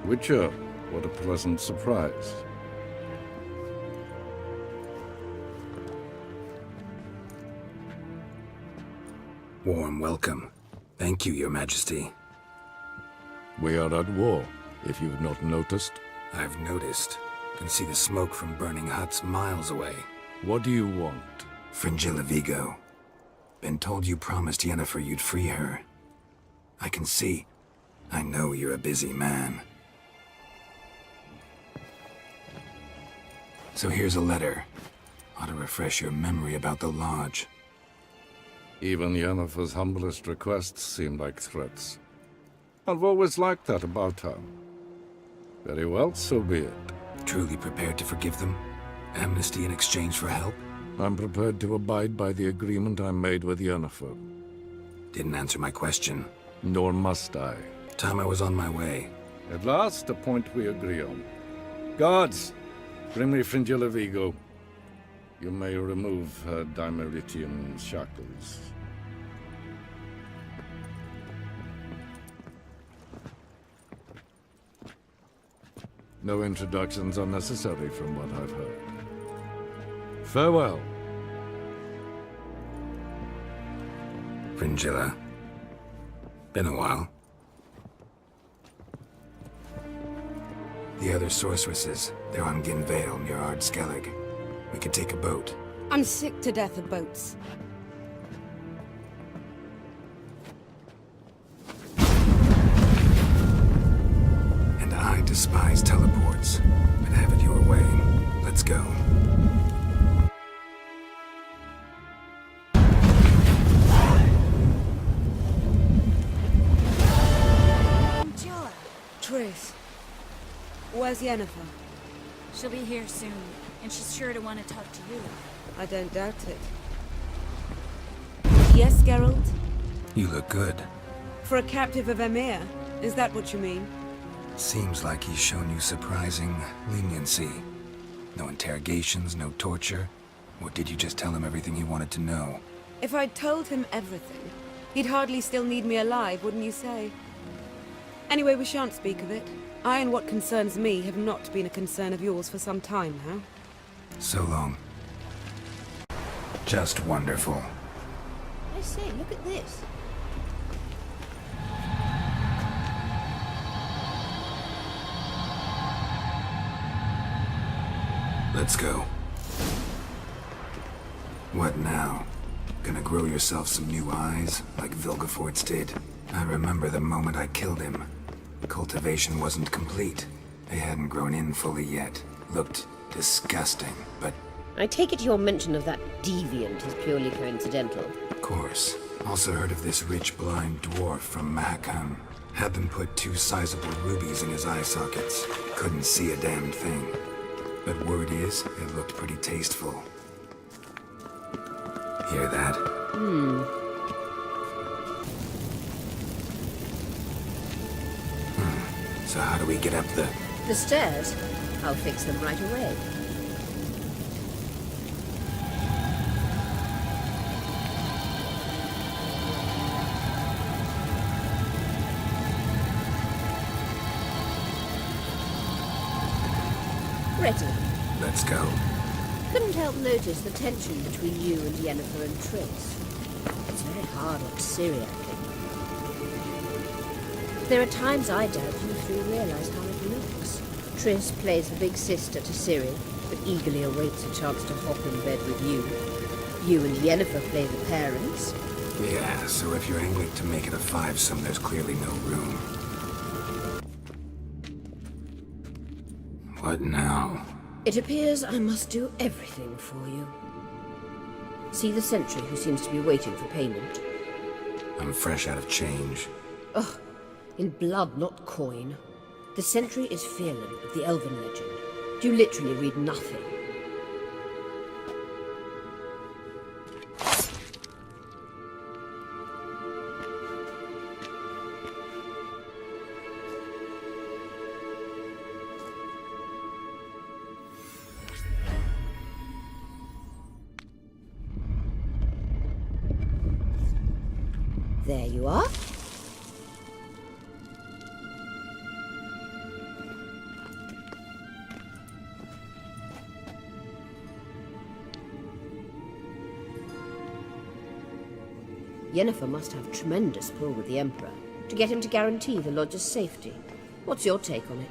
Witcher, what a pleasant surprise. Warm welcome. Thank you, Your Majesty. We are at war, if you've not noticed. I've noticed. Can see the smoke from burning huts miles away. What do you want? Fringilla Vigo. Been told you promised Yennefer you'd free her. I can see. I know you're a busy man. So here's a letter. Ought to refresh your memory about the Lodge. Even Yennefer's humblest requests seem like threats. I've always liked that about her. Very well, so be it. Truly prepared to forgive them? Amnesty in exchange for help? I'm prepared to abide by the agreement I made with Yennefer. Didn't answer my question. Nor must I. Time I was on my way. At last, a point we agree on. Guards, bring me Fringilla Vigo. You may remove her Dimeritian shackles. No introductions are necessary from what I've heard. Farewell. Fringilla. Been a while. The other sorceresses, they're on Gin Vale near Ard Skellig. We could take a boat. I'm sick to death of boats. And I despise teleports. But have it your way. Let's go. Triss, where's Yennefer? She'll be here soon, and she's sure to want to talk to you. I don't doubt it. Yes, Geralt? You look good. For a captive of Emir, is that what you mean? Seems like he's shown you surprising leniency. No interrogations, no torture. Or did you just tell him everything he wanted to know? If I'd told him everything, he'd hardly still need me alive, wouldn't you say? Anyway, we shan't speak of it. I and what concerns me have not been a concern of yours for some time now. So long. Just wonderful. I say, look at this. Let's go. What now? Gonna grow yourself some new eyes, like Vilgefortz did? I remember the moment I killed him. Cultivation wasn't complete. They hadn't grown in fully yet. Looked disgusting, but... I take it your mention of that deviant is purely coincidental. Of course. Also heard of this rich blind dwarf from Mahakam. Had them put 2 sizable rubies in his eye sockets. Couldn't see a damn thing. But word is, it looked pretty tasteful. Hear that? So how do we get up the... The stairs? I'll fix them right away. Ready. Let's go. Couldn't help notice the tension between you and Yennefer and Triss. It's very hard on Ciri, I think. There are times I doubt you three realize how it looks. Triss plays the big sister to Ciri, but eagerly awaits a chance to hop in bed with you. You and Yennefer play the parents. Yeah, so if you're angling to make it a 5-some, there's clearly no room. What now? It appears I must do everything for you. See the sentry who seems to be waiting for payment? I'm fresh out of change. Ugh, in blood, not coin. The sentry is Firlan of the Elven legend. You literally read nothing. There you are. Yennefer must have tremendous pull with the Emperor to get him to guarantee the Lodge's safety. What's your take on it?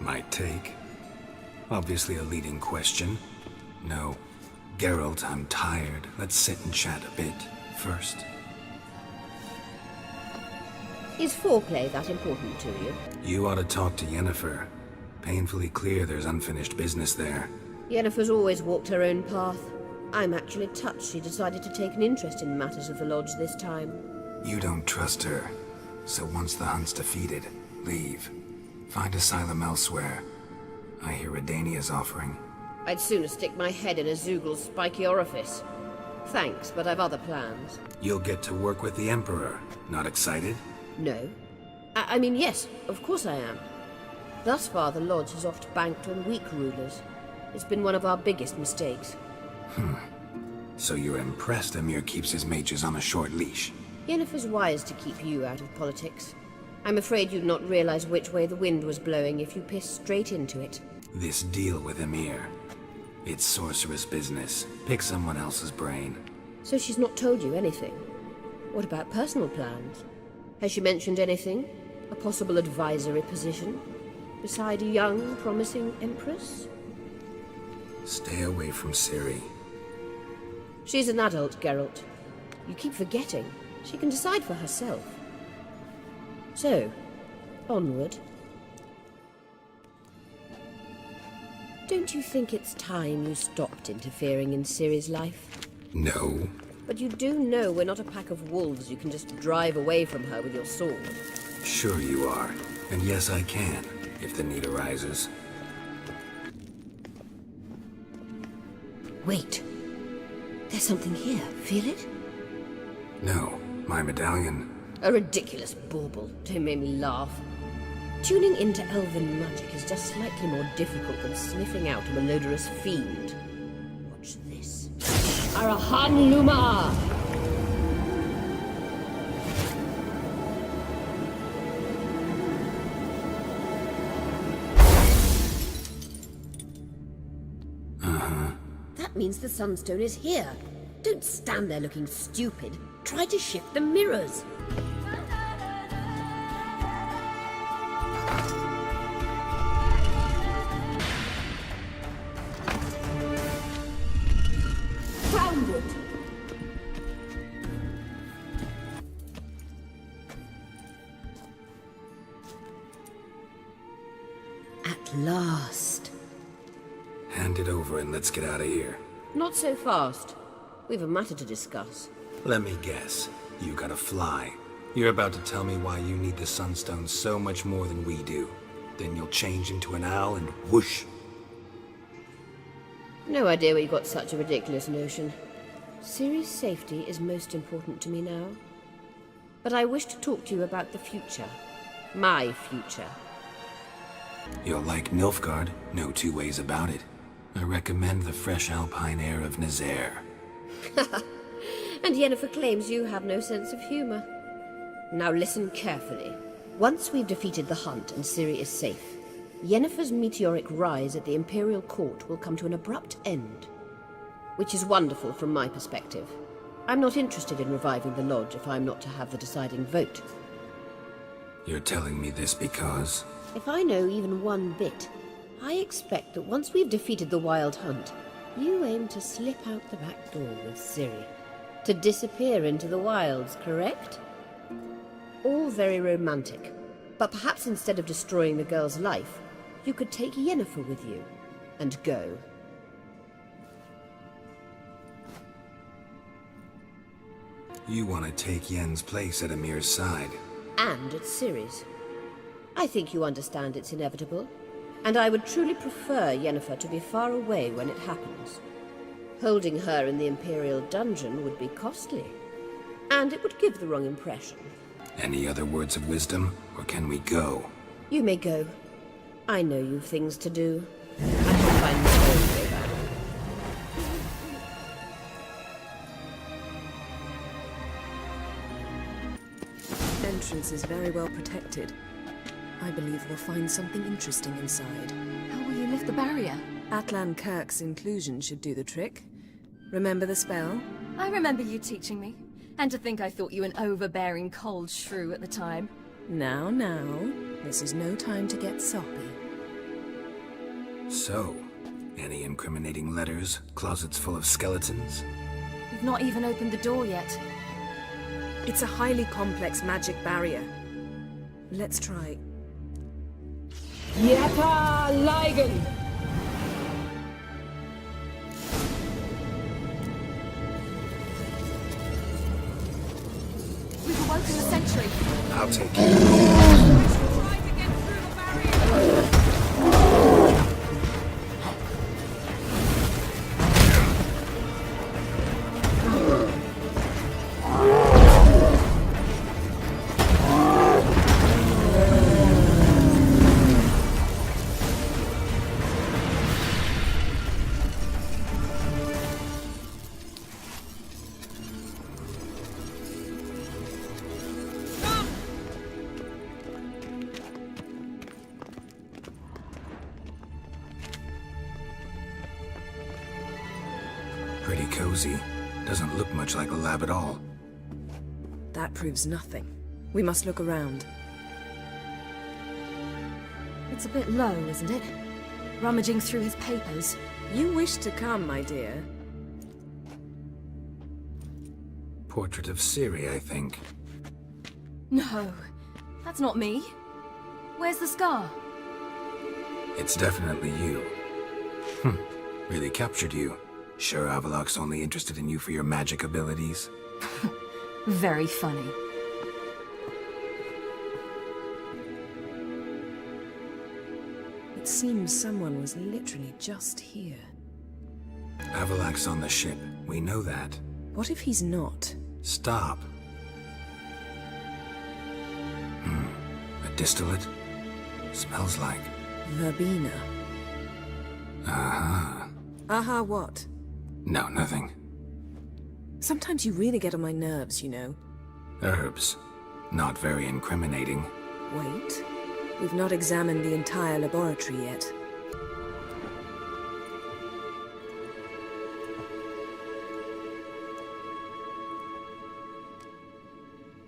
My take? Obviously a leading question. No. Geralt, I'm tired. Let's sit and chat a bit first. Is foreplay that important to you? You ought to talk to Yennefer. Painfully clear there's unfinished business there. Yennefer's always walked her own path. I'm actually touched she decided to take an interest in matters of the Lodge this time. You don't trust her. So once the hunt's defeated, leave. Find asylum elsewhere. I hear Redania's offering. I'd sooner stick my head in a Zoogl's spiky orifice. Thanks, but I've other plans. You'll get to work with the Emperor. Not excited? No. I mean, yes, of course I am. Thus far, the Lodge has oft banked on weak rulers. It's been one of our biggest mistakes. So you're impressed Emir keeps his mages on a short leash? Yennefer's wise to keep you out of politics. I'm afraid you'd not realize which way the wind was blowing if you pissed straight into it. This deal with Emir. It's sorceress business. Pick someone else's brain. So she's not told you anything? What about personal plans? Has she mentioned anything? A possible advisory position? Beside a young, promising empress? Stay away from Ciri. She's an adult, Geralt. You keep forgetting. She can decide for herself. So, onward. Don't you think it's time you stopped interfering in Ciri's life? No. But you do know we're not a pack of wolves you can just drive away from her with your sword. Sure you are. And yes, I can, if the need arises. Wait. There's something here. Feel it? No, my medallion. A ridiculous bauble. Don't make me laugh. Tuning into elven magic is just slightly more difficult than sniffing out a malodorous fiend. Watch this. Arahan Luma! Uh-huh. means the Sunstone is here. Don't stand there looking stupid. Try to shift the mirrors. Found it! At last. Hand it over and let's get out of here. Not so fast. We've a matter to discuss. Let me guess. You gotta fly. You're about to tell me why you need the Sunstone so much more than we do. Then you'll change into an owl and whoosh. No idea where you got such a ridiculous notion. Ciri's safety is most important to me now. But I wish to talk to you about the future. My future. You'll like Nilfgaard, no two ways about it. I recommend the fresh alpine air of Nazaire. And Yennefer claims you have no sense of humor. Now listen carefully. Once we've defeated the Hunt and Ciri is safe, Yennefer's meteoric rise at the Imperial Court will come to an abrupt end. Which is wonderful from my perspective. I'm not interested in reviving the Lodge if I'm not to have the deciding vote. You're telling me this because... If I know even one bit, I expect that once we've defeated the Wild Hunt, you aim to slip out the back door with Ciri. To disappear into the wilds, correct? All very romantic. But perhaps instead of destroying the girl's life, you could take Yennefer with you, and go. You want to take Yen's place at Amir's side. And at Ciri's. I think you understand it's inevitable, and I would truly prefer Yennefer to be far away when it happens. Holding her in the Imperial dungeon would be costly, and it would give the wrong impression. Any other words of wisdom, or can we go? You may go. I know you've things to do. I can find my own way back. The entrance is very well protected. I believe we'll find something interesting inside. How will you lift the barrier? Atlan Kirk's inclusion should do the trick. Remember the spell? I remember you teaching me. And to think I thought you an overbearing cold shrew at the time. Now, this is no time to get soppy. So, any incriminating letters, closets full of skeletons? We've not even opened the door yet. It's a highly complex magic barrier. Let's try. Yeta Ligen! We've awoken the sentry. I'll take it. Pretty cozy. Doesn't look much like a lab at all. That proves nothing. We must look around. It's a bit low, isn't it? Rummaging through his papers. You wish to come, my dear. Portrait of Ciri, I think. No, that's not me. Where's the scar? It's definitely you. Really captured you. Sure Avallac'h's only interested in you for your magic abilities? Very funny. It seems someone was literally just here. Avallac'h's on the ship. We know that. What if he's not? Stop. A distillate? Smells like... Verbena. Aha. Aha what? No, nothing. Sometimes you really get on my nerves, you know. Herbs. Not very incriminating. Wait. We've not examined the entire laboratory yet.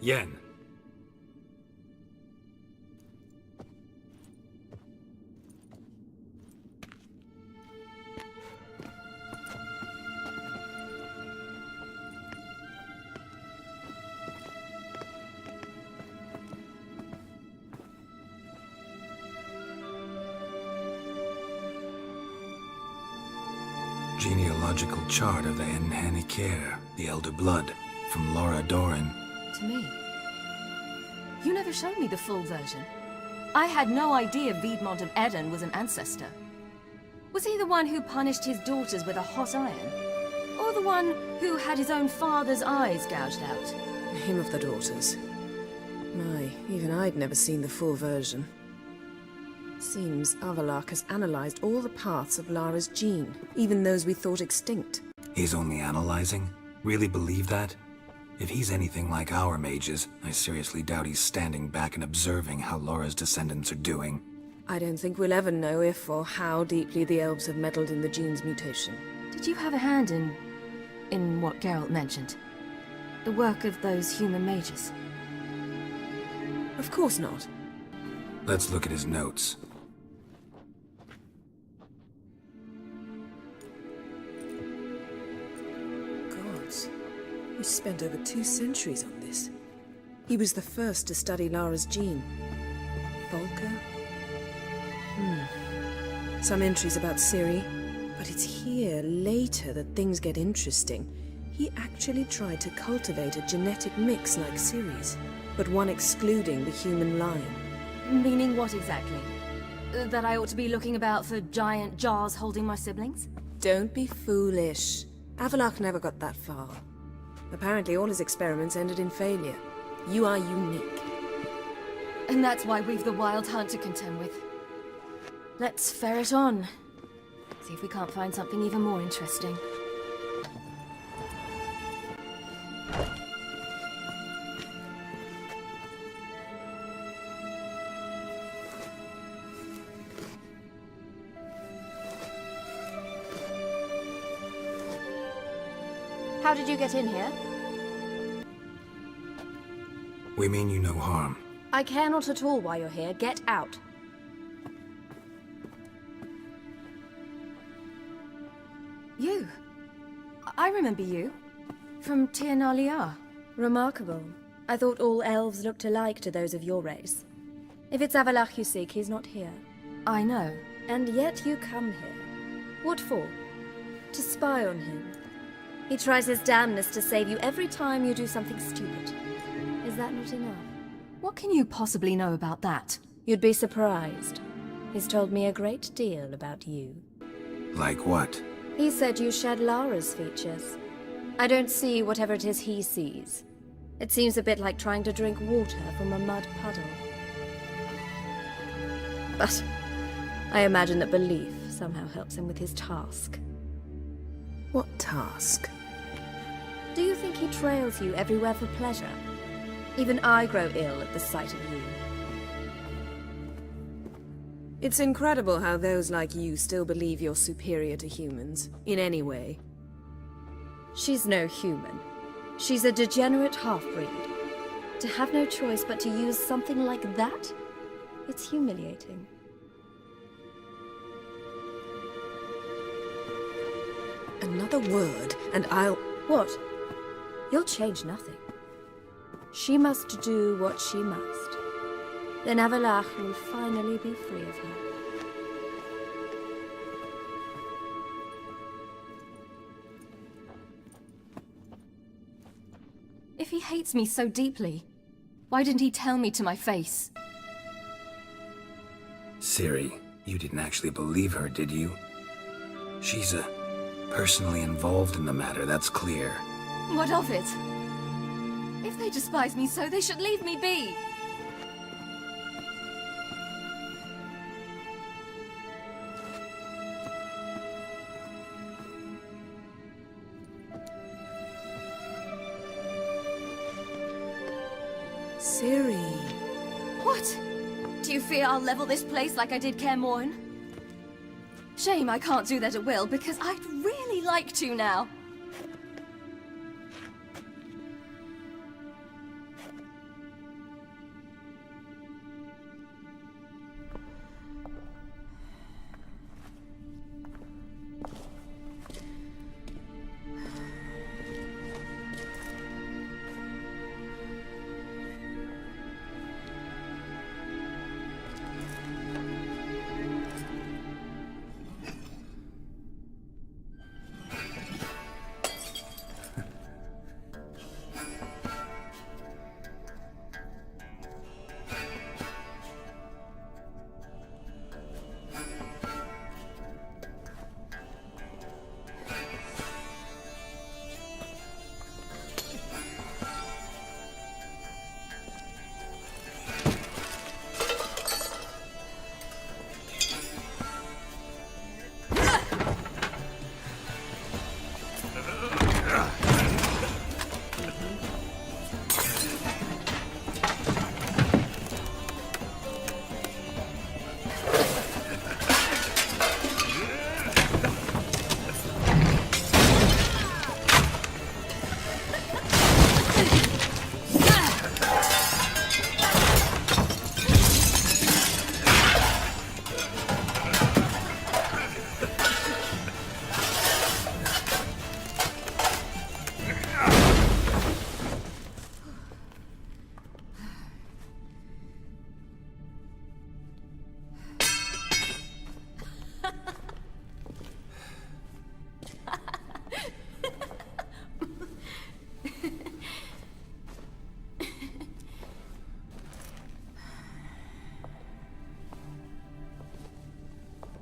Yen. Genealogical chart of the Enhanikir, the Elder Blood, from Laura Doran. To me. You never showed me the full version. I had no idea Viedmont of Eden was an ancestor. Was he the one who punished his daughters with a hot iron? Or the one who had his own father's eyes gouged out? Him of the daughters. My, even I'd never seen the full version. Seems Avallac'h has analyzed all the paths of Lara's gene, even those we thought extinct. He's only analyzing? Really believe that? If he's anything like our mages, I seriously doubt he's standing back and observing how Laura's descendants are doing. I don't think we'll ever know if or how deeply the elves have meddled in the gene's mutation. Did you have a hand in what Geralt mentioned? The work of those human mages? Of course not. Let's look at his notes. Gods, he spent over 2 centuries on this. He was the first to study Lara's gene. Volker? Some entries about Ciri, but it's here, later, that things get interesting. He actually tried to cultivate a genetic mix like Ciri's, but one excluding the human line. Meaning what exactly? That I ought to be looking about for giant jars holding my siblings? Don't be foolish. Avallac'h never got that far. Apparently all his experiments ended in failure. You are unique. And that's why we've the Wild Hunt to contend with. Let's ferret on. See if we can't find something even more interesting. How did you get in here? We mean you no harm. I care not at all why you're here. Get out. You? I remember you. From Tir na Liar. Remarkable. I thought all elves looked alike to those of your race. If it's Avallac'h you seek, he's not here. I know. And yet you come here. What for? To spy on him. He tries his damnedest to save you every time you do something stupid. Is that not enough? What can you possibly know about that? You'd be surprised. He's told me a great deal about you. Like what? He said you shared Lara's features. I don't see whatever it is he sees. It seems a bit like trying to drink water from a mud puddle. But I imagine that belief somehow helps him with his task. What task? Do you think he trails you everywhere for pleasure? Even I grow ill at the sight of you. It's incredible how those like you still believe you're superior to humans, in any way. She's no human. She's a degenerate half-breed. To have no choice but to use something like that? It's humiliating. Another word, and I'll... What? You'll change nothing. She must do what she must. Then Avallac'h will finally be free of her. If he hates me so deeply, why didn't he tell me to my face? Ciri, you didn't actually believe her, did you? She's personally involved in the matter, that's clear. What of it? If they despise me so, they should leave me be. Ciri. What? Do you fear I'll level this place like I did Kaer Morhen? Shame I can't do that at will, because I'd really like to now.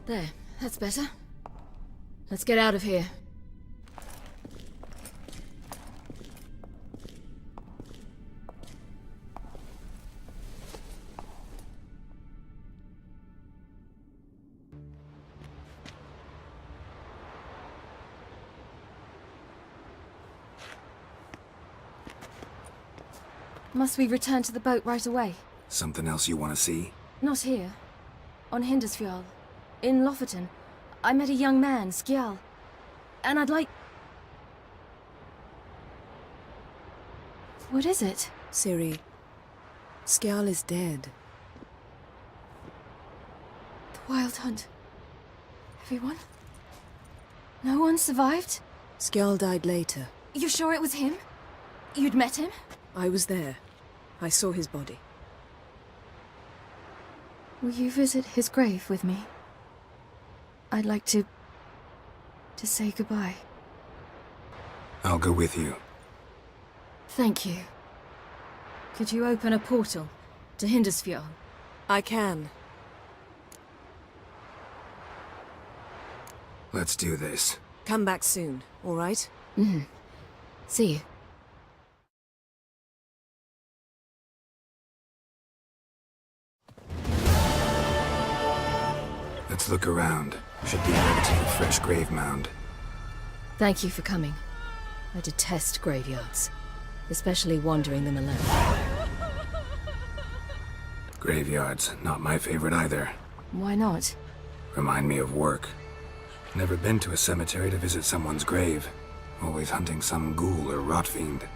There, that's better. Let's get out of here. Must we return to the boat right away? Something else you want to see? Not here. On Hindersfjall. In Lofoten. I met a young man, Skjal. And I'd like... What is it? Ciri, Skjal is dead. The Wild Hunt. Everyone? No one survived? Skjal died later. You sure it was him? You'd met him? I was there. I saw his body. Will you visit his grave with me? I'd like to say goodbye. I'll go with you. Thank you. Could you open a portal to Hindersfjall? I can. Let's do this. Come back soon, all right? See you. Let's look around. Should be a relatively fresh grave mound. Thank you for coming. I detest graveyards, especially wandering them alone. Graveyards, not my favorite either. Why not? Remind me of work. Never been to a cemetery to visit someone's grave. Always hunting some ghoul or rot fiend.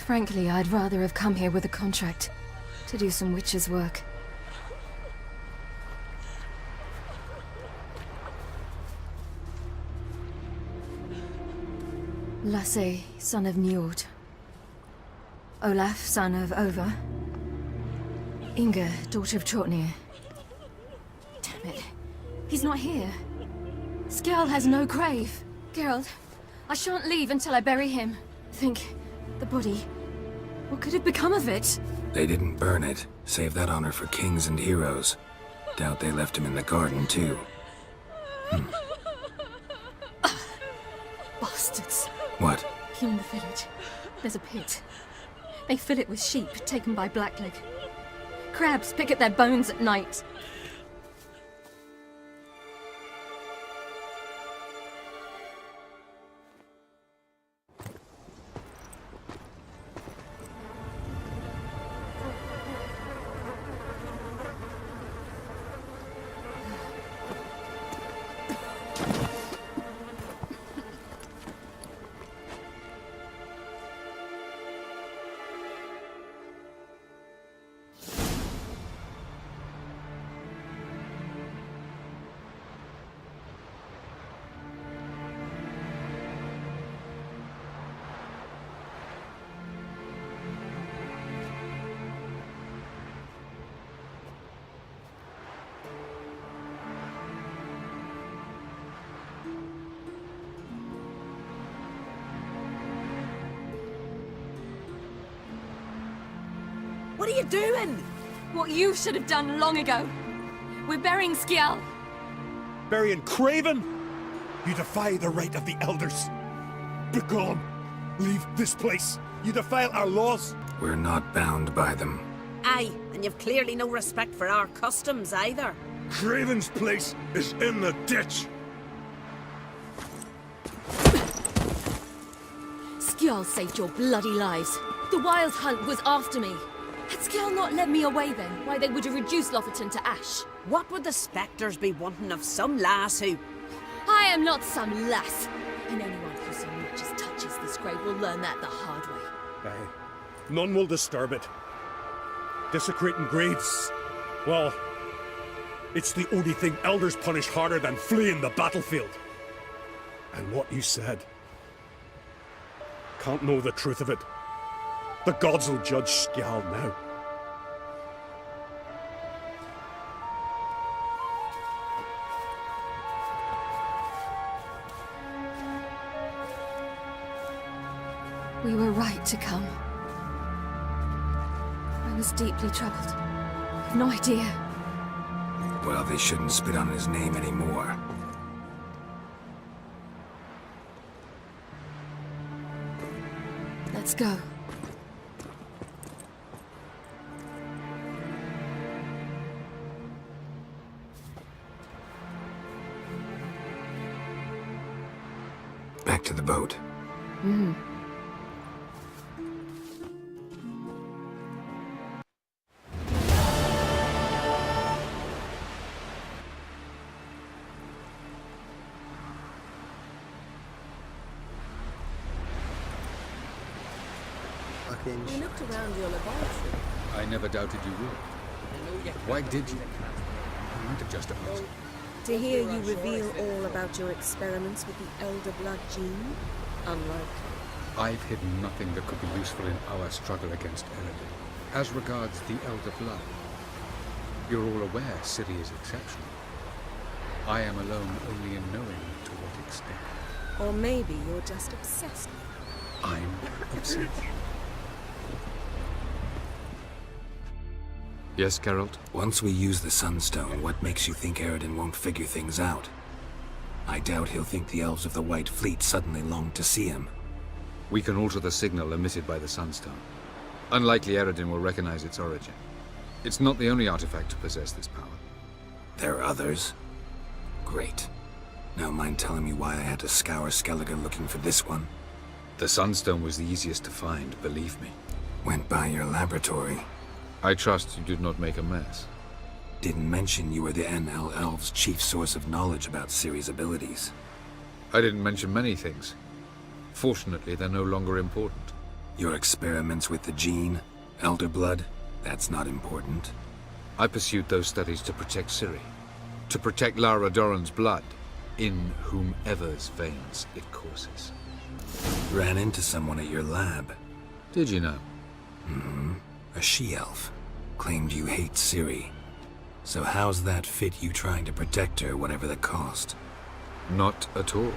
Frankly, I'd rather have come here with a contract to do some witch's work. Lasse, son of Njord. Olaf, son of Over. Inga, daughter of Trotnir. Damn it. He's not here. Skjal has no grave. Geralt, I shan't leave until I bury him. Think, the body. What could have become of it? They didn't burn it. Save that honor for kings and heroes. Doubt they left him in the garden, too. Bastards. What? Here in the village, there's a pit. They fill it with sheep taken by Blackleg. Crabs pick at their bones at night. What are you doing? What you should have done long ago. We're burying Skjal. Burying Craven? You defy the right of the elders. Begone. Leave this place. You defile our laws. We're not bound by them. Aye, and you've clearly no respect for our customs either. Craven's place is in the ditch. Skjal saved your bloody lives. The Wild Hunt was after me. Had Skjal not led me away then, why they would have reduced Lofoten to ash. What would the spectres be wanting of some lass who... I am not some lass. And anyone who so much as touches this grave will learn that the hard way. Aye. None will disturb it. Desecrating graves, well, it's the only thing elders punish harder than fleeing the battlefield. And what you said. Can't know the truth of it. The gods will judge Skjal now. We were right to come. I was deeply troubled. I've no idea. Well, they shouldn't spit on his name anymore. Let's go. Back to the boat. Mm-hmm. We looked around your laboratory. I never doubted you would. Why did you? You might have just asked. To hear you reveal all about your experiments with the Elder Blood gene? Unlikely. I've hidden nothing that could be useful in our struggle against Eredin. As regards the Elder Blood, you're all aware Ciri is exceptional. I am alone only in knowing to what extent. Or maybe you're just obsessed. I'm obsessed. Yes, Geralt? Once we use the Sunstone, what makes you think Eredin won't figure things out? I doubt he'll think the Elves of the White Fleet suddenly longed to see him. We can alter the signal emitted by the Sunstone. Unlikely Eredin will recognize its origin. It's not the only artifact to possess this power. There are others? Great. Now mind telling me why I had to scour Skellige looking for this one? The Sunstone was the easiest to find, believe me. Went by your laboratory. I trust you did not make a mess. Didn't mention you were the NL Elves' chief source of knowledge about Ciri's abilities. I didn't mention many things. Fortunately, they're no longer important. Your experiments with the gene, Elder Blood, that's not important. I pursued those studies to protect Ciri. To protect Lara Dorren's blood, in whomever's veins it courses. Ran into someone at your lab. Did you know? Mm-hmm. A she-elf. Claimed you hate Ciri. So how's that fit you trying to protect her, whatever the cost? Not at all.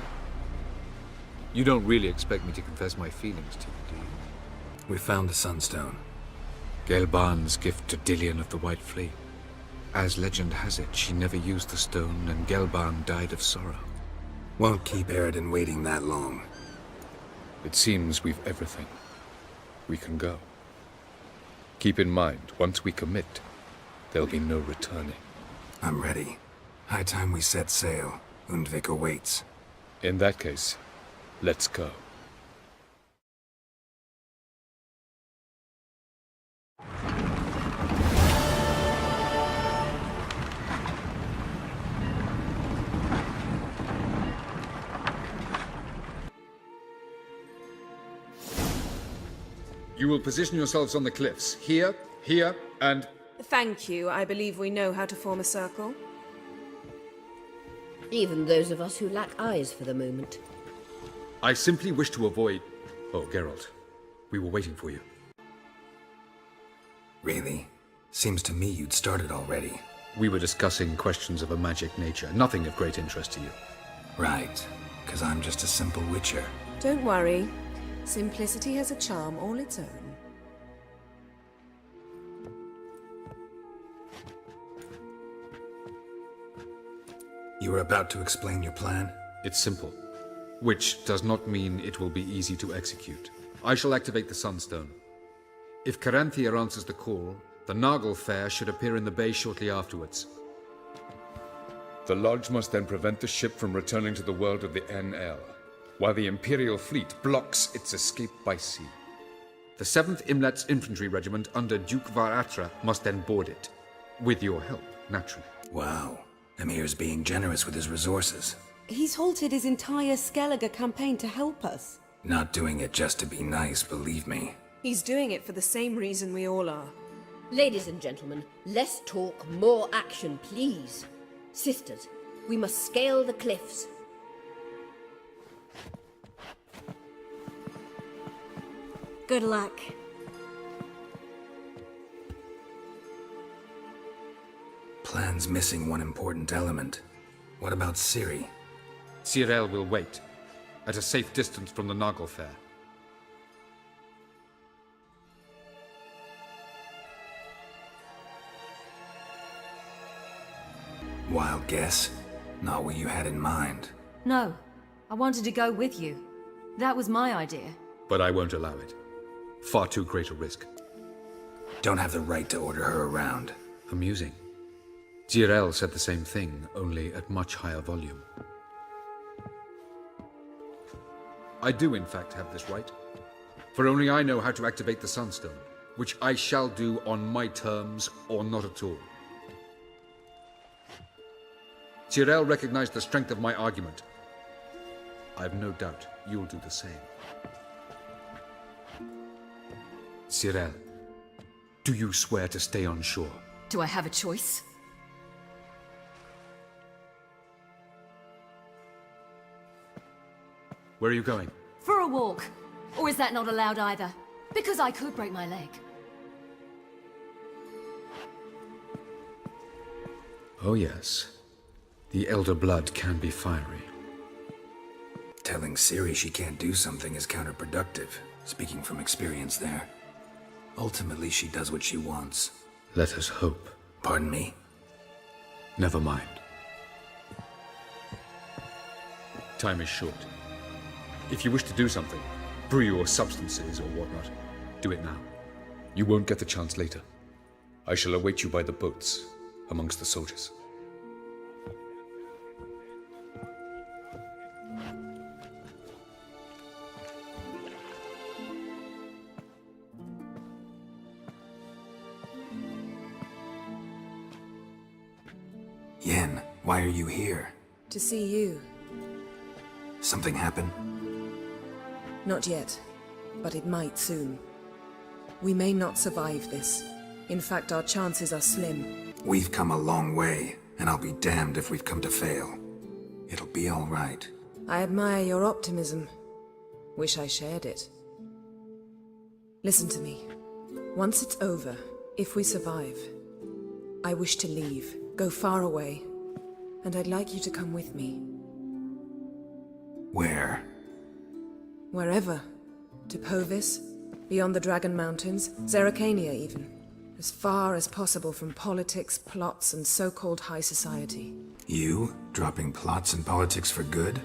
You don't really expect me to confess my feelings to you, do you? We found the Sunstone. Gelban's gift to Dillion of the White Fleet. As legend has it, she never used the stone, and Gelban died of sorrow. Won't keep Eredin waiting that long. It seems we've everything. We can go. Keep in mind, once we commit, there'll be no returning. I'm ready. High time we set sail. Undvik awaits. In that case, let's go. You will position yourselves on the cliffs. Here, here, and... Thank you. I believe we know how to form a circle. Even those of us who lack eyes for the moment. I simply wish to avoid... Oh, Geralt. We were waiting for you. Really? Seems to me you'd started already. We were discussing questions of a magic nature, nothing of great interest to you. Right, because I'm just a simple witcher. Don't worry. Simplicity has a charm all its own. You were about to explain your plan? It's simple. Which does not mean it will be easy to execute. I shall activate the Sunstone. If Caranthia answers the call, the Nagel Fair should appear in the bay shortly afterwards. The Lodge must then prevent the ship from returning to the world of the NL, while the Imperial fleet blocks its escape by sea. The 7th Imlet's Infantry Regiment under Duke Varatra must then board it. With your help, naturally. Wow. Emir's being generous with his resources. He's halted his entire Skellige campaign to help us. Not doing it just to be nice, believe me. He's doing it for the same reason we all are. Ladies and gentlemen, less talk, more action, please. Sisters, we must scale the cliffs. Good luck. Plan's missing one important element. What about Ciri? Cyril will wait, at a safe distance from the Nagel Fair. Wild guess? Not what you had in mind. No, I wanted to go with you. That was my idea. But I won't allow it. Far too great a risk. Don't have the right to order her around. Amusing. Jirel said the same thing, only at much higher volume. I do, in fact, have this right. For only I know how to activate the Sunstone, which I shall do on my terms or not at all. Jirel recognized the strength of my argument. I have no doubt you'll do the same. Jirel, do you swear to stay on shore? Do I have a choice? Where are you going? For a walk. Or is that not allowed either? Because I could break my leg. Oh yes. The Elder Blood can be fiery. Telling Ciri she can't do something is counterproductive, speaking from experience there. Ultimately, she does what she wants. Let us hope. Pardon me? Never mind. Time is short. If you wish to do something, brew your substances or whatnot, do it now. You won't get the chance later. I shall await you by the boats, amongst the soldiers. Yen, why are you here? To see you. Something happen? Not yet, but it might soon. We may not survive this. In fact, our chances are slim. We've come a long way, and I'll be damned if we've come to fail. It'll be all right. I admire your optimism. Wish I shared it. Listen to me. Once it's over, if we survive, I wish to leave, go far away, and I'd like you to come with me. Where? Wherever. To Povis, beyond the Dragon Mountains, Zerrikania even. As far as possible from politics, plots, and so-called high society. You? Dropping plots and politics for good?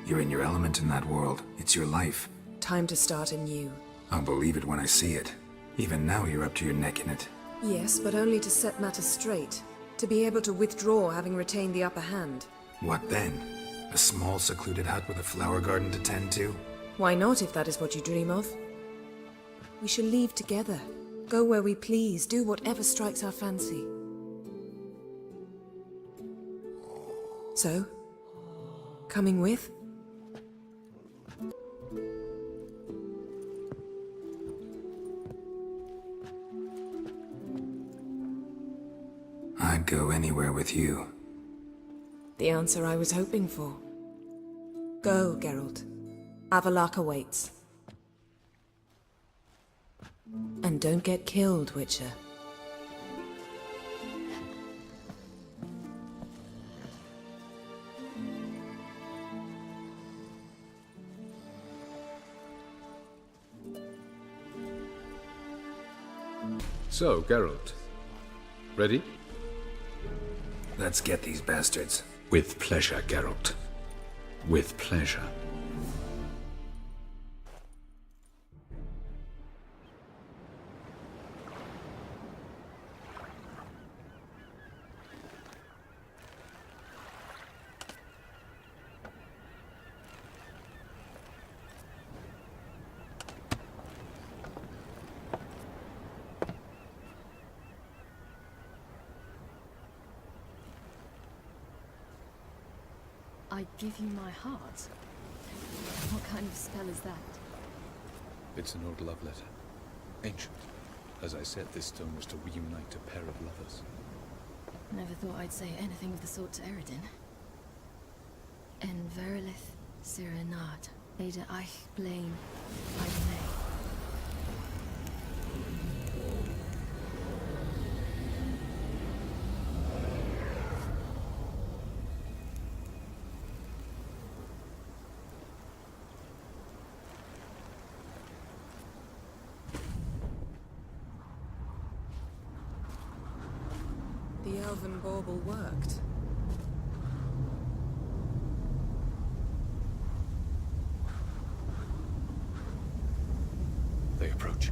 You're in your element in that world. It's your life. Time to start anew. I'll believe it when I see it. Even now you're up to your neck in it. Yes, but only to set matters straight. To be able to withdraw having retained the upper hand. What then? A small secluded hut with a flower garden to tend to? Why not, if that is what you dream of? We shall leave together. Go where we please, do whatever strikes our fancy. So, coming with? I'd go anywhere with you. The answer I was hoping for. Go, Geralt. Avallac'h awaits. And don't get killed, Witcher. So, Geralt. Ready? Let's get these bastards. With pleasure, Geralt. With pleasure. I give you my heart? What kind of spell is that? It's an old love letter. Ancient. As I said, this stone was to reunite a pair of lovers. Never thought I'd say anything of the sort to Eredin. En verilith Sirenad, Ada Eich Blaine, Idenay. The elven bauble worked. approach.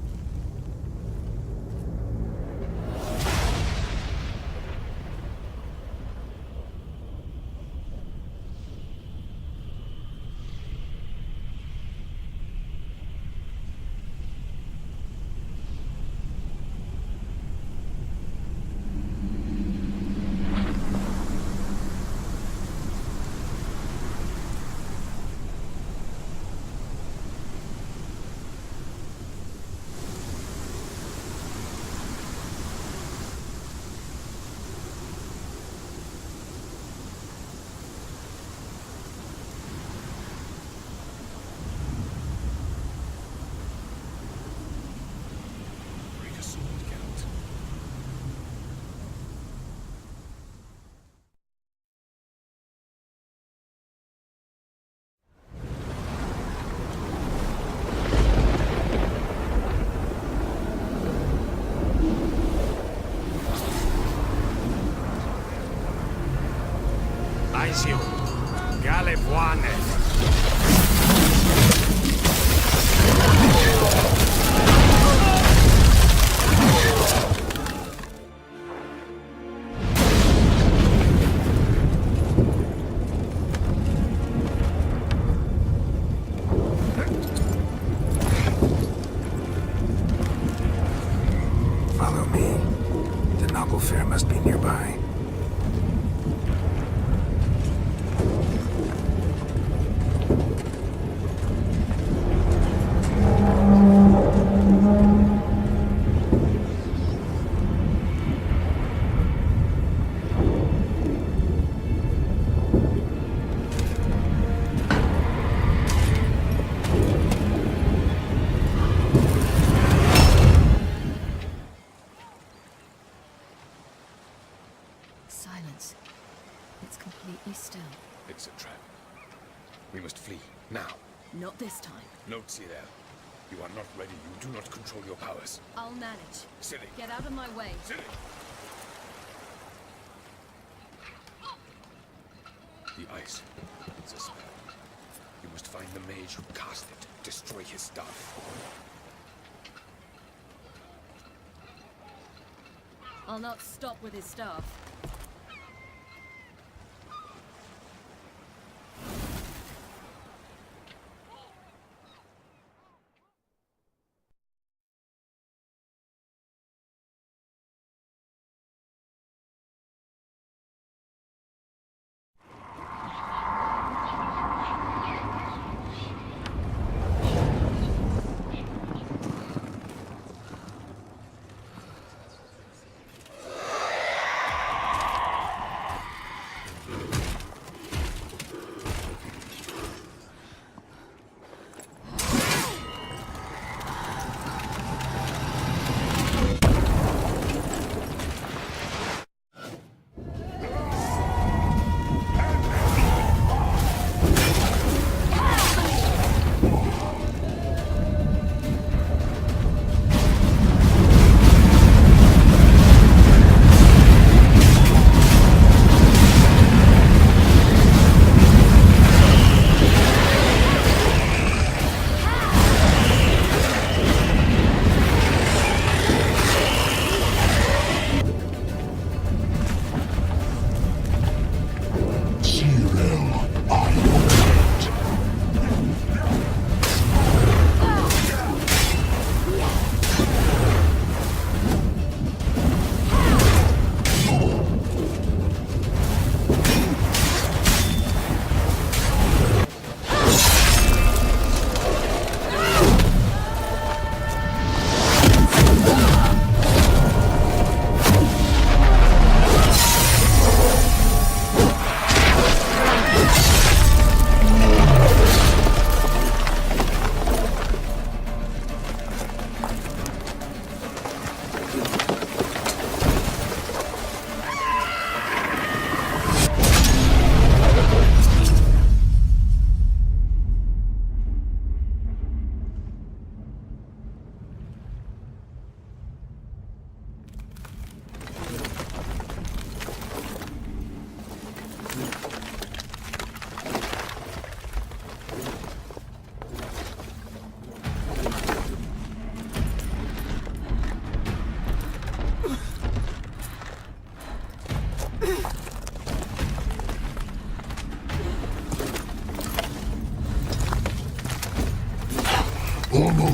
Aizio, Galevuane. Follow me. The Nagelfair must be nearby. Silence. It's completely still. It's a trap. We must flee, now. Not this time. Note, Cyril. You are not ready. You do not control your powers. I'll manage. Silly. Get out of my way. Silly. The ice. It's a spell. You must find the mage who cast it. Destroy his staff. I'll not stop with his staff.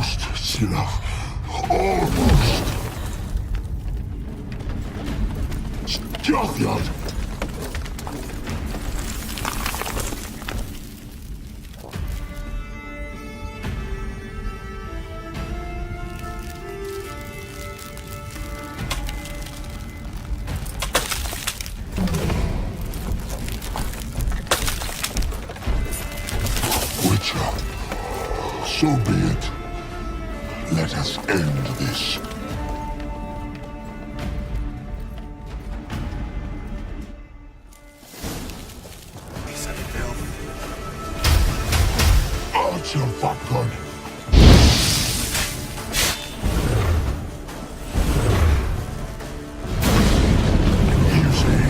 Almost, Sila. Almost. Stjafjad. So be it. Let us end this. Archer Vatgun. You see,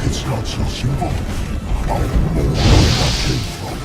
it's not so simple. I'm more where I came from.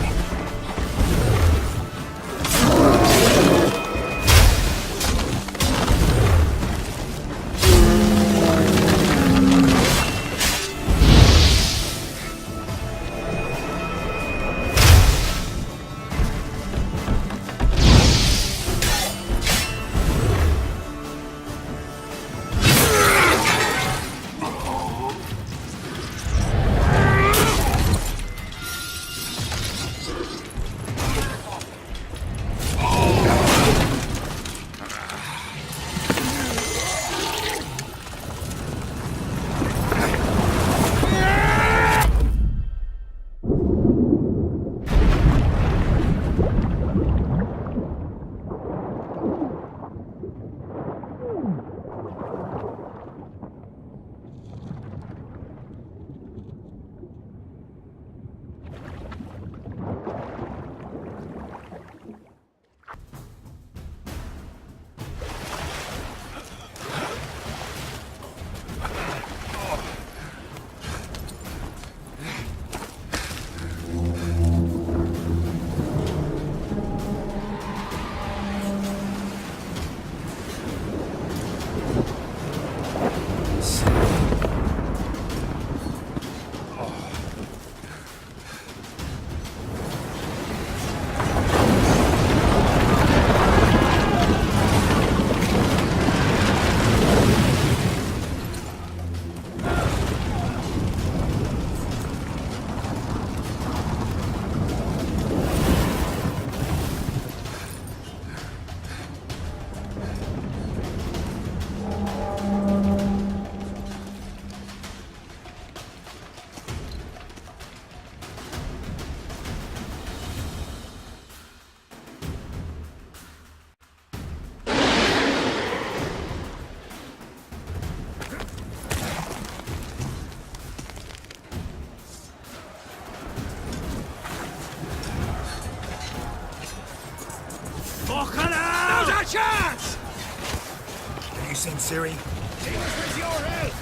Chance! Have you seen Ciri? Demons with your help!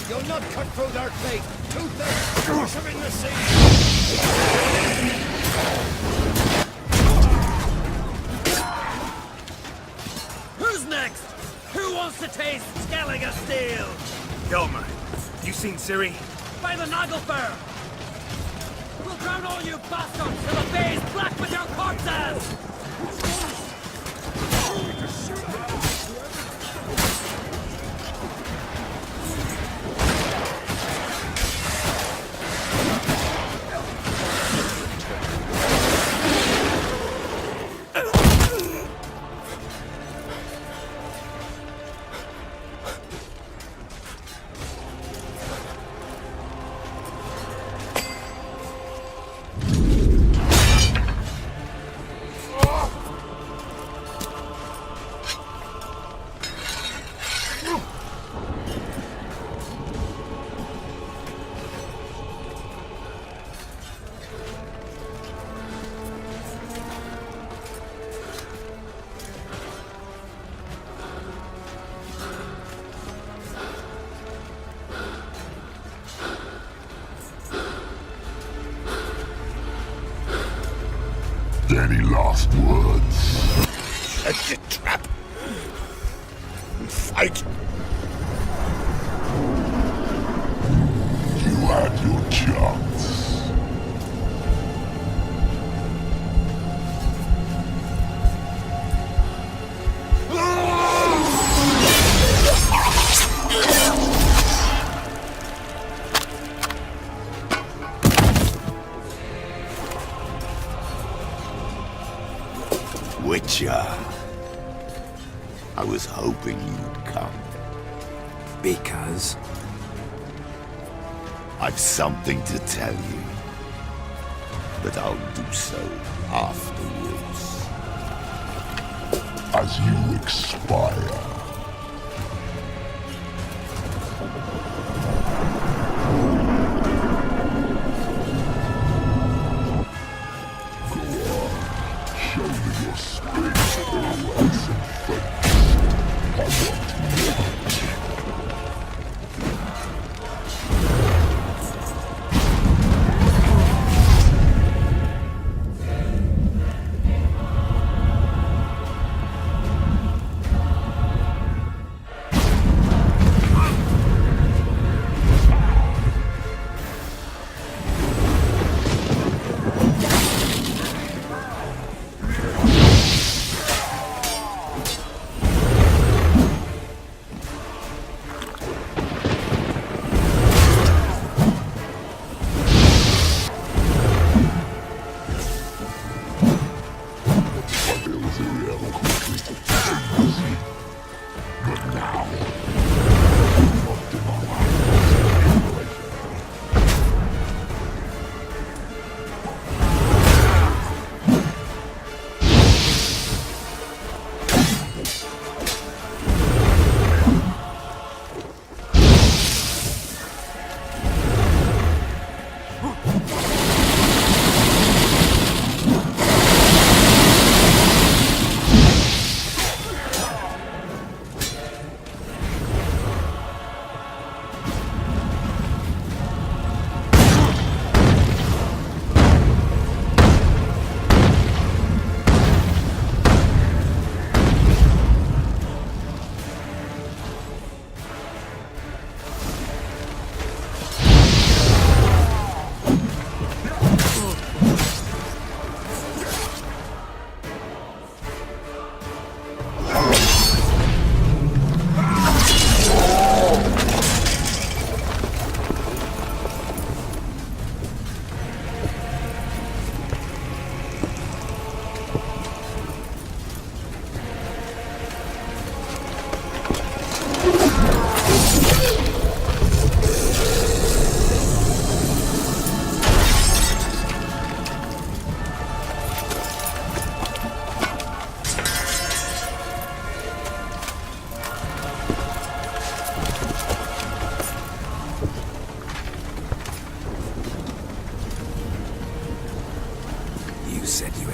You'll not cut through their fate! Toothless! Crush them in the sea! Who's next? Who wants to taste Skellige steel? Gelmer, you seen Ciri? By the Nagelfur! We'll drown all you bastards till the bay's black with your corpses! Any last words? Set your trap. Fight. You had your chance. Witcher. I was hoping you'd come. Because? I've something to tell you. But I'll do so afterwards. As you expire.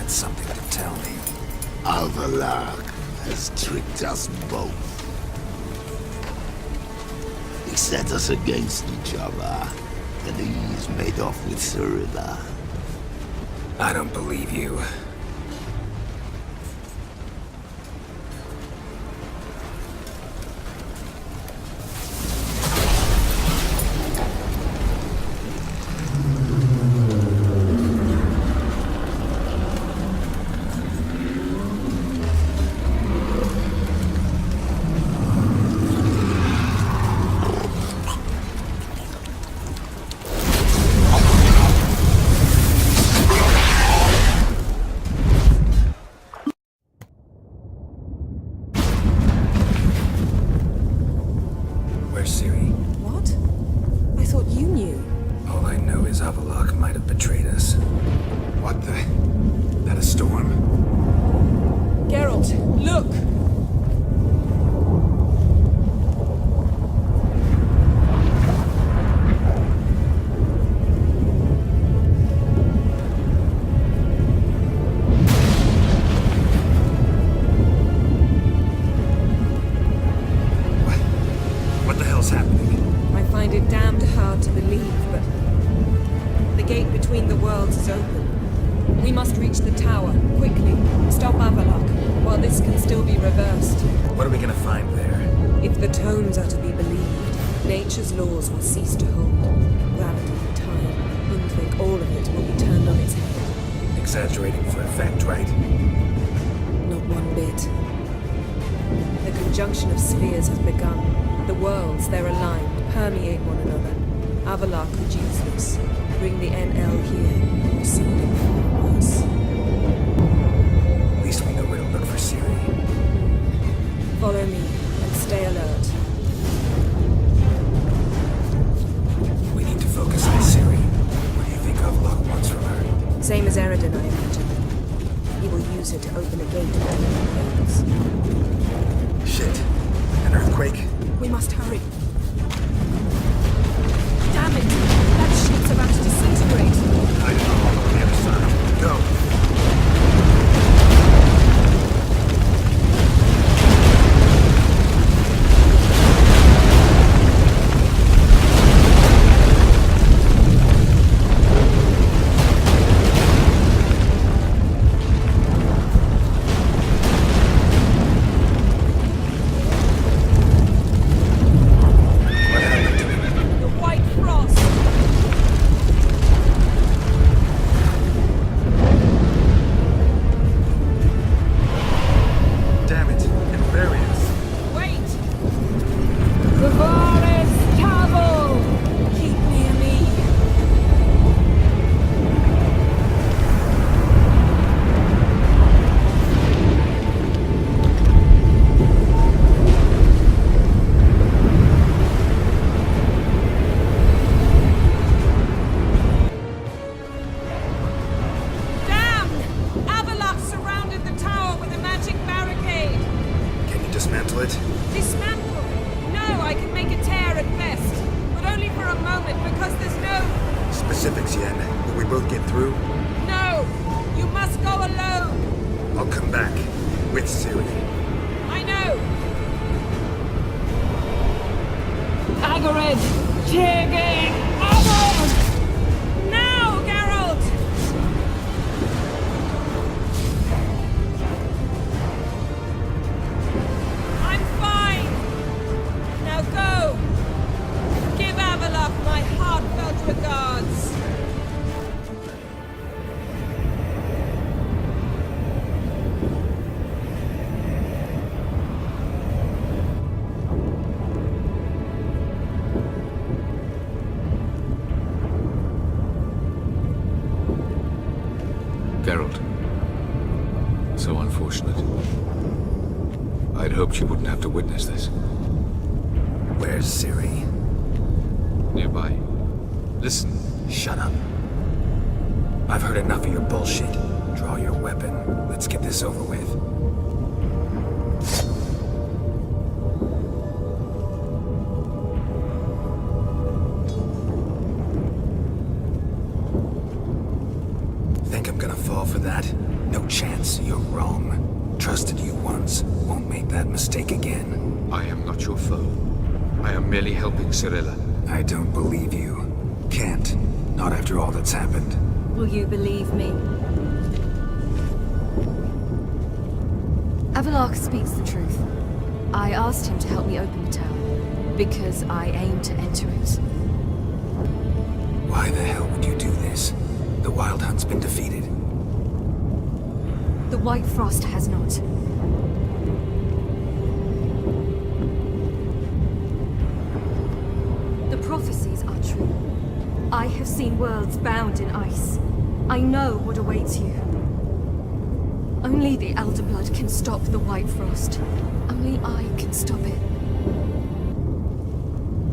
Something to tell me. Alvalark has tricked us both. He set us against each other, and he's made off with Cyrilla. I don't believe you. Avallac'h might have betrayed us. What the? That a storm? Geralt, look! What the hell's happening? I find it damned hard to believe, but the gate between the worlds is open. We must reach the tower, quickly. Stop Avallac'h, while this can still be reversed. What are we gonna find there? If the tomes are to be believed, nature's laws will cease to hold. Gravity, time, Undvik, all of it will be turned on its head. Exaggerating for effect, right? Not one bit. The conjunction of spheres has begun. The worlds, they're aligned, permeate one another. Avallac'h could use this. Bring the NL here, or something far worse. At least we know where to look. Ciri? Follow me and stay alert. We need to focus on Ciri. What do you think Avlok wants from her? Same as Eridan, I imagine. He will use it to open a gate to the planes. Shit. An earthquake? We must hurry. Damn it! That ship's about to disintegrate. I know. On the other side. Go. Dismantle it? Dismantle? No, I can make a tear at best. But only for a moment, because there's no... Specifics, Yen. Will we both get through? No! You must go alone! I'll come back. With Ciri. I know! Agarid! Tigin! Onward! Now, Geralt! I'm fine! Now go! Give Avallac'h my heartfelt regards! Geralt. So unfortunate. I'd hoped you wouldn't have to witness this. Where's Ciri? Nearby. Listen. Shut up. I've heard enough of your bullshit. Draw your weapon. Let's get this over with. Think I'm gonna fall for that? No chance. You're wrong. Trusted you once. Won't make that mistake again. I am not your foe. I am merely helping Cirilla. I don't believe you. Can't. Not after all that's happened. Will you believe me? Avallac'h speaks the truth. I asked him to help me open the tower, because I aim to enter it. Why the hell would you do this? The Wild Hunt's been defeated. The White Frost has not. The prophecies are true. I have seen worlds bound in ice. I know what awaits you. Only the Elder Blood can stop the White Frost. Only I can stop it.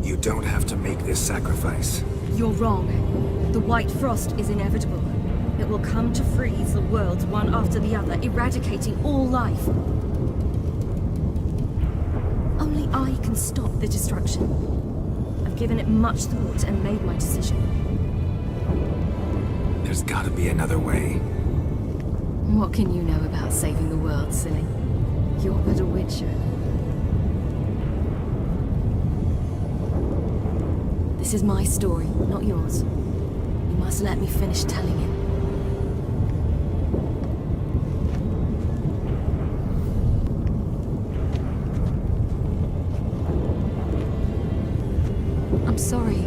You don't have to make this sacrifice. You're wrong. The White Frost is inevitable. It will come to freeze the worlds one after the other, eradicating all life. Only I can stop the destruction. I've given it much thought and made my decision. There's gotta be another way. What can you know about saving the world, silly? You're but a witcher. This is my story, not yours. You must let me finish telling it. I'm sorry.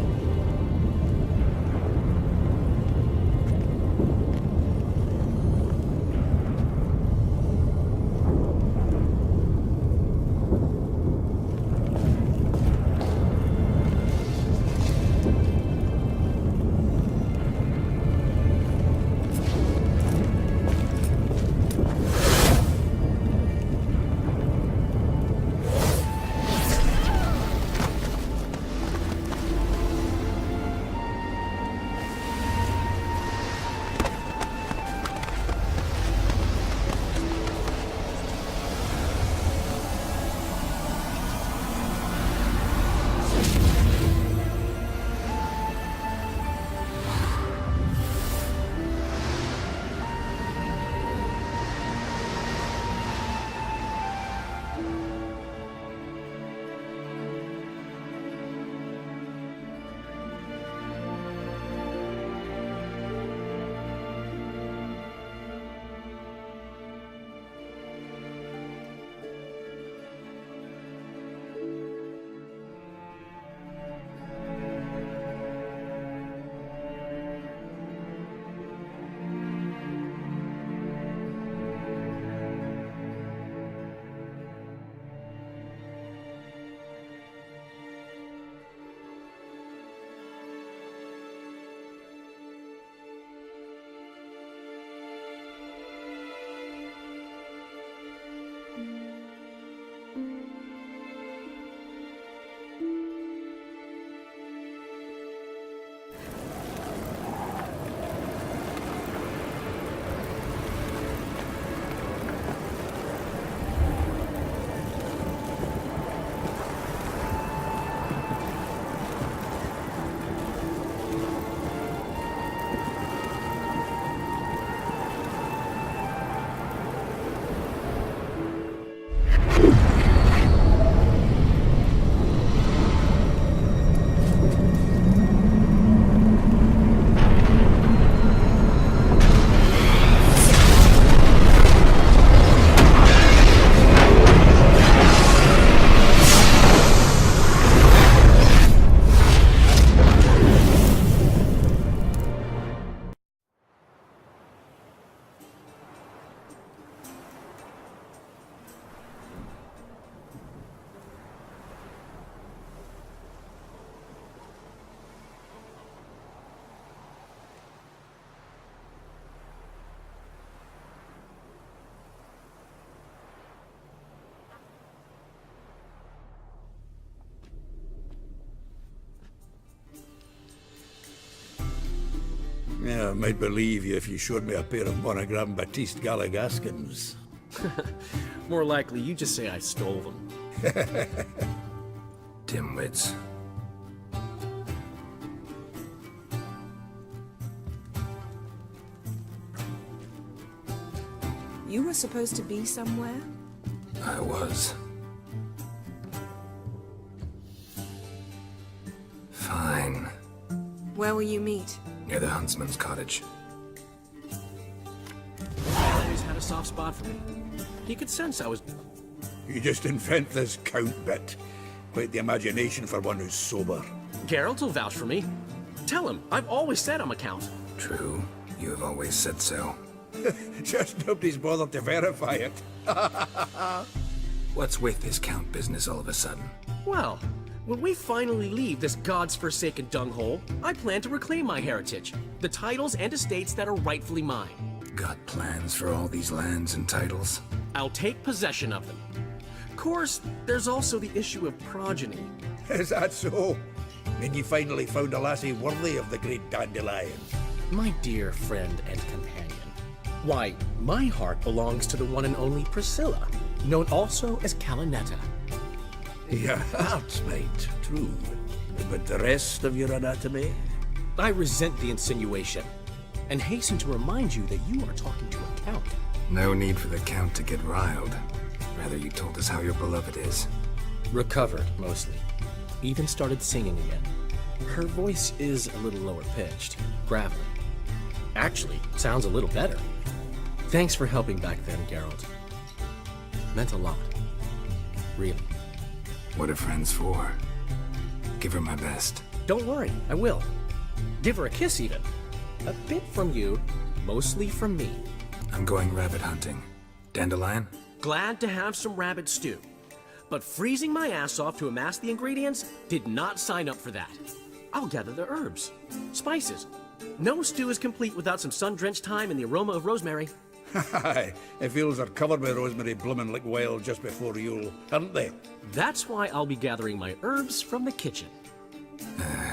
Yeah, I might believe you if you showed me a pair of monogram Baptiste Galligaskins. More likely, you just say I stole them. Dimwits. You were supposed to be somewhere? I was. Fine. Where will you meet? Near the huntsman's cottage. He always had a soft spot for me. He could sense I was... You just invent this count bit. Quite the imagination for one who's sober. Geralt will vouch for me. Tell him, I've always said I'm a count. True. You have always said so. Just nobody's bothered to verify it. What's with this count business all of a sudden? Well, when we finally leave this god's forsaken dunghole, I plan to reclaim my heritage, the titles and estates that are rightfully mine. Got plans for all these lands and titles? I'll take possession of them. Of course, there's also the issue of progeny. Is that so? Then you finally found a lassie worthy of the great dandelion. My dear friend and companion. Why, my heart belongs to the one and only Priscilla, known also as Calinetta. Your heart, mate, true. But the rest of your anatomy? I resent the insinuation, and hasten to remind you that you are talking to a count. No need for the count to get riled. Rather, you told us how your beloved is. Recovered, mostly. Even started singing again. Her voice is a little lower pitched, gravelly. Actually, sounds a little better. Thanks for helping back then, Geralt. Meant a lot. Really. What are friends for? Give her my best. Don't worry, I will. Give her a kiss, even. A bit from you, mostly from me. I'm going rabbit hunting. Dandelion? Glad to have some rabbit stew. But freezing my ass off to amass the ingredients did not sign up for that. I'll gather the herbs, spices. No stew is complete without some sun-drenched thyme and the aroma of rosemary. Aye, the fields are covered with rosemary blooming like wild just before Yule, aren't they? That's why I'll be gathering my herbs from the kitchen.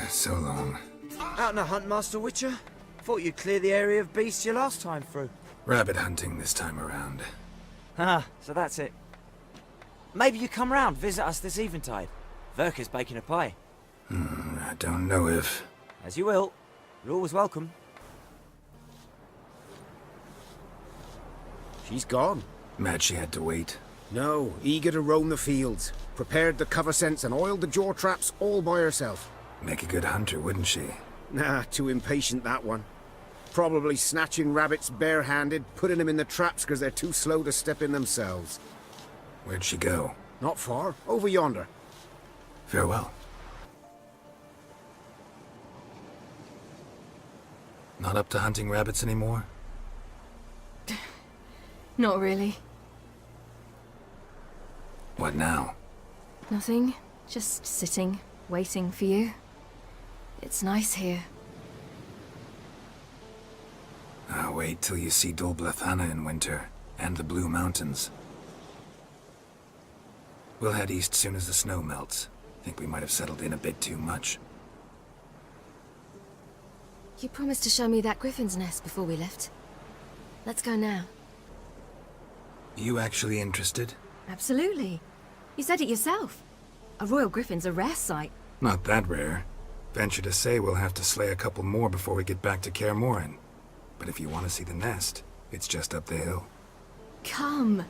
So long. Out on a hunt, Master Witcher? Thought you'd clear the area of beasts your last time through. Rabbit hunting this time around. Ah, so that's it. Maybe you come round, visit us this eventide. Verka's baking a pie. I don't know if... As you will. You're always welcome. She's gone. Mad she had to wait. No, eager to roam the fields. Prepared the cover scents and oiled the jaw traps all by herself. Make a good hunter, wouldn't she? Nah, too impatient, that one. Probably snatching rabbits barehanded, putting them in the traps because they're too slow to step in themselves. Where'd she go? Not far. Over yonder. Farewell. Not up to hunting rabbits anymore? Not really. What now? Nothing. Just sitting, waiting for you. It's nice here. I'll wait till you see Dol Blathanna in winter, and the Blue Mountains. We'll head east soon as the snow melts. Think we might have settled in a bit too much. You promised to show me that griffin's nest before we left. Let's go now. You actually interested? Absolutely. You said it yourself. A royal griffin's a rare sight. Not that rare. Venture to say we'll have to slay a couple more before we get back to Kaer Morhen. But if you want to see the nest, it's just up the hill. Come.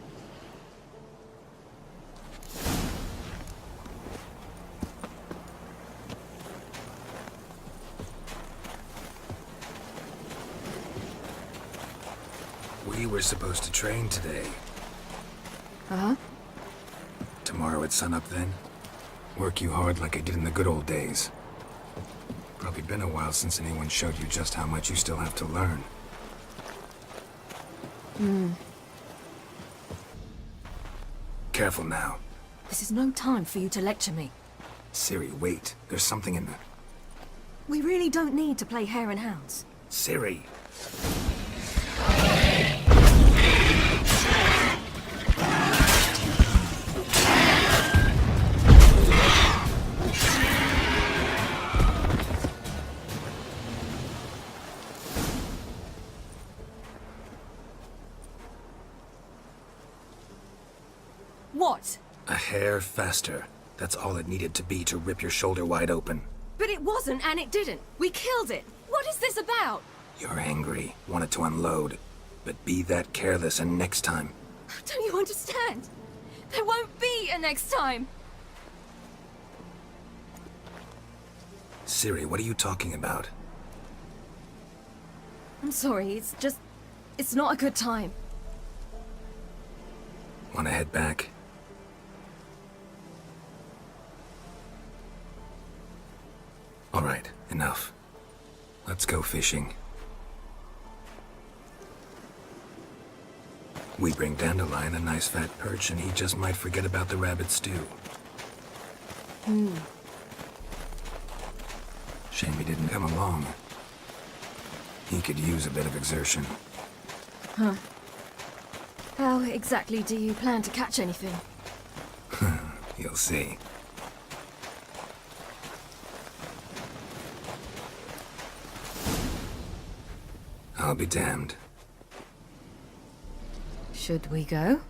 We were supposed to train today. Uh-huh. Tomorrow at sunup then? Work you hard like I did in the good old days. Probably been a while since anyone showed you just how much you still have to learn. Careful now. This is no time for you to lecture me. Ciri, wait. There's something in the... We really don't need to play hare and hounds. Ciri! What? A hair faster. That's all it needed to be to rip your shoulder wide open. But it wasn't, and it didn't. We killed it. What is this about? You're angry, wanted to unload. But be that careless and next time. Don't you understand? There won't be a next time. Ciri, what are you talking about? I'm sorry, it's not a good time. Wanna head back? All right, enough. Let's go fishing. We bring Dandelion a nice fat perch and he just might forget about the rabbit stew. Shame he didn't come along. He could use a bit of exertion. Huh. How exactly do you plan to catch anything? You'll see. I'll be damned. Should we go?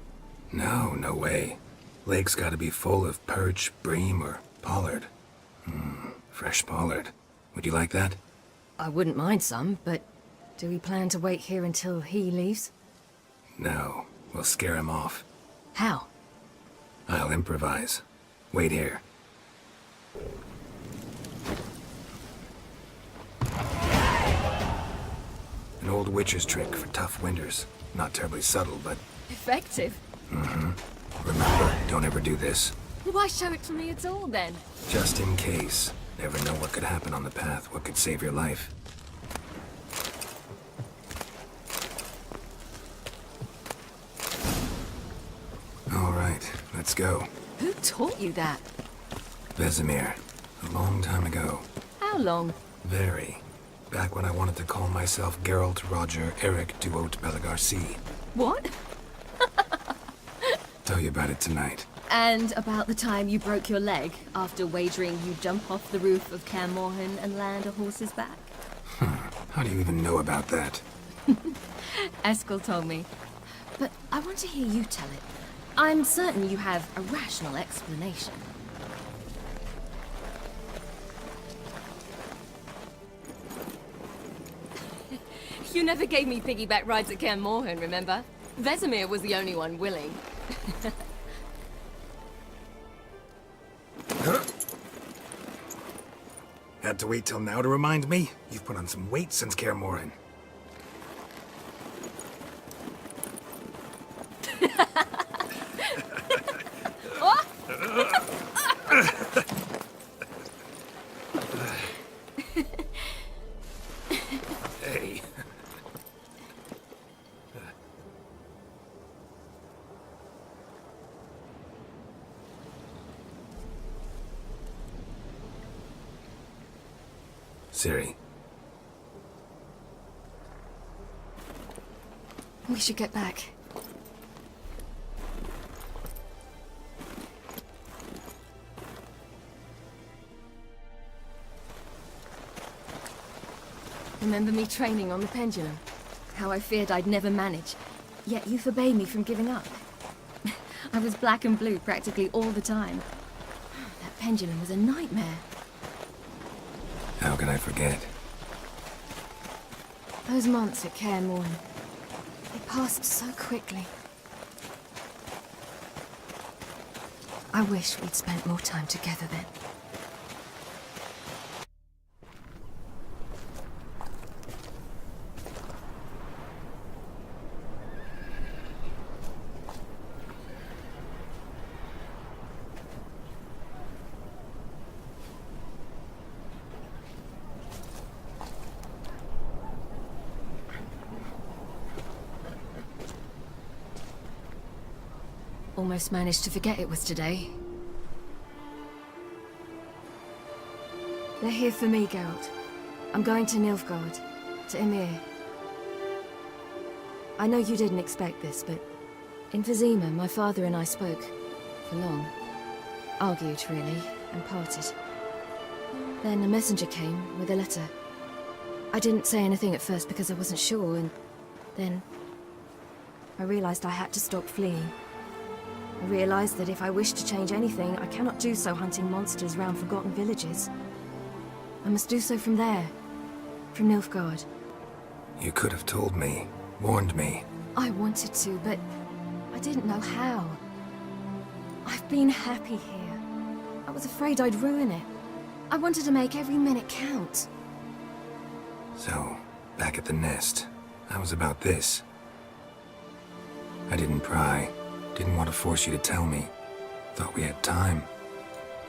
No, no way. Lake's gotta be full of perch, bream, or pollard. Fresh pollard. Would you like that? I wouldn't mind some, but do we plan to wait here until he leaves? No, we'll scare him off. How? I'll improvise. Wait here. An old witcher's trick for tough winters. Not terribly subtle, but... Effective? Remember, don't ever do this. Why show it to me at all, then? Just in case. Never know what could happen on the path, what could save your life. All right, let's go. Who taught you that? Vesemir. A long time ago. How long? Very. Back when I wanted to call myself Geralt Roger Eric Duot Belagarcy. What? Tell you about it tonight. And about the time you broke your leg after wagering you'd jump off the roof of Kaer Morhen and land a horse's back? How do you even know about that? Eskel told me. But I want to hear you tell it. I'm certain you have a rational explanation. You never gave me piggyback rides at Kaer Morhen, remember? Vesemir was the only one willing. Had to wait till now to remind me? You've put on some weight since Kaer Morhen. Hey. Ciri. We should get back. Remember me training on the pendulum? How I feared I'd never manage. Yet you forbade me from giving up. I was black and blue practically all the time. That pendulum was a nightmare. How can I forget? Those months at Kaer Morhen, they passed so quickly. I wish we'd spent more time together then. Almost managed to forget it was today. They're here for me, Geralt. I'm going to Nilfgaard, to Ymir. I know you didn't expect this, but in Vizima, my father and I spoke. For long. Argued, really, and parted. Then a messenger came with a letter. I didn't say anything at first because I wasn't sure, and then I realized I had to stop fleeing. I realized that if I wish to change anything, I cannot do so hunting monsters round forgotten villages. I must do so from there, from Nilfgaard. You could have told me, warned me. I wanted to, but I didn't know how. I've been happy here. I was afraid I'd ruin it. I wanted to make every minute count. So, back at the nest, how was about this? I didn't pry. Didn't want to force you to tell me. Thought we had time.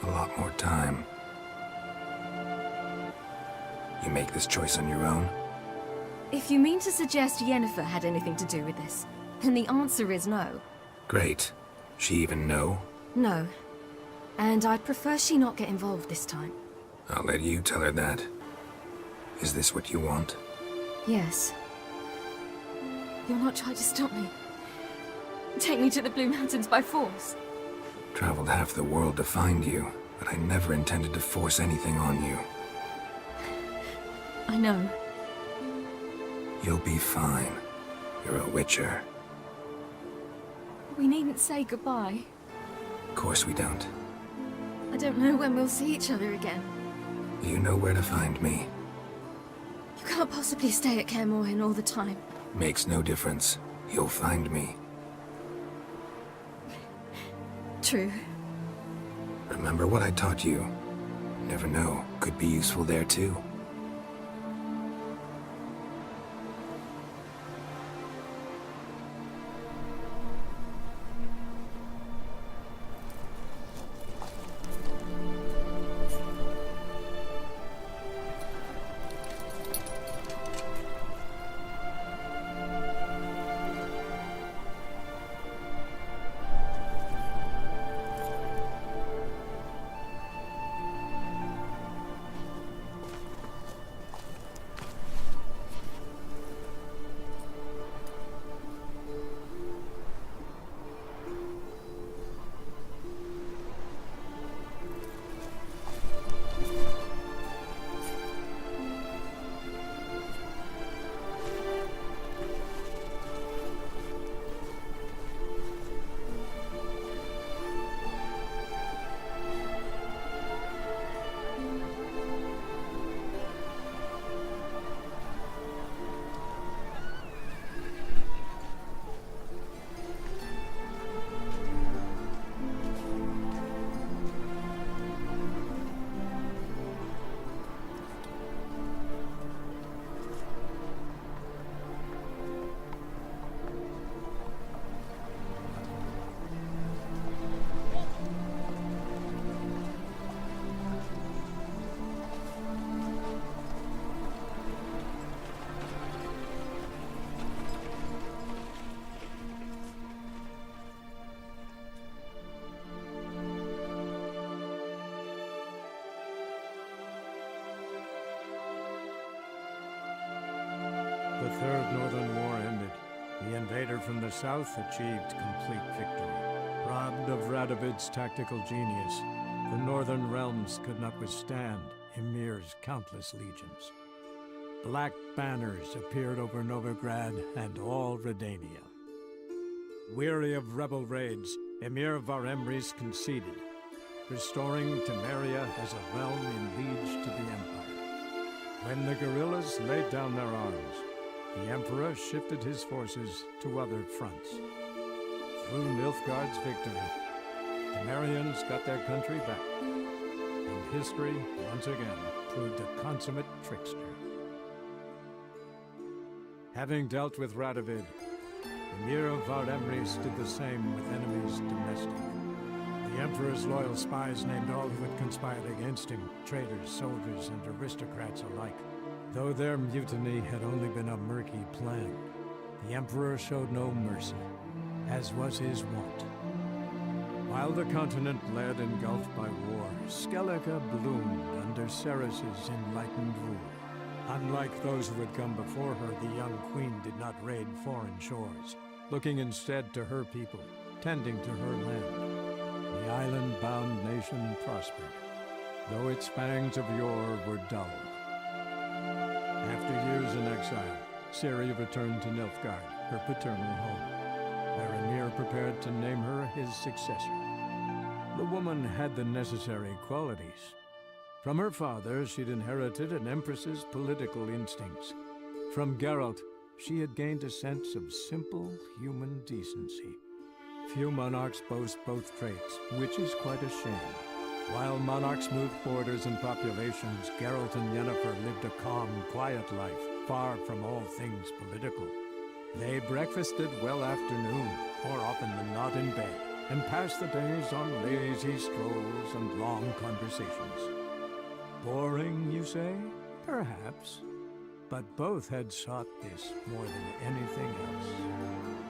A lot more time. You make this choice on your own? If you mean to suggest Yennefer had anything to do with this, then the answer is no. Great. She even know? No. And I'd prefer she not get involved this time. I'll let you tell her that. Is this what you want? Yes. You'll not try to stop me. Take me to the Blue Mountains by force. Traveled half the world to find you, but I never intended to force anything on you. I know. You'll be fine. You're a Witcher. We needn't say goodbye. Of course we don't. I don't know when we'll see each other again. You know where to find me. You can't possibly stay at Kaer Morhen all the time. Makes no difference. You'll find me. True. Remember what I taught you. Never know. Could be useful there too. The Third Northern War ended. The invader from the south achieved complete victory. Robbed of Radovid's tactical genius, the northern realms could not withstand Ymir's countless legions. Black banners appeared over Novigrad and all Redania. Weary of rebel raids, Ymir Varemres conceded, restoring Temeria as a realm in liege to the Empire. When the guerrillas laid down their arms, the Emperor shifted his forces to other fronts. Through Nilfgaard's victory, Temerians got their country back, and history once again proved a consummate trickster. Having dealt with Radovid, Ymir of Varemres did the same with enemies domestic. The Emperor's loyal spies named all who had conspired against him, traitors, soldiers, and aristocrats alike. Though their mutiny had only been a murky plan, the Emperor showed no mercy, as was his wont. While the continent lay engulfed by war, Skellige bloomed under Ceres's enlightened rule. Unlike those who had come before her, the young queen did not raid foreign shores, looking instead to her people, tending to her land. The island-bound nation prospered, though its fangs of yore were dulled. After years in exile, Ciri returned to Nilfgaard, her paternal home. Faramir prepared to name her his successor. The woman had the necessary qualities. From her father, she'd inherited an empress's political instincts. From Geralt, she had gained a sense of simple human decency. Few monarchs boast both traits, which is quite a shame. While monarchs moved borders and populations, Geralt and Yennefer lived a calm, quiet life, far from all things political. They breakfasted well after noon, more often than not in bed, and passed the days on lazy strolls and long conversations. Boring, you say? Perhaps. But both had sought this more than anything else.